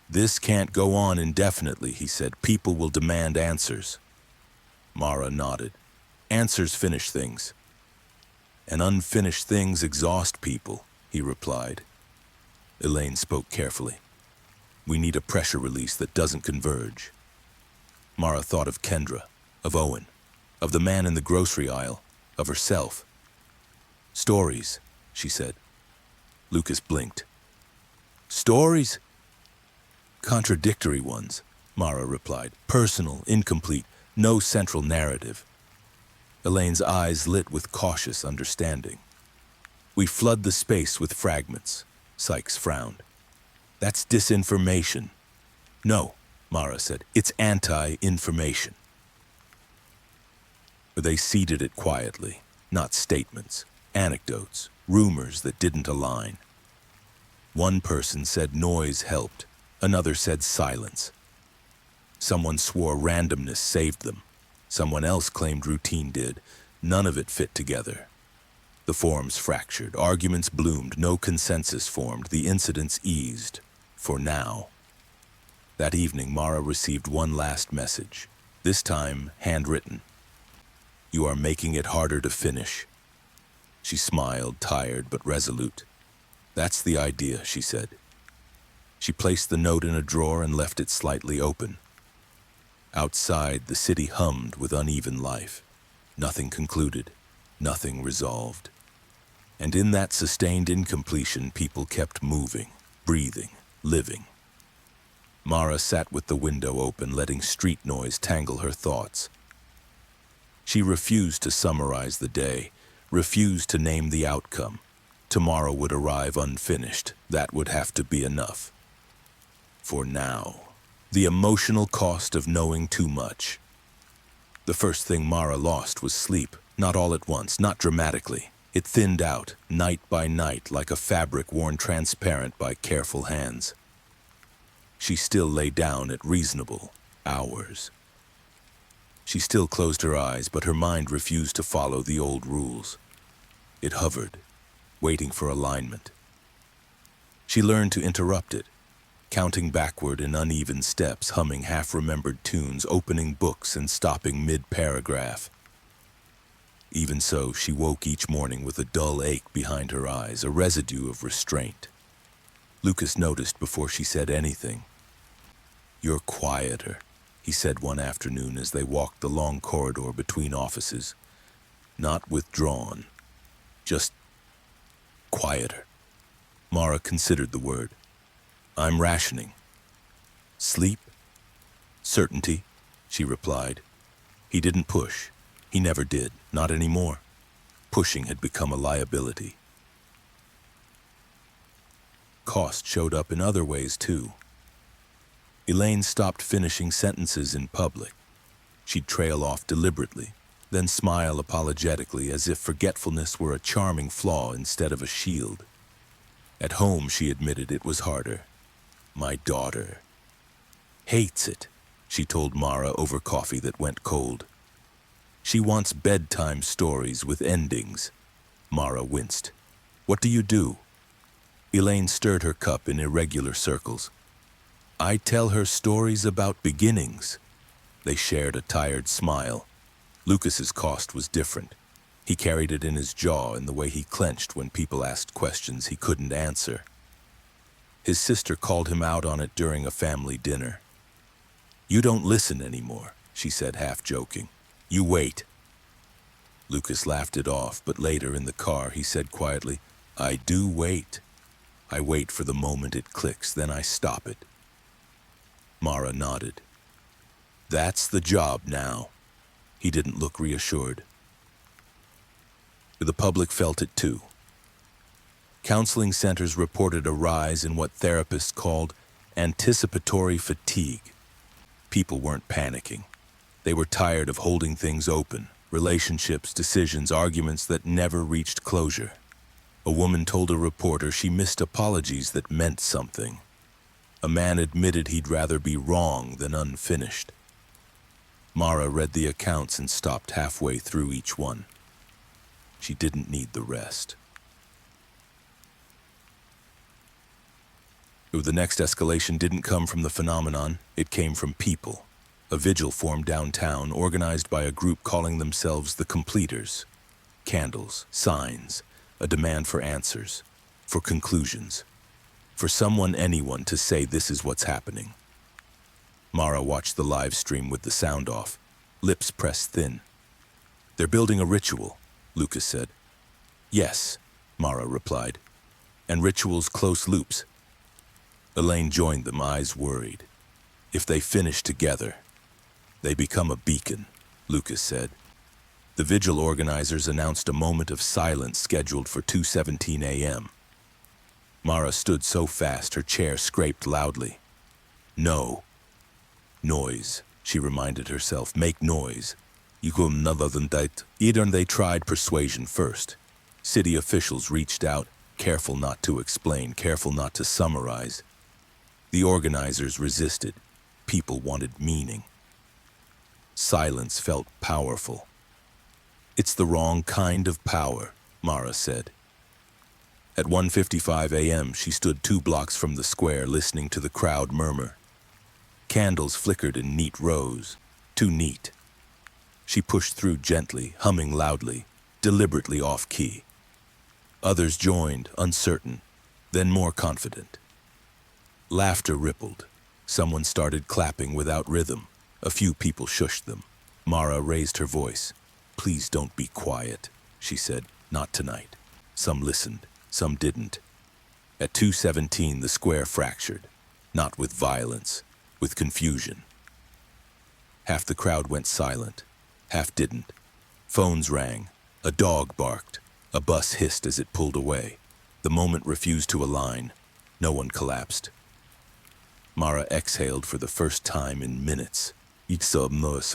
This can't go on indefinitely, he said. People will demand answers. Mara nodded. Answers finish things. And unfinished things exhaust people, he replied. Elaine spoke carefully. We need a pressure release that doesn't converge. Mara thought of Kendra, of Owen, of the man in the grocery aisle, of herself. Stories, she said. Lucas blinked. Stories? Contradictory ones, Mara replied. Personal, incomplete, no central narrative. Elaine's eyes lit with cautious understanding. We flood the space with fragments, Sykes frowned. That's disinformation. No, Mara said. It's anti-information. They seeded it quietly, not statements, anecdotes, rumors that didn't align. One person said noise helped, another said silence. Someone swore randomness saved them. Someone else claimed routine did. None of it fit together. The forums fractured, arguments bloomed, no consensus formed, the incidents eased, for now. That evening, Mara received one last message, this time handwritten. You are making it harder to finish. She smiled, tired but resolute. That's the idea, she said. She placed the note in a drawer and left it slightly open. Outside, the city hummed with uneven life. Nothing concluded, nothing resolved. And in that sustained incompletion, people kept moving, breathing, living. Mara sat with the window open, letting street noise tangle her thoughts. She refused to summarize the day, refused to name the outcome. Tomorrow would arrive unfinished. That would have to be enough. For now. The emotional cost of knowing too much. The first thing Mara lost was sleep, not all at once, not dramatically. It thinned out, night by night, like a fabric worn transparent by careful hands. She still lay down at reasonable hours. She still closed her eyes, but her mind refused to follow the old rules. It hovered, waiting for alignment. She learned to interrupt it. counting backward in uneven steps, humming half-remembered tunes, opening books and stopping mid-paragraph. Even so, she woke each morning with a dull ache behind her eyes, a residue of restraint. Lucas noticed before she said anything. "You're quieter," he said one afternoon as they walked the long corridor between offices. "Not withdrawn, just quieter." Mara considered the word. "I'm rationing." "Sleep? Certainty," she replied. He didn't push. He never did, not anymore. Pushing had become a liability. Cost showed up in other ways, too. Elaine stopped finishing sentences in public. She'd trail off deliberately, then smile apologetically as if forgetfulness were a charming flaw instead of a shield. At home, she admitted, it was harder. "My daughter hates it," she told Mara over coffee that went cold. "She wants bedtime stories with endings." Mara winced. "What do you do?" Elaine stirred her cup in irregular circles. "I tell her stories about beginnings." They shared a tired smile. Lucas's cost was different. He carried it in his jaw in the way he clenched when people asked questions he couldn't answer. His sister called him out on it during a family dinner. "You don't listen anymore," she said, half joking. "You wait." Lucas laughed it off, but later in the car he said quietly, "I do wait. I wait for the moment it clicks, then I stop it." Mara nodded. "That's the job now." He didn't look reassured. The public felt it too. Counseling centers reported a rise in what therapists called anticipatory fatigue. People weren't panicking. They were tired of holding things open, relationships, decisions, arguments that never reached closure. A woman told a reporter she missed apologies that meant something. A man admitted he'd rather be wrong than unfinished. Mara read the accounts and stopped halfway through each one. She didn't need the rest. The next escalation didn't come from the phenomenon, it came from people. A vigil formed downtown, organized by a group calling themselves the Completers. Candles, signs, a demand for answers, for conclusions, for anyone to say this is what's happening. Mara watched the live stream with the sound off, lips pressed thin. "They're building a ritual," Lucas said. "Yes," Mara replied. "And rituals close loops." Elaine joined them, eyes worried. "If they finish together, they become a beacon," Lucas said. The vigil organizers announced a moment of silence scheduled for 2:17 a.m. Mara stood so fast her chair scraped loudly. "No. Noise," she reminded herself. "Make noise. You go nother than that." Either they tried persuasion first. City officials reached out, careful not to explain, careful not to summarize. The organizers resisted. People wanted meaning. Silence felt powerful. "It's the wrong kind of power," Mara said. At 1:55 a.m., she stood 2 blocks from the square, listening to the crowd murmur. Candles flickered in neat rows. Too neat. She pushed through gently, humming loudly, deliberately off-key. Others joined, uncertain, then more confident. Laughter rippled. Someone started clapping without rhythm. A few people shushed them. Mara raised her voice. "Please don't be quiet," she said. "Not tonight." Some listened, some didn't. At 2:17, the square fractured. Not with violence, with confusion. Half the crowd went silent, half didn't. Phones rang. A dog barked. A bus hissed as it pulled away. The moment refused to align. No one collapsed. Mara exhaled for the first time in minutes.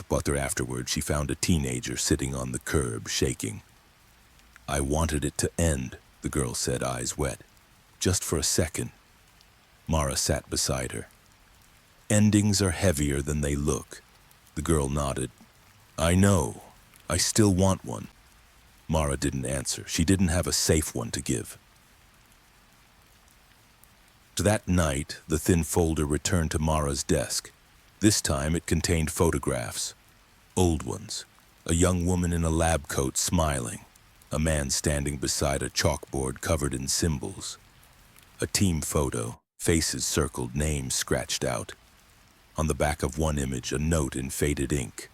But afterward, she found a teenager sitting on the curb, shaking. "I wanted it to end," the girl said, eyes wet. "Just for a second." Mara sat beside her. "Endings are heavier than they look." The girl nodded. "I know. I still want one." Mara didn't answer. She didn't have a safe one to give. That night, the thin folder returned to Mara's desk. This time it contained photographs. Old ones. A young woman in a lab coat smiling. A man standing beside a chalkboard covered in symbols. A team photo, faces circled, names scratched out. On the back of one image, a note in faded ink.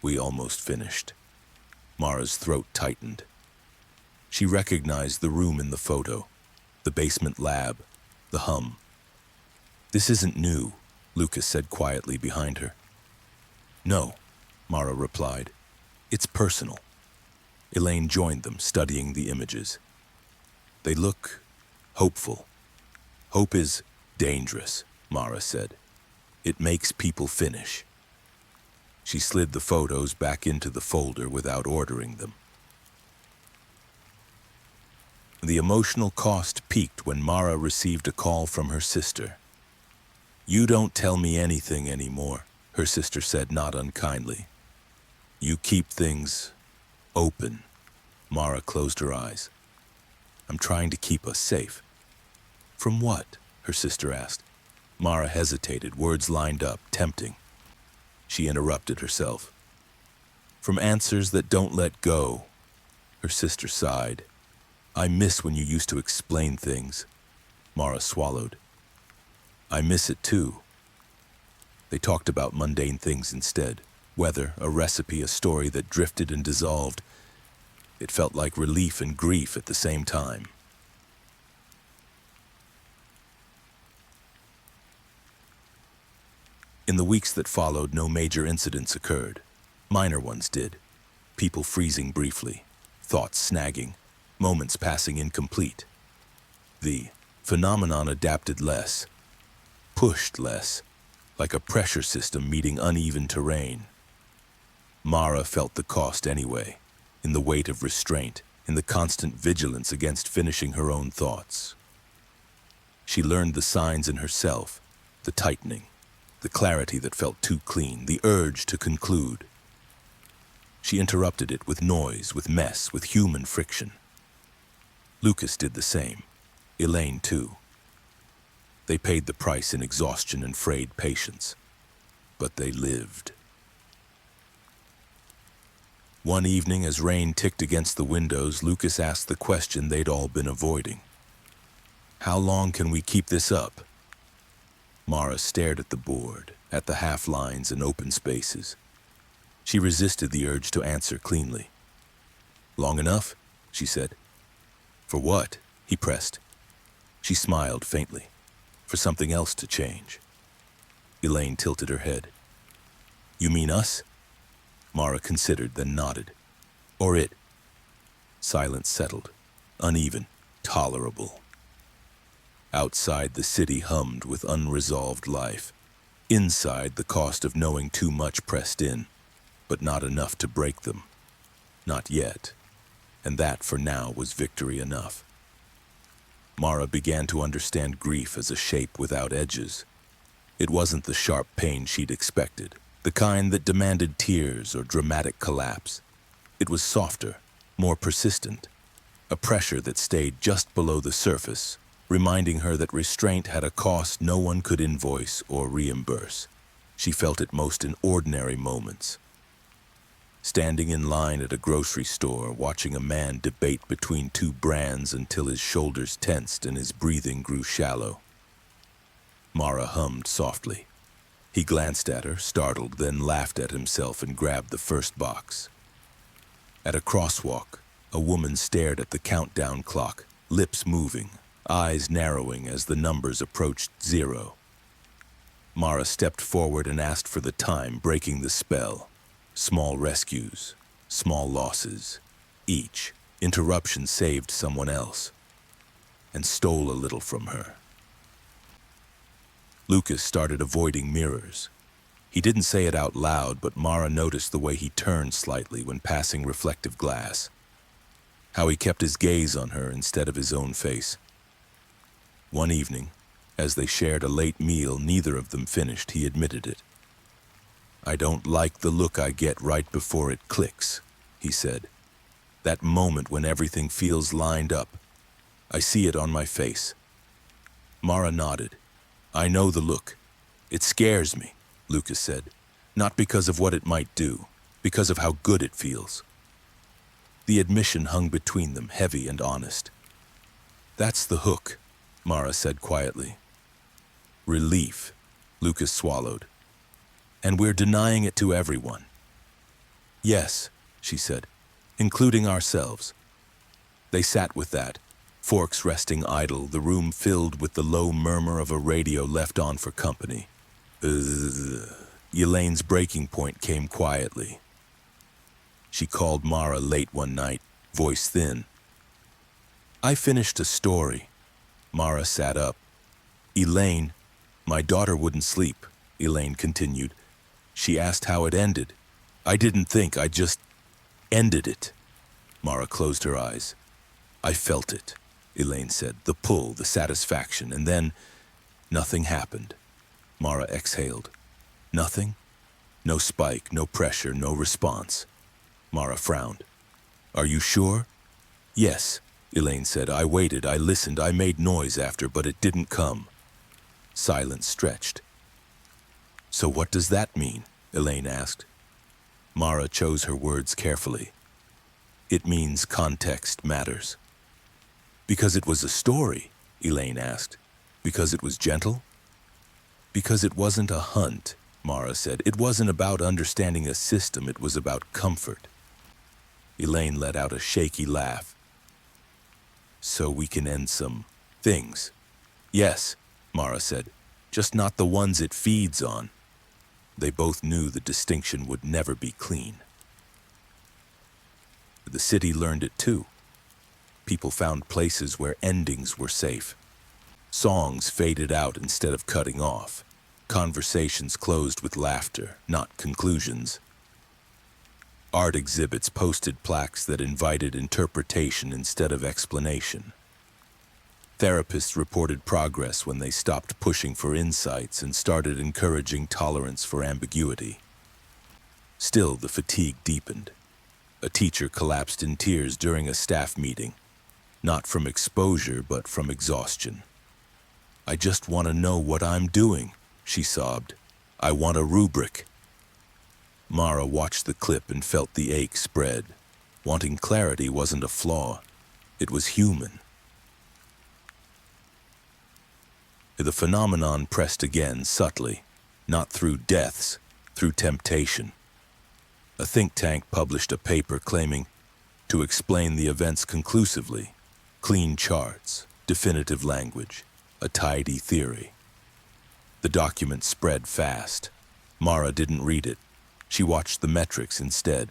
We almost finished. Mara's throat tightened. She recognized the room in the photo. The basement lab. The hum. This isn't new, Lucas said quietly behind her. No, Mara replied. It's personal. Elaine joined them, studying the images. They look hopeful. Hope is dangerous, Mara said. It makes people finish. She slid the photos back into the folder without ordering them. The emotional cost peaked when Mara received a call from her sister. You don't tell me anything anymore, her sister said, not unkindly. You keep things open. Mara closed her eyes. I'm trying to keep us safe. From what? Her sister asked. Mara hesitated, words lined up, tempting. She interrupted herself. From answers that don't let go. Her sister sighed. I miss when you used to explain things. Mara swallowed. I miss it too. They talked about mundane things instead. Weather, a recipe, a story that drifted and dissolved. It felt like relief and grief at the same time. In the weeks that followed, no major incidents occurred. Minor ones did. People freezing briefly, thoughts snagging, moments passing incomplete. The phenomenon adapted less, pushed less, like a pressure system meeting uneven terrain. Mara felt the cost anyway, in the weight of restraint, in the constant vigilance against finishing her own thoughts. She learned the signs in herself, the tightening, the clarity that felt too clean, the urge to conclude. She interrupted it with noise, with mess, with human friction. Lucas did the same. Elaine too. They paid the price in exhaustion and frayed patience. But they lived. One evening, as rain ticked against the windows, Lucas asked the question they'd all been avoiding. How long can we keep this up? Mara stared at the board, at the half-lines and open spaces. She resisted the urge to answer cleanly. Long enough, she said. For what? He pressed. She smiled faintly. For something else to change. Elaine tilted her head. You mean us? Mara considered, then nodded. Or it. Silence settled, uneven, tolerable. Outside, the city hummed with unresolved life. Inside, the cost of knowing too much pressed in, but not enough to break them. Not yet. And that, for now, was victory enough. Mara began to understand grief as a shape without edges. It wasn't the sharp pain she'd expected, the kind that demanded tears or dramatic collapse. It was softer, more persistent, a pressure that stayed just below the surface, reminding her that restraint had a cost no one could invoice or reimburse. She felt it most in ordinary moments. Standing in line at a grocery store, watching a man debate between two brands until his shoulders tensed and his breathing grew shallow. Mara hummed softly. He glanced at her, startled, then laughed at himself and grabbed the first box. At a crosswalk, a woman stared at the countdown clock, lips moving, eyes narrowing as the numbers approached 0. Mara stepped forward and asked for the time, breaking the spell. Small rescues, small losses, each interruption saved someone else, and stole a little from her. Lucas started avoiding mirrors. He didn't say it out loud, but Mara noticed the way he turned slightly when passing reflective glass, how he kept his gaze on her instead of his own face. One evening, as they shared a late meal neither of them finished, he admitted it. I don't like the look I get right before it clicks, he said. That moment when everything feels lined up. I see it on my face. Mara nodded. I know the look. It scares me, Lucas said. Not because of what it might do, because of how good it feels. The admission hung between them, heavy and honest. That's the hook, Mara said quietly. Relief, Lucas swallowed. And we're denying it to everyone. Yes, she said, including ourselves. They sat with that, forks resting idle, the room filled with the low murmur of a radio left on for company. Elaine's breaking point came quietly. She called Mara late one night, voice thin. I finished a story. Mara sat up. Elaine, my daughter wouldn't sleep, Elaine continued. She asked how it ended. I didn't think, I just ended it. Mara closed her eyes. I felt it, Elaine said, the pull, the satisfaction, and then nothing happened. Mara exhaled. Nothing? No spike, no pressure, no response. Mara frowned. Are you sure? Yes, Elaine said. I waited, I listened, I made noise after, but it didn't come. Silence stretched. So what does that mean? Elaine asked. Mara chose her words carefully. It means context matters. Because it was a story, Elaine asked. Because it was gentle? Because it wasn't a hunt, Mara said. It wasn't about understanding a system, it was about comfort. Elaine let out a shaky laugh. So we can end some things. Yes, Mara said, just not the ones it feeds on. They both knew the distinction would never be clean. The city learned it too. People found places where endings were safe. Songs faded out instead of cutting off. Conversations closed with laughter, not conclusions. Art exhibits posted plaques that invited interpretation instead of explanation. Therapists reported progress when they stopped pushing for insights and started encouraging tolerance for ambiguity. Still, the fatigue deepened. A teacher collapsed in tears during a staff meeting, not from exposure but from exhaustion. I just want to know what I'm doing, she sobbed. I want a rubric. Mara watched the clip and felt the ache spread. Wanting clarity wasn't a flaw. It was human. The phenomenon pressed again, subtly, not through deaths, through temptation. A think tank published a paper claiming to explain the events conclusively. Clean charts, definitive language, a tidy theory. The document spread fast. Mara didn't read it. She watched the metrics instead.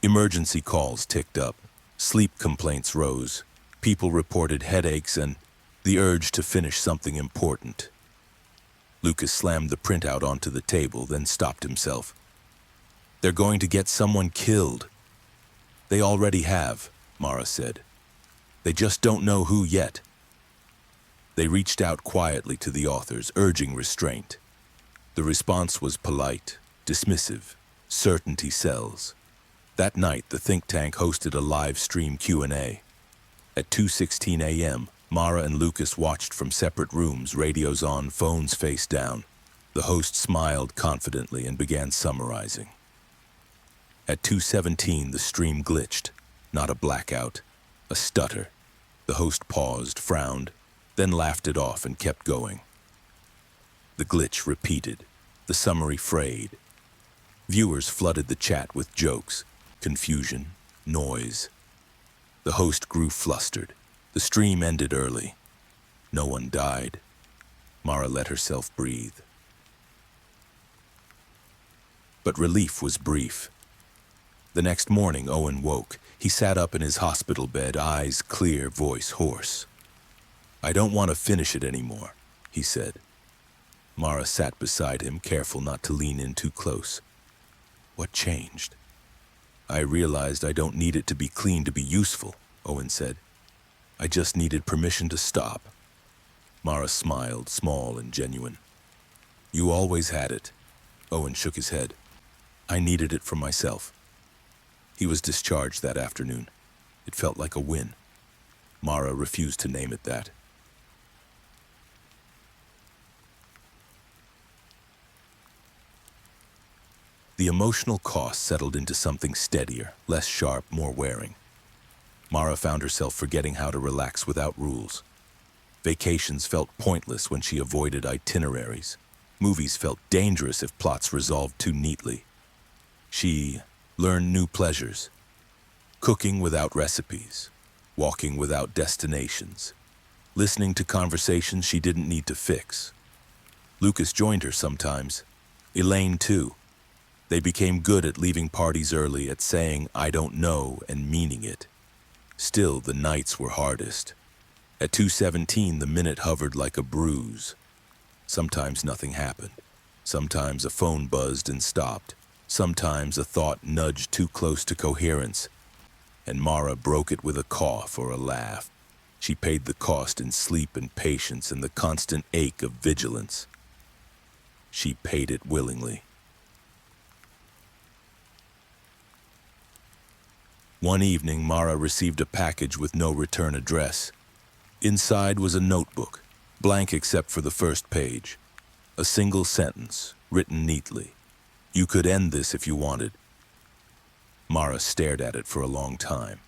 Emergency calls ticked up. Sleep complaints rose. People reported headaches and the urge to finish something important. Lucas slammed the printout onto the table, then stopped himself. They're going to get someone killed. They already have, Mara said. They just don't know who yet. They reached out quietly to the authors, urging restraint. The response was polite, dismissive. Certainty sells. That night, the think tank hosted a live stream Q&A. At 2:16 a.m., Mara and Lucas watched from separate rooms, radios on, phones face down. The host smiled confidently and began summarizing. At 2:17, the stream glitched. Not a blackout, a stutter. The host paused, frowned, then laughed it off and kept going. The glitch repeated. The summary frayed. Viewers flooded the chat with jokes, confusion, noise. The host grew flustered. The stream ended early. No one died. Mara let herself breathe. But relief was brief. The next morning, Owen woke. He sat up in his hospital bed, eyes clear, voice hoarse. I don't want to finish it anymore, he said. Mara sat beside him, careful not to lean in too close. What changed? I realized I don't need it to be clean to be useful, Owen said. I just needed permission to stop. Mara smiled, small and genuine. You always had it. Owen shook his head. I needed it for myself. He was discharged that afternoon. It felt like a win. Mara refused to name it that. The emotional cost settled into something steadier, less sharp, more wearing. Mara found herself forgetting how to relax without rules. Vacations felt pointless when she avoided itineraries. Movies felt dangerous if plots resolved too neatly. She learned new pleasures. Cooking without recipes, walking without destinations, listening to conversations she didn't need to fix. Lucas joined her sometimes. Elaine too. They became good at leaving parties early, at saying, "I don't know," and meaning it. Still, the nights were hardest. At 2:17, the minute hovered like a bruise. Sometimes nothing happened. Sometimes a phone buzzed and stopped. Sometimes a thought nudged too close to coherence, and Mara broke it with a cough or a laugh. She paid the cost in sleep and patience and the constant ache of vigilance. She paid it willingly. One evening, Mara received a package with no return address. Inside was a notebook, blank except for the first page. A single sentence, written neatly. "You could end this if you wanted." Mara stared at it for a long time.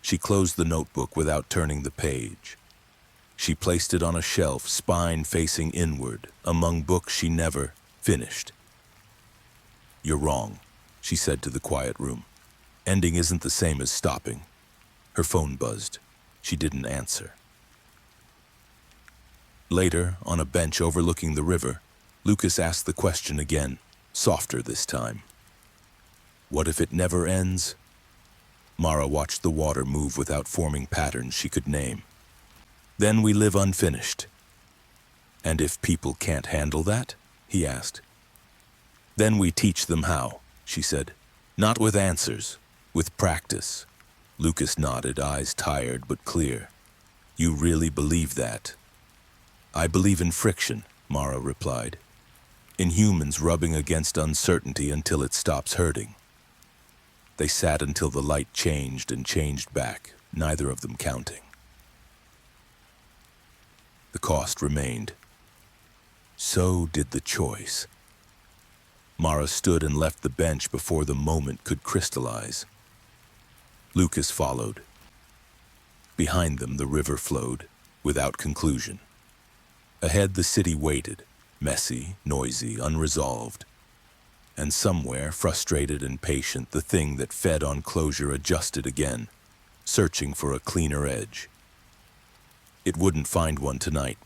She closed the notebook without turning the page. She placed it on a shelf, spine facing inward, among books she never finished. "You're wrong," she said to the quiet room. "Ending isn't the same as stopping." Her phone buzzed. She didn't answer. Later, on a bench overlooking the river, Lucas asked the question again, softer this time. "What if it never ends?" Mara watched the water move without forming patterns she could name. "Then we live unfinished." "And if people can't handle that?" he asked. "Then we teach them how," she said. "Not with answers, with practice." Lucas nodded, eyes tired but clear. "You really believe that?" "I believe in friction," Mara replied. "In humans rubbing against uncertainty until it stops hurting." They sat until the light changed and changed back, neither of them counting. The cost remained. So did the choice. Mara stood and left the bench before the moment could crystallize. Lucas followed. Behind them, the river flowed, without conclusion. Ahead, the city waited, messy, noisy, unresolved. And somewhere, frustrated and patient, the thing that fed on closure adjusted again, searching for a cleaner edge. It wouldn't find one tonight.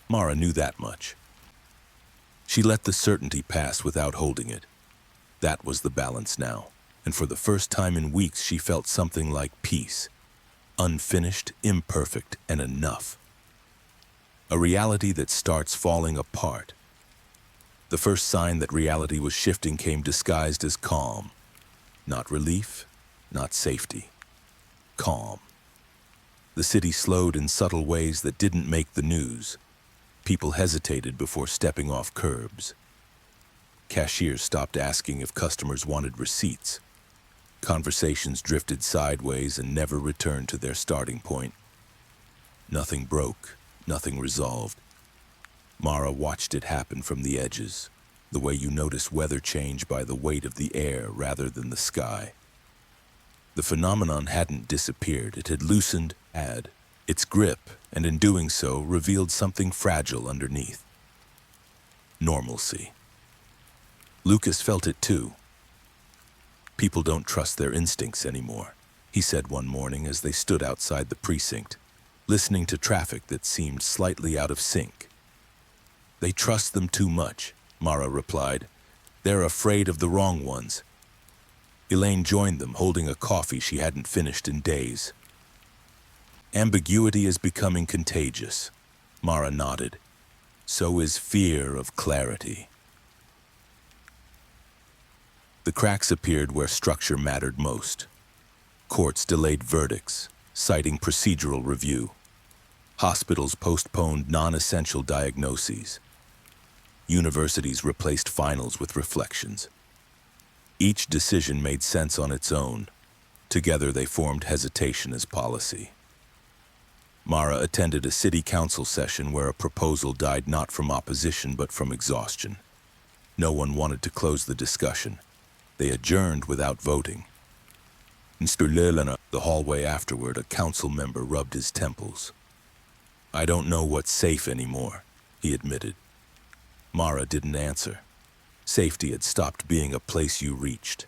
Mara knew that much. She let the certainty pass without holding it. That was the balance now, and for the first time in weeks she felt something like peace. Unfinished, imperfect, and enough. A reality that starts falling apart. The first sign that reality was shifting came disguised as calm. Not relief, not safety. Calm. The city slowed in subtle ways that didn't make the news. People hesitated before stepping off curbs. Cashiers stopped asking if customers wanted receipts. Conversations drifted sideways and never returned to their starting point. Nothing broke, nothing resolved. Mara watched it happen from the edges, the way you notice weather change by the weight of the air rather than the sky. The phenomenon hadn't disappeared, it had loosened, its grip, and in doing so, revealed something fragile underneath. Normalcy. Lucas felt it too. "People don't trust their instincts anymore," he said one morning as they stood outside the precinct, listening to traffic that seemed slightly out of sync. "They trust them too much," Mara replied. "They're afraid of the wrong ones." Elaine joined them, holding a coffee she hadn't finished in days. "Ambiguity is becoming contagious," Mara nodded. "So is fear of clarity." The cracks appeared where structure mattered most. Courts delayed verdicts, citing procedural review. Hospitals postponed non-essential diagnoses. Universities replaced finals with reflections. Each decision made sense on its own. Together they formed hesitation as policy. Mara attended a city council session where a proposal died not from opposition but from exhaustion. No one wanted to close the discussion. They adjourned without voting. Mr. Lelena, the hallway afterward, a council member rubbed his temples. I don't know what's safe anymore, he admitted. Mara didn't answer. Safety had stopped being a place you reached.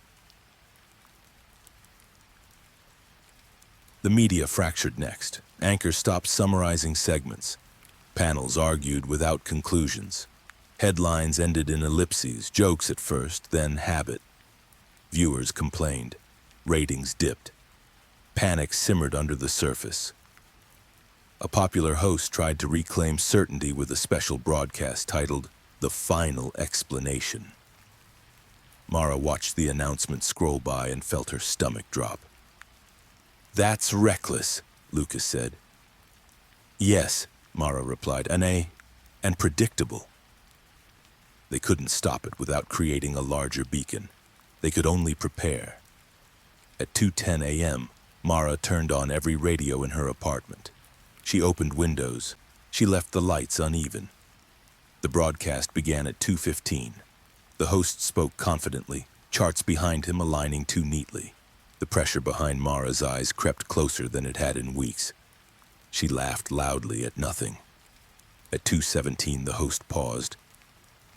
The media fractured next. Anchors stopped summarizing segments. Panels argued without conclusions. Headlines ended in ellipses, jokes at first, then habit. Viewers complained. Ratings dipped. Panic simmered under the surface. A popular host tried to reclaim certainty with a special broadcast titled The Final Explanation. Mara watched the announcement scroll by and felt her stomach drop. That's reckless, Lucas said. Yes, Mara replied, and predictable. They couldn't stop it without creating a larger beacon. They could only prepare. At 2:10 a.m., Mara turned on every radio in her apartment. She opened windows. She left the lights uneven. The broadcast began at 2:15. The host spoke confidently, charts behind him aligning too neatly. The pressure behind Mara's eyes crept closer than it had in weeks. She laughed loudly at nothing. At 2:17, the host paused.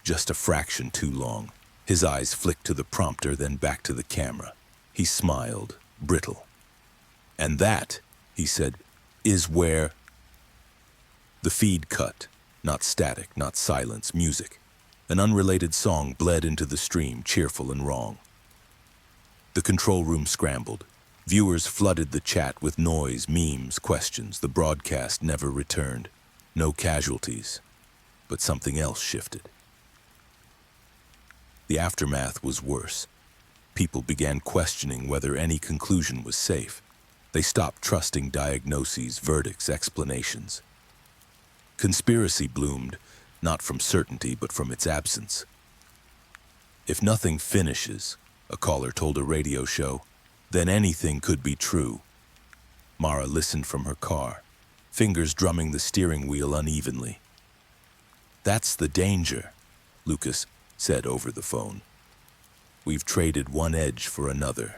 Just a fraction too long. His eyes flicked to the prompter, then back to the camera. He smiled, brittle. And that, he said, is where... The feed cut. Not static, not silence, music. An unrelated song bled into the stream, cheerful and wrong. The control room scrambled. Viewers flooded the chat with noise, memes, questions. The broadcast never returned. No casualties. But something else shifted. The aftermath was worse. People began questioning whether any conclusion was safe. They stopped trusting diagnoses, verdicts, explanations. Conspiracy bloomed, not from certainty, but from its absence. If nothing finishes, a caller told a radio show, then anything could be true. Mara listened from her car, fingers drumming the steering wheel unevenly. That's the danger, Lucas said over the phone. We've traded one edge for another.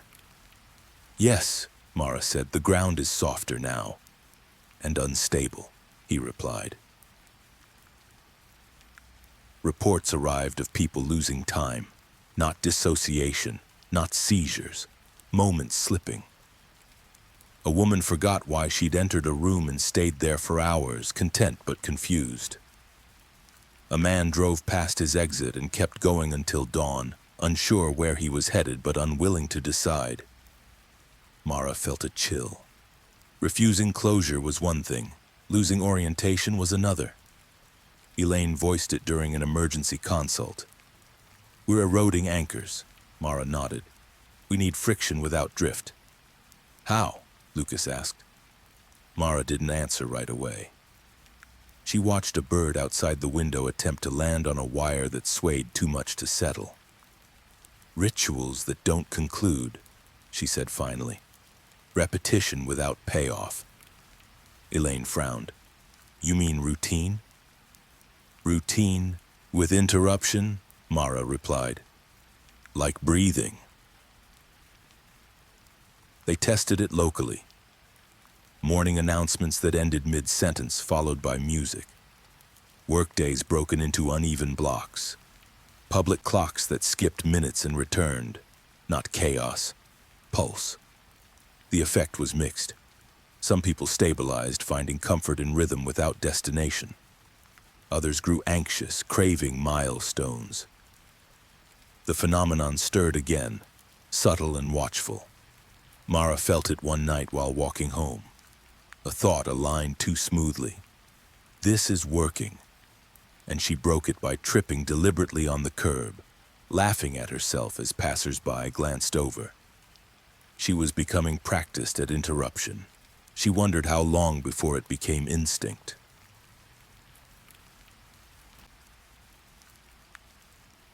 Yes, Mara said, the ground is softer now. And unstable, he replied. Reports arrived of people losing time, not dissociation, not seizures, moments slipping. A woman forgot why she'd entered a room and stayed there for hours, content but confused. A man drove past his exit and kept going until dawn, unsure where he was headed but unwilling to decide. Mara felt a chill. Refusing closure was one thing, losing orientation was another. Elaine voiced it during an emergency consult. We're eroding anchors, Mara nodded. We need friction without drift. How? Lucas asked. Mara didn't answer right away. She watched a bird outside the window attempt to land on a wire that swayed too much to settle. Rituals that don't conclude, she said finally. Repetition without payoff. Elaine frowned. You mean routine? Routine with interruption, Mara replied. Like breathing. They tested it locally. Morning announcements that ended mid-sentence followed by music. Workdays broken into uneven blocks. Public clocks that skipped minutes and returned. Not chaos, pulse. The effect was mixed. Some people stabilized, finding comfort in rhythm without destination. Others grew anxious, craving milestones. The phenomenon stirred again, subtle and watchful. Mara felt it one night while walking home. A thought aligned too smoothly. This is working. And she broke it by tripping deliberately on the curb, laughing at herself as passers-by glanced over. She was becoming practiced at interruption. She wondered how long before it became instinct.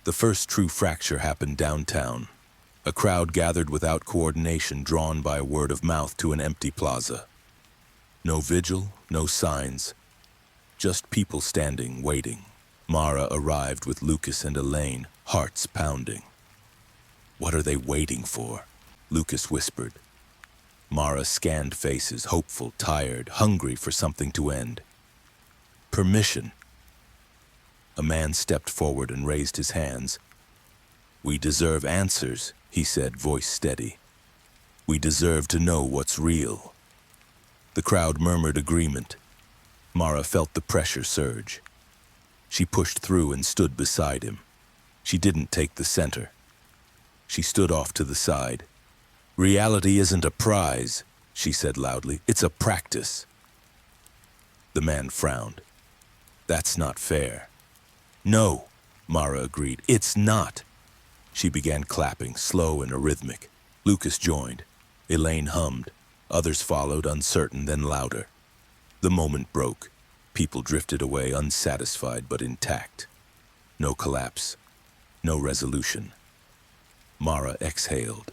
The first true fracture happened downtown. A crowd gathered without coordination, drawn by word of mouth to an empty plaza. No vigil, no signs, just people standing, waiting. Mara arrived with Lucas and Elaine, hearts pounding. What are they waiting for? Lucas whispered. Mara scanned faces, hopeful, tired, hungry for something to end. Permission. A man stepped forward and raised his hands. We deserve answers, he said, voice steady. We deserve to know what's real. The crowd murmured agreement. Mara felt the pressure surge. She pushed through and stood beside him. She didn't take the center. She stood off to the side. Reality isn't a prize, she said loudly. It's a practice. The man frowned. That's not fair. No, Mara agreed. It's not. She began clapping, slow and arrhythmic. Lucas joined. Elaine hummed. Others followed, uncertain, then louder. The moment broke. People drifted away, unsatisfied but intact. No collapse. No resolution. Mara exhaled.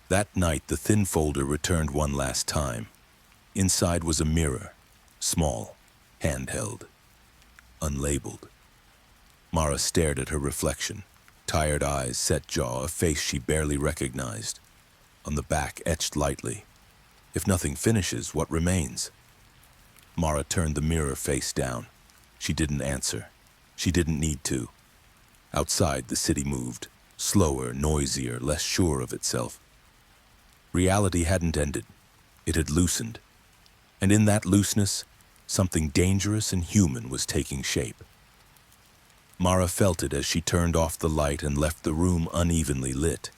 That night, the thin folder returned one last time. Inside was a mirror. Small. Handheld. Unlabeled. Mara stared at her reflection. Tired eyes, set jaw, a face she barely recognized. On the back, etched lightly. If nothing finishes, what remains? Mara turned the mirror face down. She didn't answer. She didn't need to. Outside, the city moved. Slower, noisier, less sure of itself. Reality hadn't ended. It had loosened. And in that looseness, something dangerous and human was taking shape. Mara felt it as she turned off the light and left the room unevenly lit.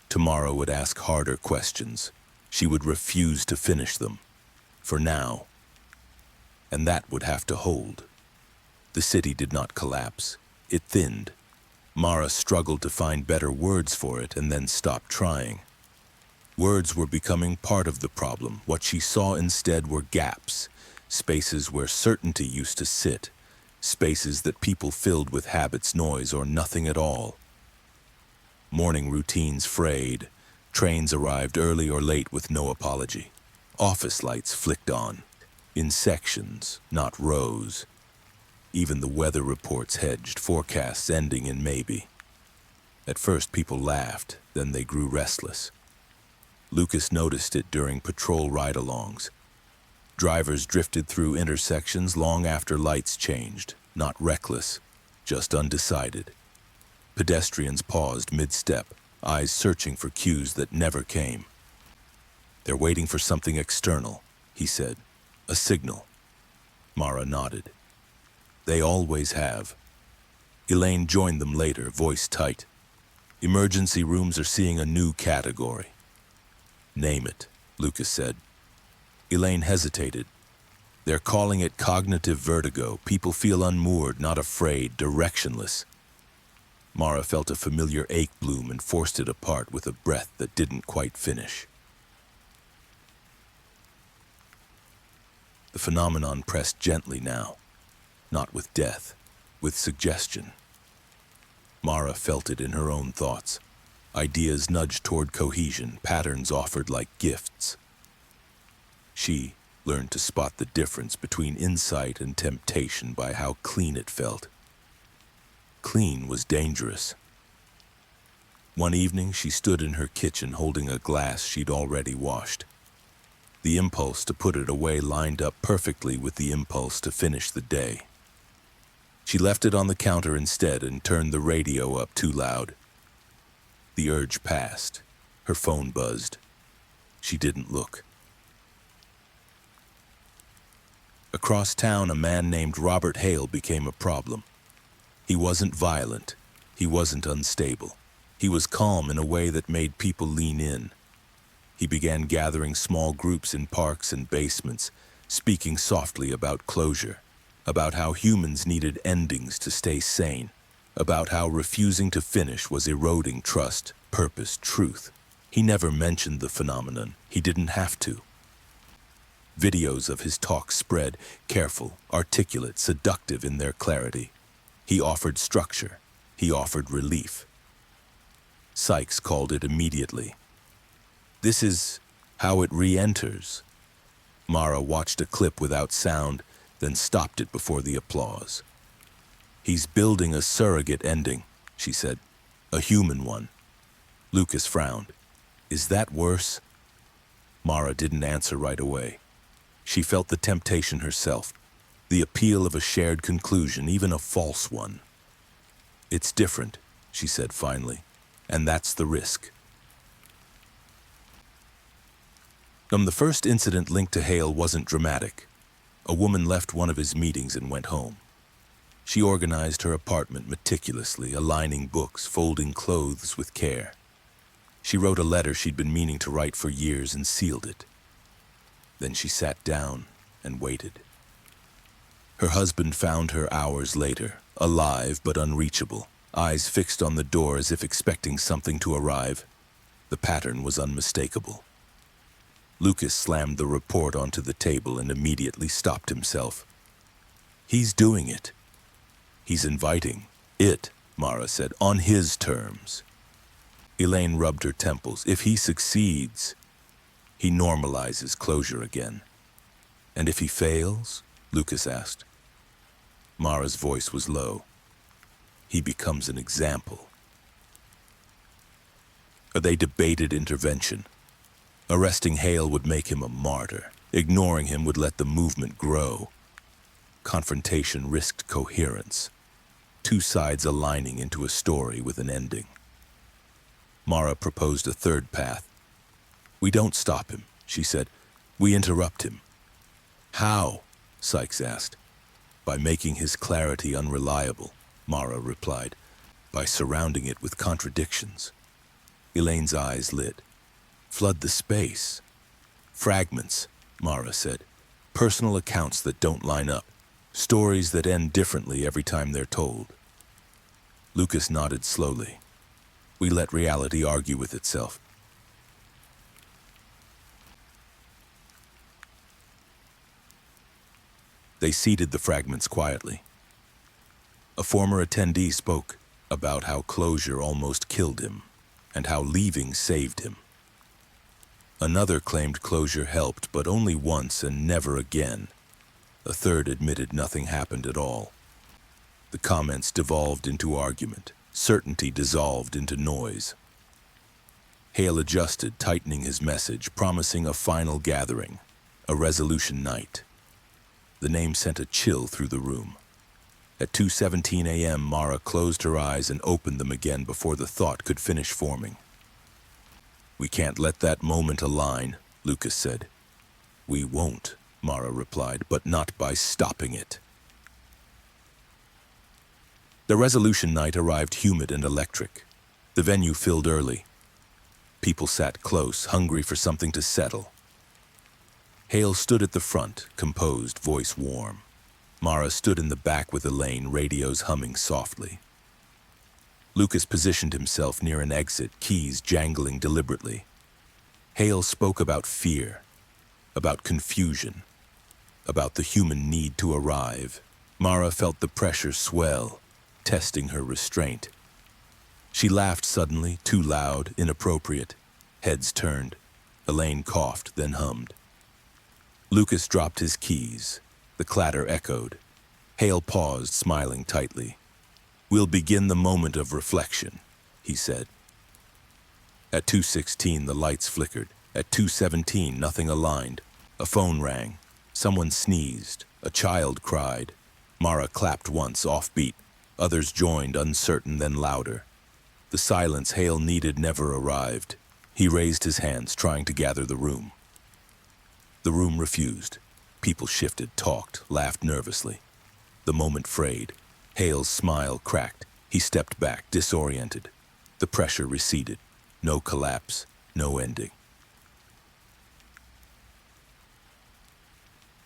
Tomorrow would ask harder questions. She would refuse to finish them. For now. And that would have to hold. The city did not collapse. It thinned. Mara struggled to find better words for it and then stopped trying. Words were becoming part of the problem. What she saw instead were gaps, spaces where certainty used to sit, spaces that people filled with habits, noise, or nothing at all. Morning routines frayed. Trains arrived early or late with no apology. Office lights flicked on, in sections, not rows. Even the weather reports hedged, forecasts ending in maybe. At first people laughed, then they grew restless. Lucas noticed it during patrol ride-alongs. Drivers drifted through intersections long after lights changed, not reckless, just undecided. Pedestrians paused mid-step, eyes searching for cues that never came. They're waiting for something external, he said. A signal. Mara nodded. They always have. Elaine joined them later, voice tight. Emergency rooms are seeing a new category. Name it, Lucas said. Elaine hesitated. They're calling it cognitive vertigo. People feel unmoored, not afraid, directionless. Mara felt a familiar ache bloom and forced it apart with a breath that didn't quite finish. The phenomenon pressed gently now, not with death, with suggestion. Mara felt it in her own thoughts. Ideas nudged toward cohesion, patterns offered like gifts. She learned to spot the difference between insight and temptation by how clean it felt. Clean was dangerous. One evening, she stood in her kitchen holding a glass she'd already washed. The impulse to put it away lined up perfectly with the impulse to finish the day. She left it on the counter instead and turned the radio up too loud. The urge passed. Her phone buzzed. She didn't look. Across town, a man named Robert Hale became a problem. He wasn't violent. He wasn't unstable. He was calm in a way that made people lean in. He began gathering small groups in parks and basements, speaking softly about closure, about how humans needed endings to stay sane, about how refusing to finish was eroding trust, purpose, truth. He never mentioned the phenomenon. He didn't have to. Videos of his talk spread, careful, articulate, seductive in their clarity. He offered structure. He offered relief. Sykes called it immediately. This is how it re-enters. Mara watched a clip without sound, then stopped it before the applause. He's building a surrogate ending, she said. A human one. Lucas frowned. Is that worse? Mara didn't answer right away. She felt the temptation herself, the appeal of a shared conclusion, even a false one. It's different, she said finally, and that's the risk. The first incident linked to Hale wasn't dramatic. A woman left one of his meetings and went home. She organized her apartment meticulously, aligning books, folding clothes with care. She wrote a letter she'd been meaning to write for years and sealed it. Then she sat down and waited. Her husband found her hours later, alive but unreachable, eyes fixed on the door as if expecting something to arrive. The pattern was unmistakable. Lucas slammed the report onto the table and immediately stopped himself. He's doing it. He's inviting it, Mara said, on his terms. Elaine rubbed her temples. If he succeeds, he normalizes closure again. And if he fails? Lucas asked. Mara's voice was low. He becomes an example. They debated intervention. Arresting Hale would make him a martyr. Ignoring him would let the movement grow. Confrontation risked coherence. Two sides aligning into a story with an ending. Mara proposed a third path. We don't stop him, she said. We interrupt him. How? Sykes asked. By making his clarity unreliable, Mara replied. By surrounding it with contradictions. Elaine's eyes lit. Flood the space. Fragments, Mara said. Personal accounts that don't line up. Stories that end differently every time they're told. Lucas nodded slowly. We let reality argue with itself. They seeded the fragments quietly. A former attendee spoke about how closure almost killed him and how leaving saved him. Another claimed closure helped, but only once and never again. A third admitted nothing happened at all. The comments devolved into argument. Certainty dissolved into noise. Hale adjusted, tightening his message, promising a final gathering, a resolution night. The name sent a chill through the room. At 2:17 a.m., Mara closed her eyes and opened them again before the thought could finish forming. We can't let that moment align, Lucas said. We won't, Mara replied, but not by stopping it. The resolution night arrived humid and electric. The venue filled early. People sat close, hungry for something to settle. Hale stood at the front, composed, voice warm. Mara stood in the back with Elaine, radios humming softly. Lucas positioned himself near an exit, keys jangling deliberately. Hale spoke about fear, about confusion, about the human need to arrive. Mara felt the pressure swell, testing her restraint. She laughed suddenly, too loud, inappropriate. Heads turned. Elaine coughed, then hummed. Lucas dropped his keys. The clatter echoed. Hale paused, smiling tightly. We'll begin the moment of reflection, he said. At 2:16, the lights flickered. At 2:17, nothing aligned. A phone rang. Someone sneezed. A child cried. Mara clapped once, offbeat. Others joined, uncertain, then louder. The silence Hale needed never arrived. He raised his hands, trying to gather the room. The room refused. People shifted, talked, laughed nervously. The moment frayed. Hale's smile cracked. He stepped back, disoriented. The pressure receded. No collapse, no ending.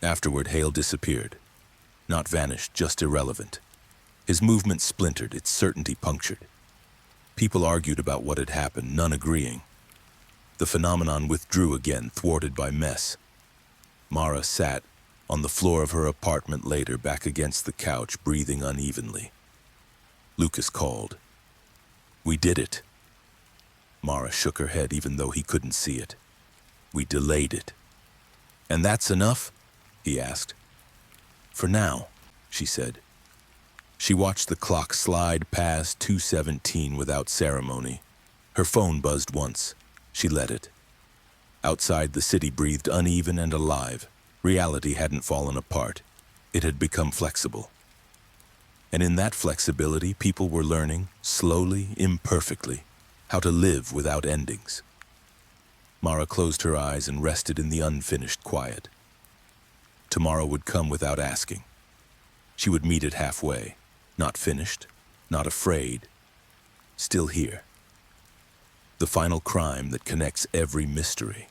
Afterward, Hale disappeared. Not vanished, just irrelevant. His movement splintered, its certainty punctured. People argued about what had happened, none agreeing. The phenomenon withdrew again, thwarted by mess. Mara sat on the floor of her apartment later, back against the couch, breathing unevenly. Lucas called. We did it. Mara shook her head even though he couldn't see it. We delayed it. And that's enough? He asked. For now, she said. She watched the clock slide past 2:17 without ceremony. Her phone buzzed once. She let it. Outside, the city breathed uneven and alive. Reality hadn't fallen apart. It had become flexible. And in that flexibility, people were learning, slowly, imperfectly, how to live without endings. Mara closed her eyes and rested in the unfinished quiet. Tomorrow would come without asking. She would meet it halfway, not finished, not afraid, still here. The final crime that connects every mystery.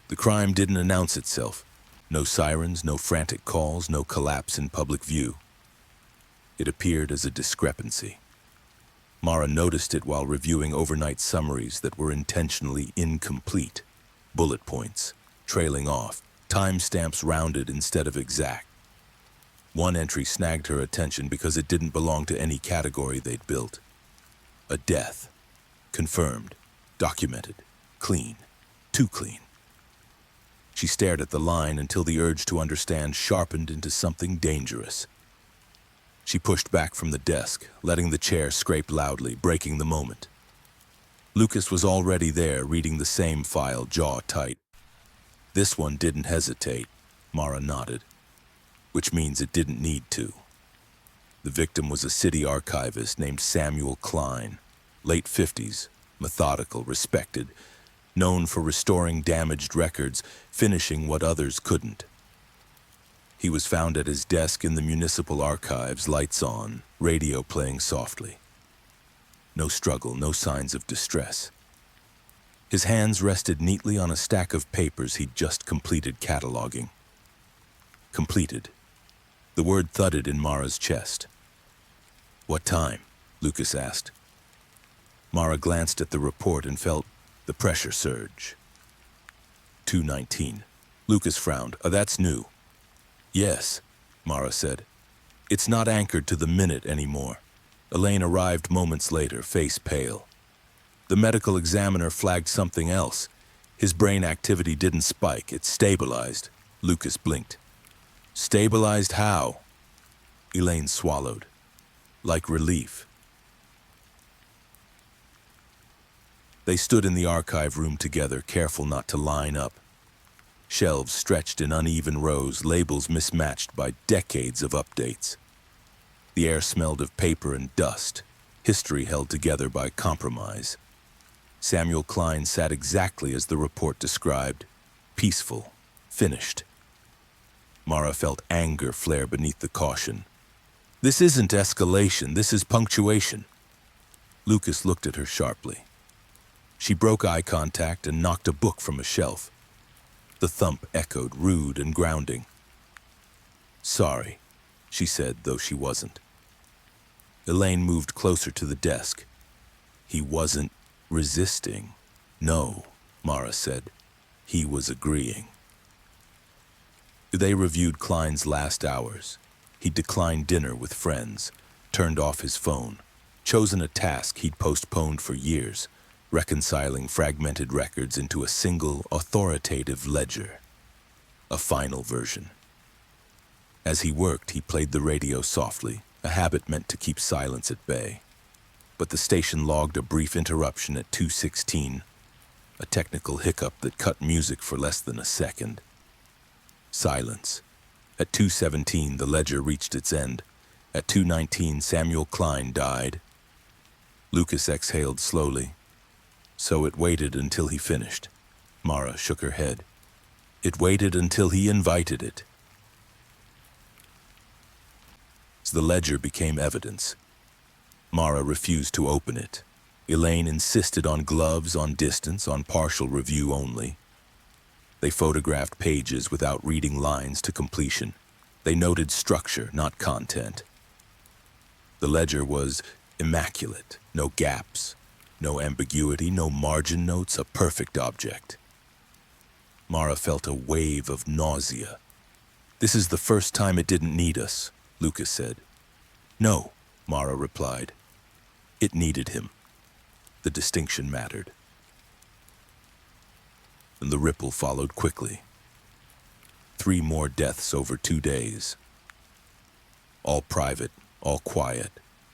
The crime didn't announce itself. No sirens, no frantic calls, no collapse in public view. It appeared as a discrepancy. Mara noticed it while reviewing overnight summaries that were intentionally incomplete. Bullet points, trailing off, timestamps rounded instead of exact. One entry snagged her attention because it didn't belong to any category they'd built. A death. Confirmed, documented, clean, too clean. She stared at the line until the urge to understand sharpened into something dangerous. She pushed back from the desk, letting the chair scrape loudly, breaking the moment. Lucas was already there, reading the same file, jaw tight. This one didn't hesitate, Mara nodded, which means it didn't need to. The victim was a city archivist named Samuel Klein, late 50s, methodical, respected, known for restoring damaged records, finishing what others couldn't. He was found at his desk in the municipal archives, lights on, radio playing softly. No struggle, no signs of distress. His hands rested neatly on a stack of papers he'd just completed cataloging. Completed. The word thudded in Mara's chest. "What time?" Lucas asked. Mara glanced at the report and felt the pressure surge. 2:19. Lucas frowned. That's new." "Yes," Mara said. "It's not anchored to the minute anymore." Elaine arrived moments later, face pale. The medical examiner flagged something else. His brain activity didn't spike, it stabilized. Lucas blinked. "Stabilized how?" Elaine swallowed. Like relief. They stood in the archive room together, careful not to line up. Shelves stretched in uneven rows, labels mismatched by decades of updates. The air smelled of paper and dust, history held together by compromise. Samuel Klein sat exactly as the report described, peaceful, finished. Mara felt anger flare beneath the caution. "This isn't escalation, this is punctuation." Lucas looked at her sharply. She broke eye contact and knocked a book from a shelf. The thump echoed, rude and grounding. "Sorry," she said, though she wasn't. Elaine moved closer to the desk. "He wasn't resisting." "No," Mara said. "He was agreeing." They reviewed Klein's last hours. He declined dinner with friends, turned off his phone, chosen a task he'd postponed for years, reconciling fragmented records into a single, authoritative ledger. A final version. As he worked, he played the radio softly, a habit meant to keep silence at bay. But the station logged a brief interruption at 2:16, a technical hiccup that cut music for less than a second. Silence. At 2:17, the ledger reached its end. At 2:19, Samuel Klein died. Lucas exhaled slowly. "So it waited until he finished." Mara shook her head. "It waited until he invited it." The ledger became evidence. Mara refused to open it. Elaine insisted on gloves, on distance, on partial review only. They photographed pages without reading lines to completion. They noted structure, not content. The ledger was immaculate, no gaps, no ambiguity, no margin notes, a perfect object. Mara felt a wave of nausea. "This is the first time it didn't need us," Lucas said. "No," Mara replied. It needed him. The distinction mattered. And the ripple followed quickly. 3 more deaths over 2 days. All private, All quiet,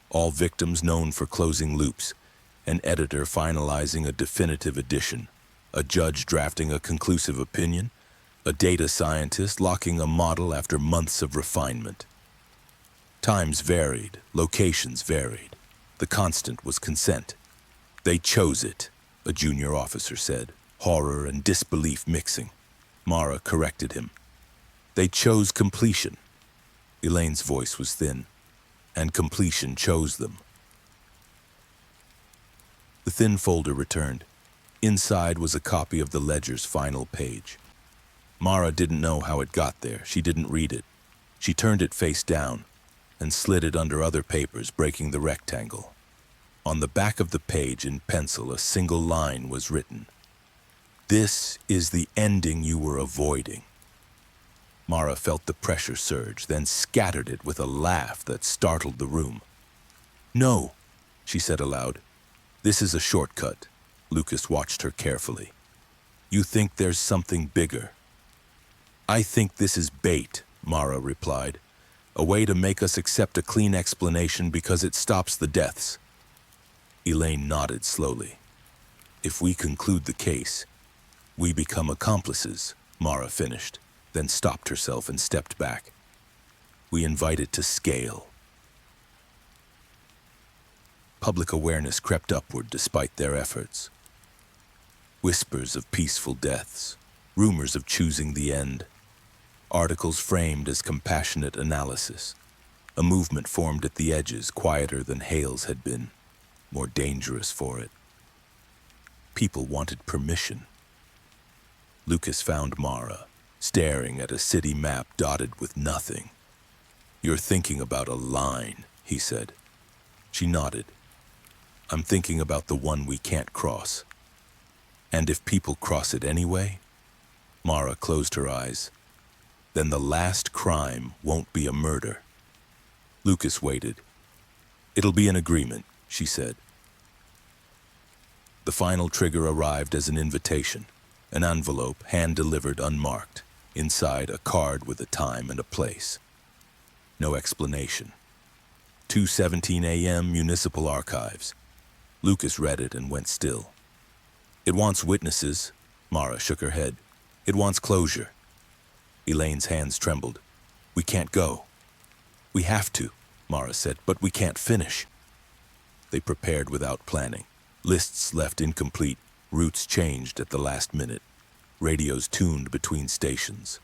all victims known for closing loops, an editor finalizing a definitive edition, a judge drafting a conclusive opinion, a data scientist locking a model after months of refinement. Times varied, locations varied. The constant was consent. They chose it, a junior officer said, horror and disbelief mixing. Mara corrected him. They chose completion. Elaine's voice was thin, and completion chose them. The thin folder returned. Inside was a copy of the ledger's final page. Mara didn't know how it got there. She didn't read it. She turned it face down and slid it under other papers, breaking the rectangle. On the back of the page in pencil, a single line was written. "This is the ending you were avoiding." Mara felt the pressure surge, then scattered it with a laugh that startled the room. "No," she said aloud. "This is a shortcut." Lucas watched her carefully. "You think there's something bigger." "I think this is bait," Mara replied. "A way to make us accept a clean explanation because it stops the deaths." Elaine nodded slowly. "If we conclude the case, we become accomplices," Mara finished, then stopped herself and stepped back. "We invite it to scale." Public awareness crept upward despite their efforts. Whispers of peaceful deaths, rumors of choosing the end, articles framed as compassionate analysis. A movement formed at the edges, quieter than Hale's had been, more dangerous for it. People wanted permission. Lucas found Mara, staring at a city map dotted with nothing. "You're thinking about a line," he said. She nodded. "I'm thinking about the one we can't cross." "And if people cross it anyway?" Mara closed her eyes. "Then the last crime won't be a murder." Lucas waited. "It'll be an agreement," she said. The final trigger arrived as an invitation, an envelope hand-delivered unmarked, inside a card with a time and a place. No explanation. 2:17 a.m. Municipal Archives. Lucas read it and went still. "It wants witnesses." Mara shook her head. "It wants closure." Elaine's hands trembled. "We can't go." "We have to," Mara said, "but we can't finish." They prepared without planning. Lists left incomplete, routes changed at the last minute, radios tuned between stations.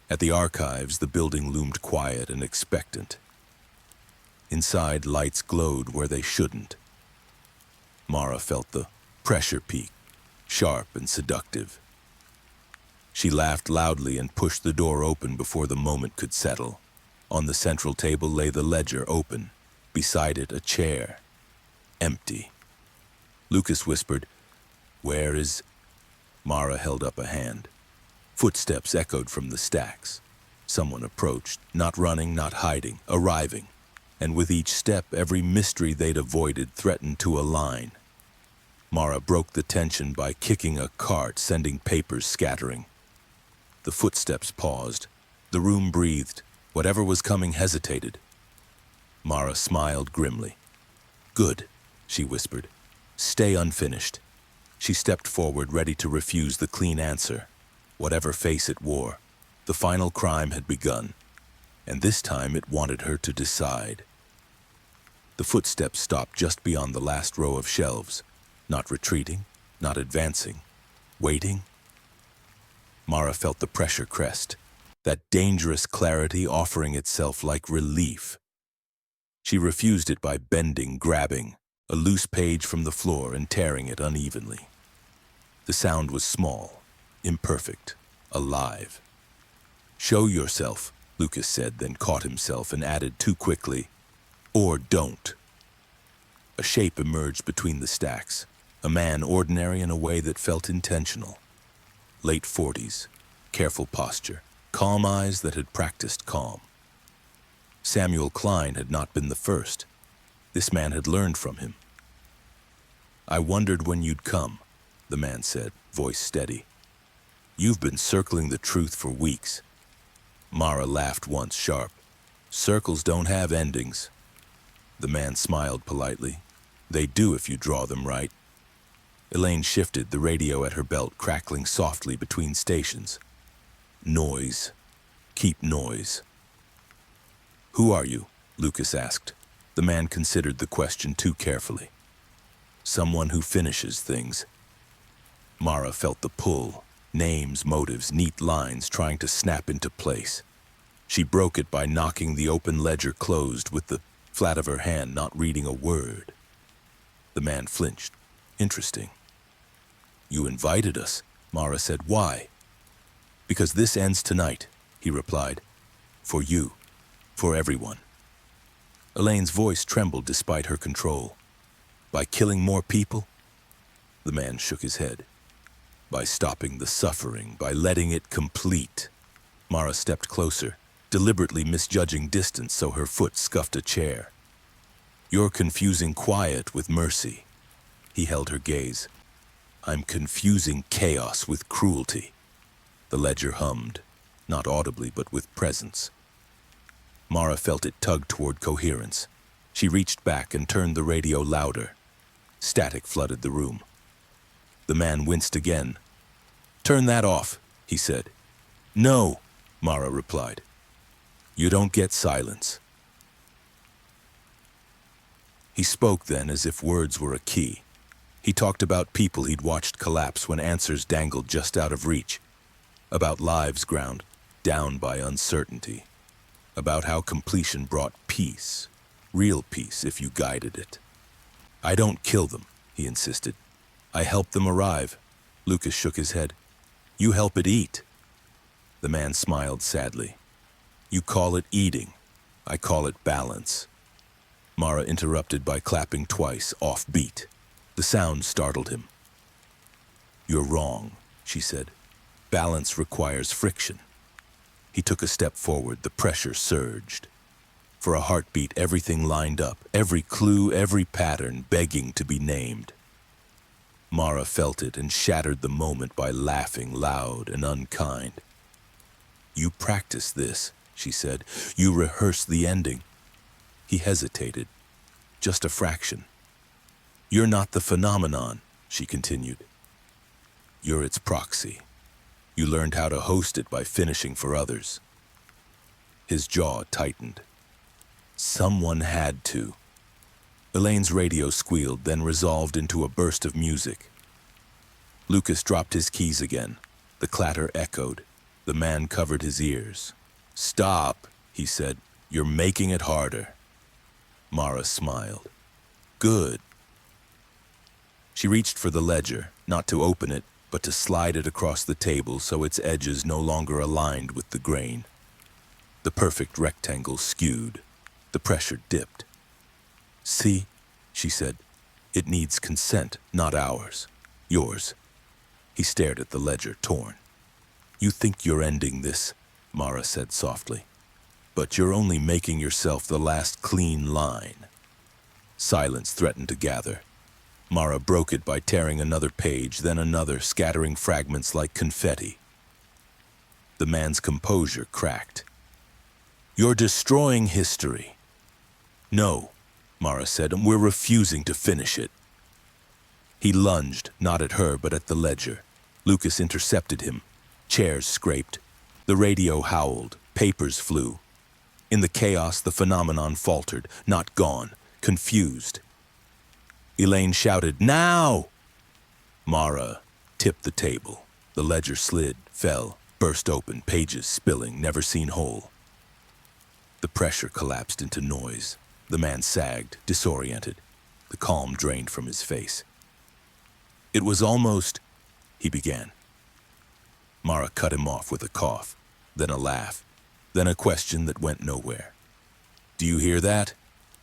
At the archives, the building loomed quiet and expectant. Inside, lights glowed where they shouldn't. Mara felt the pressure peak, sharp and seductive. She laughed loudly and pushed the door open before the moment could settle. On the central table lay the ledger open, beside it a chair, empty. Lucas whispered, "Where is—" Mara held up a hand. Footsteps echoed from the stacks. Someone approached, not running, not hiding, arriving. And with each step, every mystery they'd avoided threatened to align. Mara broke the tension by kicking a cart, sending papers scattering. The footsteps paused. The room breathed. Whatever was coming hesitated. Mara smiled grimly. "Good," she whispered. "Stay unfinished." She stepped forward, ready to refuse the clean answer. Whatever face it wore, the final crime had begun, and this time it wanted her to decide. The footsteps stopped just beyond the last row of shelves, not retreating, not advancing, waiting. Mara felt the pressure crest, that dangerous clarity offering itself like relief. She refused it by bending, grabbing a loose page from the floor and tearing it unevenly. The sound was small, imperfect, alive. "Show yourself," Lucas said, then caught himself and added too quickly, "or don't." A shape emerged between the stacks, a man ordinary in a way that felt intentional. Late 40s, careful posture, calm eyes that had practiced calm. Samuel Klein had not been the first. This man had learned from him. "I wondered when you'd come," the man said, voice steady. "You've been circling the truth for weeks." Mara laughed once, sharp. Circles don't have endings. The man smiled politely. They do if you draw them right. Elaine shifted, the radio at her belt crackling softly between stations. Noise. Keep noise. Who are you? Lucas asked. The man considered the question too carefully. Someone who finishes things. Mara felt the pull. Names, motives, neat lines trying to snap into place. She broke it by knocking the open ledger closed with the flat of her hand, not reading a word. The man flinched. Interesting. You invited us, Mara said. Why? Because this ends tonight, he replied. For you. For everyone. Elaine's voice trembled despite her control. By killing more people? The man shook his head. By stopping the suffering, by letting it complete. Mara stepped closer, deliberately misjudging distance so her foot scuffed a chair. You're confusing quiet with mercy. He held her gaze. I'm confusing chaos with cruelty. The ledger hummed, not audibly but with presence. Mara felt it tug toward coherence. She reached back and turned the radio louder. Static flooded the room. The man winced again. Turn that off, he said. No, Mara replied. You don't get silence. He spoke then as if words were a key. He talked about people he'd watched collapse when answers dangled just out of reach. About lives ground down by uncertainty. About how completion brought peace. Real peace if you guided it. I don't kill them, he insisted. I help them arrive. Lucas shook his head. You help it eat. The man smiled sadly. You call it eating. I call it balance. Mara interrupted by clapping twice, off beat. The sound startled him. You're wrong, she said. Balance requires friction. He took a step forward, the pressure surged. For a heartbeat, everything lined up, every clue, every pattern begging to be named. Mara felt it and shattered the moment by laughing loud and unkind. You practice this, she said. You rehearse the ending. He hesitated. Just a fraction. You're not the phenomenon, she continued. You're its proxy. You learned how to host it by finishing for others. His jaw tightened. Someone had to. Elaine's radio squealed, then resolved into a burst of music. Lucas dropped his keys again. The clatter echoed. The man covered his ears. Stop, he said. You're making it harder. Mara smiled. Good. She reached for the ledger, not to open it, but to slide it across the table so its edges no longer aligned with the grain. The perfect rectangle skewed. The pressure dipped. See, she said, it needs consent, not ours. Yours. He stared at the ledger, torn. You think you're ending this, Mara said softly. But you're only making yourself the last clean line. Silence threatened to gather. Mara broke it by tearing another page, then another, scattering fragments like confetti. The man's composure cracked. You're destroying history. No, Mara said, and we're refusing to finish it. He lunged, not at her, but at the ledger. Lucas intercepted him. Chairs scraped. The radio howled. Papers flew. In the chaos, the phenomenon faltered, not gone, confused. Elaine shouted, now! Mara tipped the table. The ledger slid, fell, burst open, pages spilling, never seen whole. The pressure collapsed into noise. The man sagged, disoriented. The calm drained from his face. It was almost, he began. Mara cut him off with a cough, then a laugh, then a question that went nowhere. Do you hear that?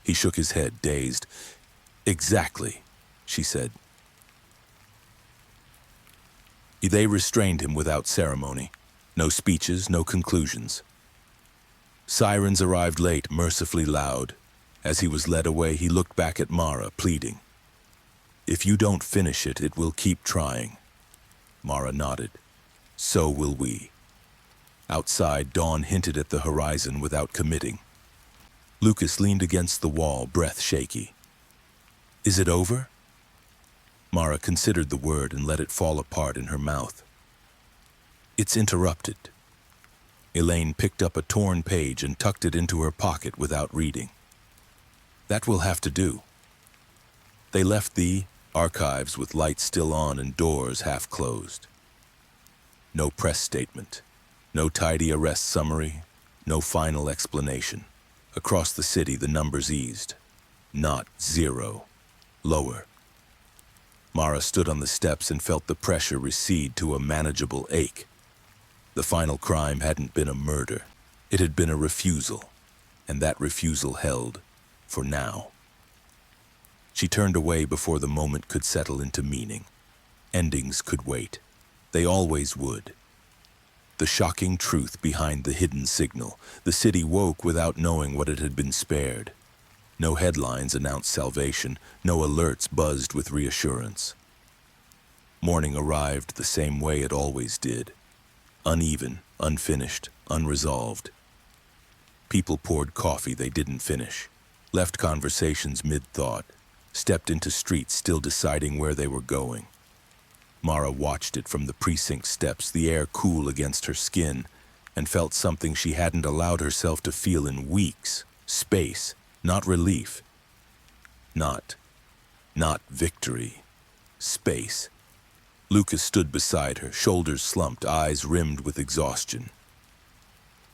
He shook his head, dazed. Exactly, she said. They restrained him without ceremony. No speeches, no conclusions. Sirens arrived late, mercifully loud. As he was led away, he looked back at Mara, pleading. If you don't finish it, it will keep trying. Mara nodded. So will we. Outside, dawn hinted at the horizon without committing. Lucas leaned against the wall, breath shaky. Is it over? Mara considered the word and let it fall apart in her mouth. It's interrupted. Elaine picked up a torn page and tucked it into her pocket without reading. That will have to do. They left the archives with lights still on and doors half closed. No press statement, no tidy arrest summary, no final explanation. Across the city, the numbers eased. Not 0. Lower. Mara stood on the steps and felt the pressure recede to a manageable ache. The final crime hadn't been a murder. It had been a refusal, and that refusal held for now. She turned away before the moment could settle into meaning. Endings could wait. They always would. The shocking truth behind the hidden signal. The city woke without knowing what it had been spared. No headlines announced salvation. No alerts buzzed with reassurance. Morning arrived the same way it always did. Uneven, unfinished, unresolved. People poured coffee they didn't finish, left conversations mid-thought, stepped into streets still deciding where they were going. Mara watched it from the precinct steps, the air cool against her skin, and felt something she hadn't allowed herself to feel in weeks. Space, not relief. Not victory. Space. Lucas stood beside her, shoulders slumped, eyes rimmed with exhaustion.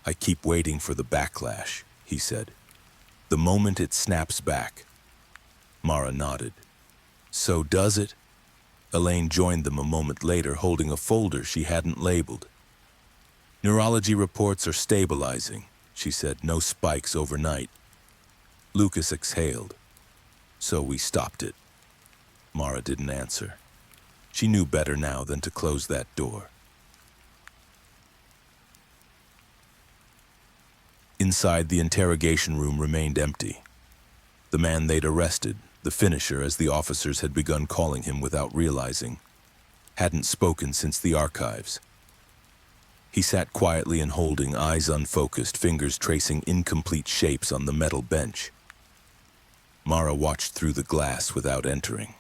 I keep waiting for the backlash, he said. The moment it snaps back. Mara nodded. So does it? Elaine joined them a moment later, holding a folder she hadn't labeled. Neurology reports are stabilizing, she said. No spikes overnight. Lucas exhaled. So we stopped it. Mara didn't answer. She knew better now than to close that door. Inside, the interrogation room remained empty. The man they'd arrested, the finisher as the officers had begun calling him without realizing, hadn't spoken since the archives. He sat quietly and holding, eyes unfocused, fingers tracing incomplete shapes on the metal bench. Mara watched through the glass without entering.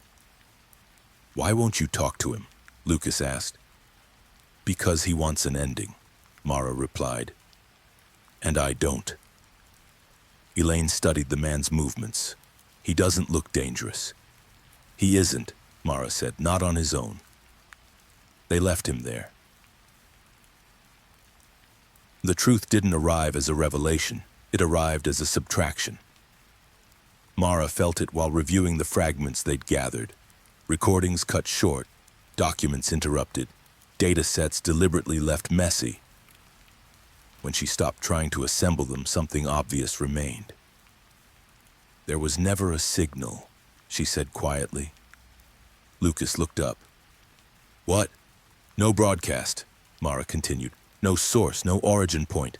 Why won't you talk to him? Lucas asked. Because he wants an ending, Mara replied. And I don't. Elaine studied the man's movements. He doesn't look dangerous. He isn't, Mara said, not on his own. They left him there. The truth didn't arrive as a revelation. It arrived as a subtraction. Mara felt it while reviewing the fragments they'd gathered. Recordings cut short, documents interrupted, data sets deliberately left messy. When she stopped trying to assemble them, something obvious remained. There was never a signal, she said quietly. Lucas looked up. What? No broadcast, Mara continued. No source, no origin point.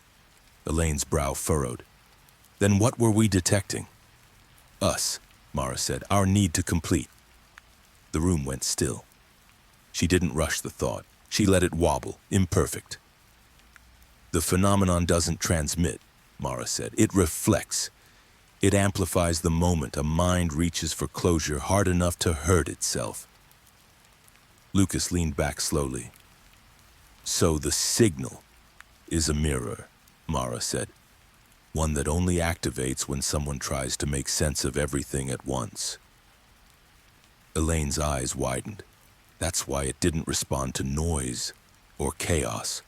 Elaine's brow furrowed. Then what were we detecting? Us, Mara said, our need to complete. The room went still. She didn't rush the thought. She let it wobble, imperfect. The phenomenon doesn't transmit, Mara said. It reflects. It amplifies the moment a mind reaches for closure hard enough to hurt itself. Lucas leaned back slowly. So the signal is a mirror, Mara said. One that only activates when someone tries to make sense of everything at once. Elaine's eyes widened. That's why it didn't respond to noise or chaos.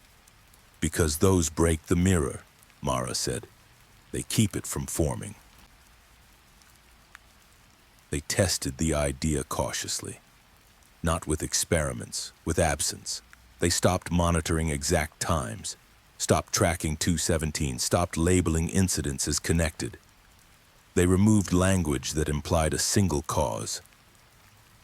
Because those break the mirror, Mara said. They keep it from forming. They tested the idea cautiously. Not with experiments, with absence. They stopped monitoring exact times, stopped tracking 217, stopped labeling incidents as connected. They removed language that implied a single cause.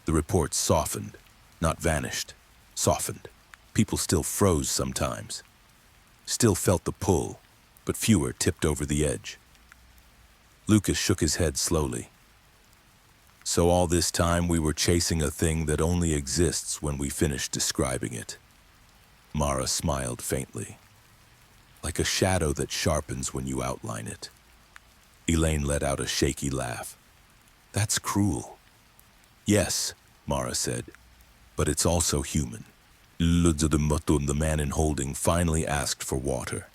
The reports softened, not vanished, softened. People still froze sometimes, still felt the pull, but fewer tipped over the edge. Lucas shook his head slowly. So all this time we were chasing a thing that only exists when we finish describing it. Mara smiled faintly, like a shadow that sharpens when you outline it. Elaine let out a shaky laugh. That's cruel. Yes, Mara said, but it's also human. The man in holding finally asked for water.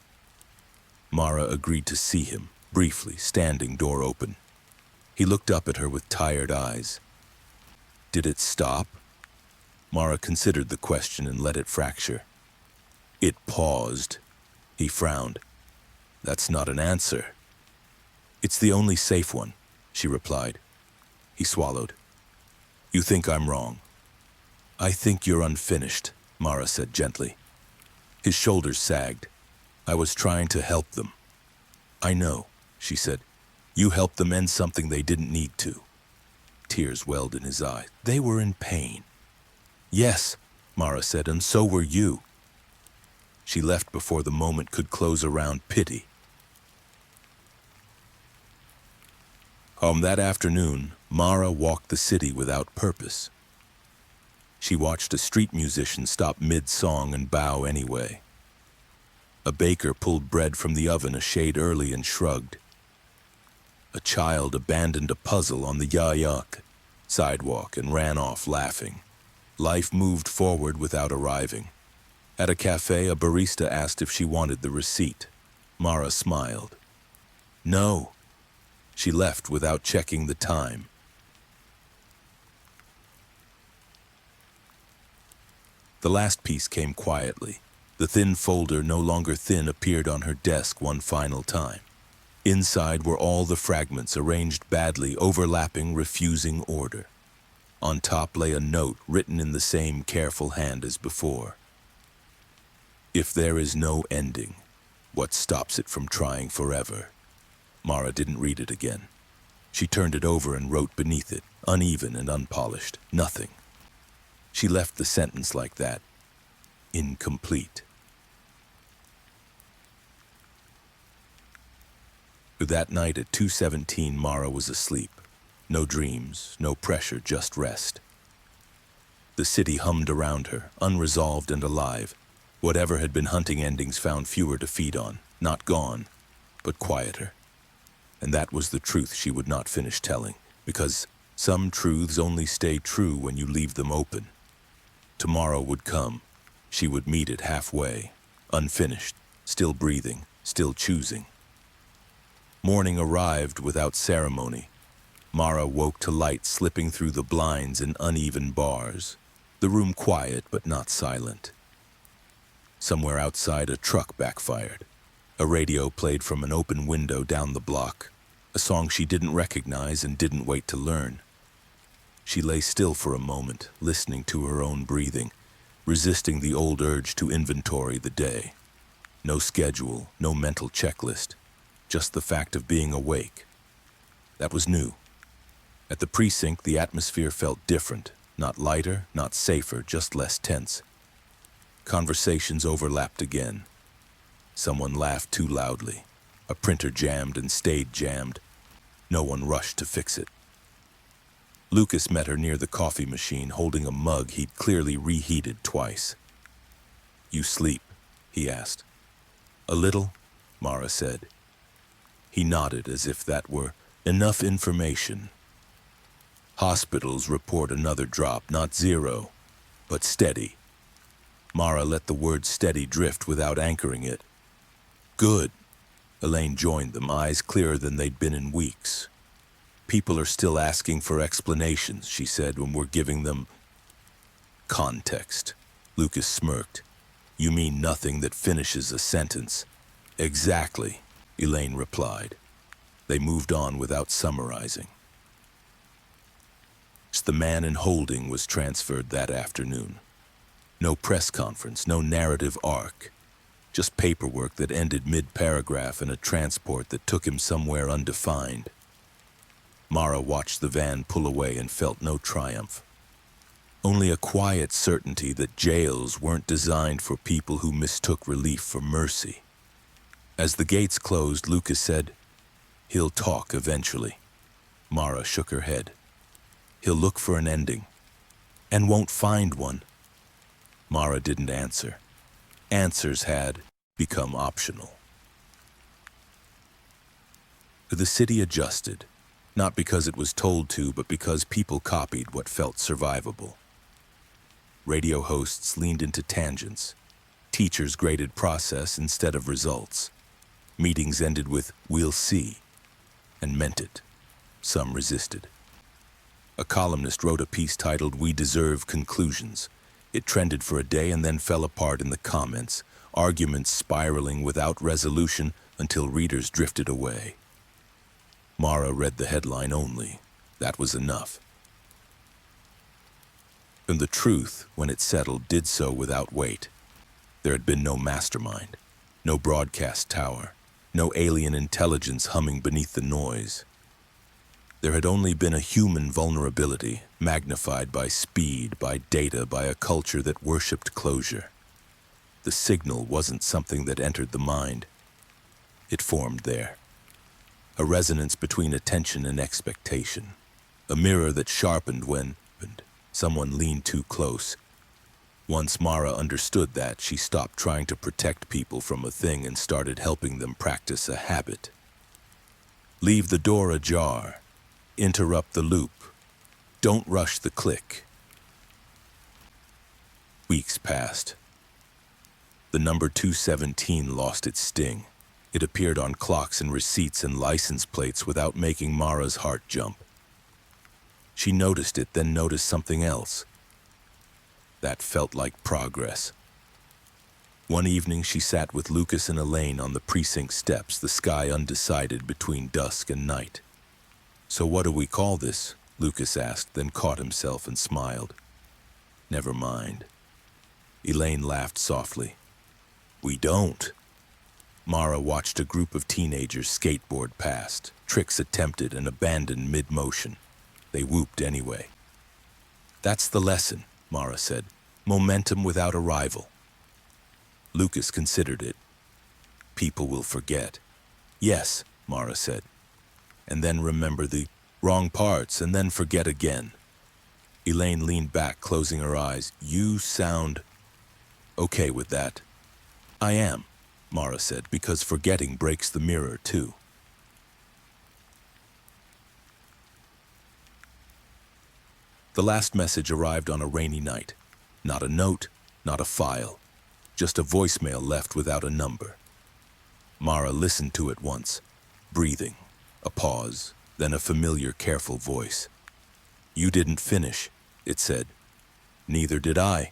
Mara agreed to see him, briefly, standing door open. He looked up at her with tired eyes. Did it stop? Mara considered the question and let it fracture. It paused. He frowned. That's not an answer. It's the only safe one, she replied. He swallowed. You think I'm wrong? I think you're unfinished, Mara said gently. His shoulders sagged. I was trying to help them. I know, she said. You helped them end something they didn't need to. Tears welled in his eyes. They were in pain. Yes, Mara said, and so were you. She left before the moment could close around pity. That afternoon, Mara walked the city without purpose. She watched a street musician stop mid-song and bow anyway. A baker pulled bread from the oven a shade early and shrugged. A child abandoned a puzzle on the Yayak sidewalk and ran off laughing. Life moved forward without arriving. At a cafe, a barista asked if she wanted the receipt. Mara smiled. No. She left without checking the time. The last piece came quietly. The thin folder, no longer thin, appeared on her desk one final time. Inside were all the fragments arranged badly, overlapping, refusing order. On top lay a note written in the same careful hand as before. If there is no ending, what stops it from trying forever? Mara didn't read it again. She turned it over and wrote beneath it, uneven and unpolished, nothing. She left the sentence like that, incomplete. That night at 2:17, Mara was asleep. No dreams, no pressure, just rest. The city hummed around her, unresolved and alive. Whatever had been hunting endings found fewer to feed on, not gone, but quieter. And that was the truth she would not finish telling, because some truths only stay true when you leave them open. Tomorrow would come. She would meet it halfway, unfinished, still breathing, still choosing. Morning arrived without ceremony. Mara woke to light slipping through the blinds in uneven bars. The room quiet but not silent. Somewhere outside, a truck backfired. A radio played from an open window down the block, a song she didn't recognize and didn't wait to learn. She lay still for a moment, listening to her own breathing, resisting the old urge to inventory the day. No schedule, no mental checklist, just the fact of being awake. That was new. At the precinct, the atmosphere felt different, not lighter, not safer, just less tense. Conversations overlapped again. Someone laughed too loudly. A printer jammed and stayed jammed. No one rushed to fix it. Lucas met her near the coffee machine, holding a mug he'd clearly reheated twice. You sleep? He asked. A little, Mara said. He nodded as if that were enough information. Hospitals report another drop, not zero, but steady. Mara let the word steady drift without anchoring it. Good. Elaine joined them, eyes clearer than they'd been in weeks. People are still asking for explanations, she said, when we're giving them context. Lucas smirked. You mean nothing that finishes a sentence? Exactly, Elaine replied. They moved on without summarizing. The man in holding was transferred that afternoon. No press conference, no narrative arc. Just paperwork that ended mid-paragraph and a transport that took him somewhere undefined. Mara watched the van pull away and felt no triumph. Only a quiet certainty that jails weren't designed for people who mistook relief for mercy. As the gates closed, Lucas said, He'll talk eventually. Mara shook her head. He'll look for an ending, and won't find one. Mara didn't answer. Answers had become optional. The city adjusted, not because it was told to, but because people copied what felt survivable. Radio hosts leaned into tangents. Teachers graded process instead of results. Meetings ended with, "We'll see," and meant it. Some resisted. A columnist wrote a piece titled, "We Deserve Conclusions." It trended for a day and then fell apart in the comments, arguments spiraling without resolution until readers drifted away. Mara read the headline only. That was enough. And the truth, when it settled, did so without weight. There had been no mastermind, no broadcast tower, no alien intelligence humming beneath the noise. There had only been a human vulnerability, magnified by speed, by data, by a culture that worshipped closure. The signal wasn't something that entered the mind. It formed there. A resonance between attention and expectation. A mirror that sharpened when someone leaned too close. Once Mara understood that, she stopped trying to protect people from a thing and started helping them practice a habit. Leave the door ajar. Interrupt the loop. Don't rush the click. Weeks passed. The number 217 lost its sting. It appeared on clocks and receipts and license plates without making Mara's heart jump. She noticed it, then noticed something else. That felt like progress. One evening she sat with Lucas and Elaine on the precinct steps, the sky undecided between dusk and night. "So what do we call this?" Lucas asked, then caught himself and smiled. "Never mind." Elaine laughed softly. "We don't." Mara watched a group of teenagers skateboard past, tricks attempted and abandoned mid-motion. They whooped anyway. "That's the lesson," Mara said. "Momentum without arrival." Lucas considered it. "People will forget." "Yes," Mara said. "And then remember the wrong parts and then forget again." Elaine leaned back, closing her eyes. "You sound okay with that." "I am," Mara said, "because forgetting breaks the mirror too." The last message arrived on a rainy night. Not a note, not a file, just a voicemail left without a number. Mara listened to it once, breathing, a pause, then a familiar, careful voice. "You didn't finish," it said. "Neither did I."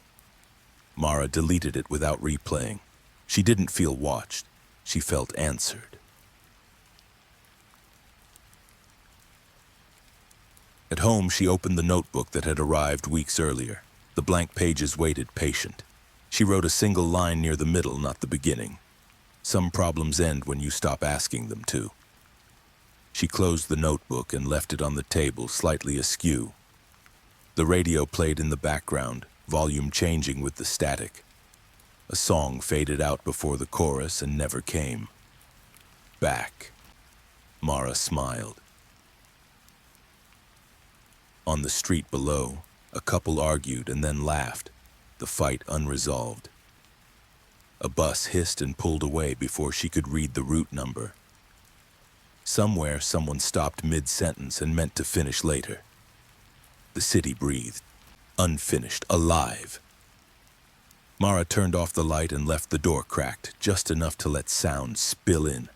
Mara deleted it without replaying. She didn't feel watched. She felt answered. At home, she opened the notebook that had arrived weeks earlier. The blank pages waited patient. She wrote a single line near the middle, not the beginning. Some problems end when you stop asking them to. She closed the notebook and left it on the table, slightly askew. The radio played in the background, volume changing with the static. A song faded out before the chorus and never came. Back. Mara smiled. On the street below, a couple argued and then laughed, the fight unresolved. A bus hissed and pulled away before she could read the route number. Somewhere, someone stopped mid-sentence and meant to finish later. The city breathed, unfinished, alive. Mara turned off the light and left the door cracked, just enough to let sound spill in.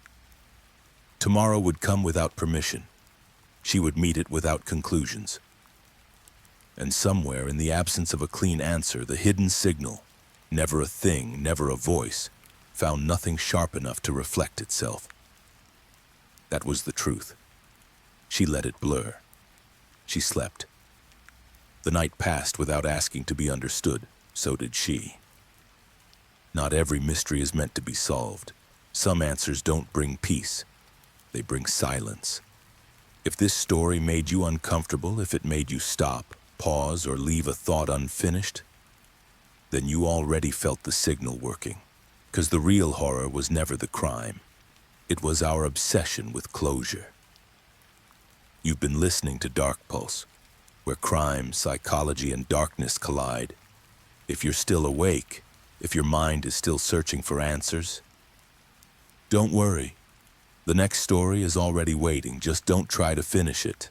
Tomorrow would come without permission. She would meet it without conclusions. And somewhere, in the absence of a clean answer, the hidden signal, never a thing, never a voice, found nothing sharp enough to reflect itself. That was the truth. She let it blur. She slept. The night passed without asking to be understood. So did she. Not every mystery is meant to be solved. Some answers don't bring peace. They bring silence. If this story made you uncomfortable, if it made you stop, pause, or leave a thought unfinished, then you already felt the signal working. Because the real horror was never the crime. It was our obsession with closure. You've been listening to Dark Pulse, where crime, psychology, and darkness collide. If you're still awake, if your mind is still searching for answers, don't worry. The next story is already waiting, just don't try to finish it.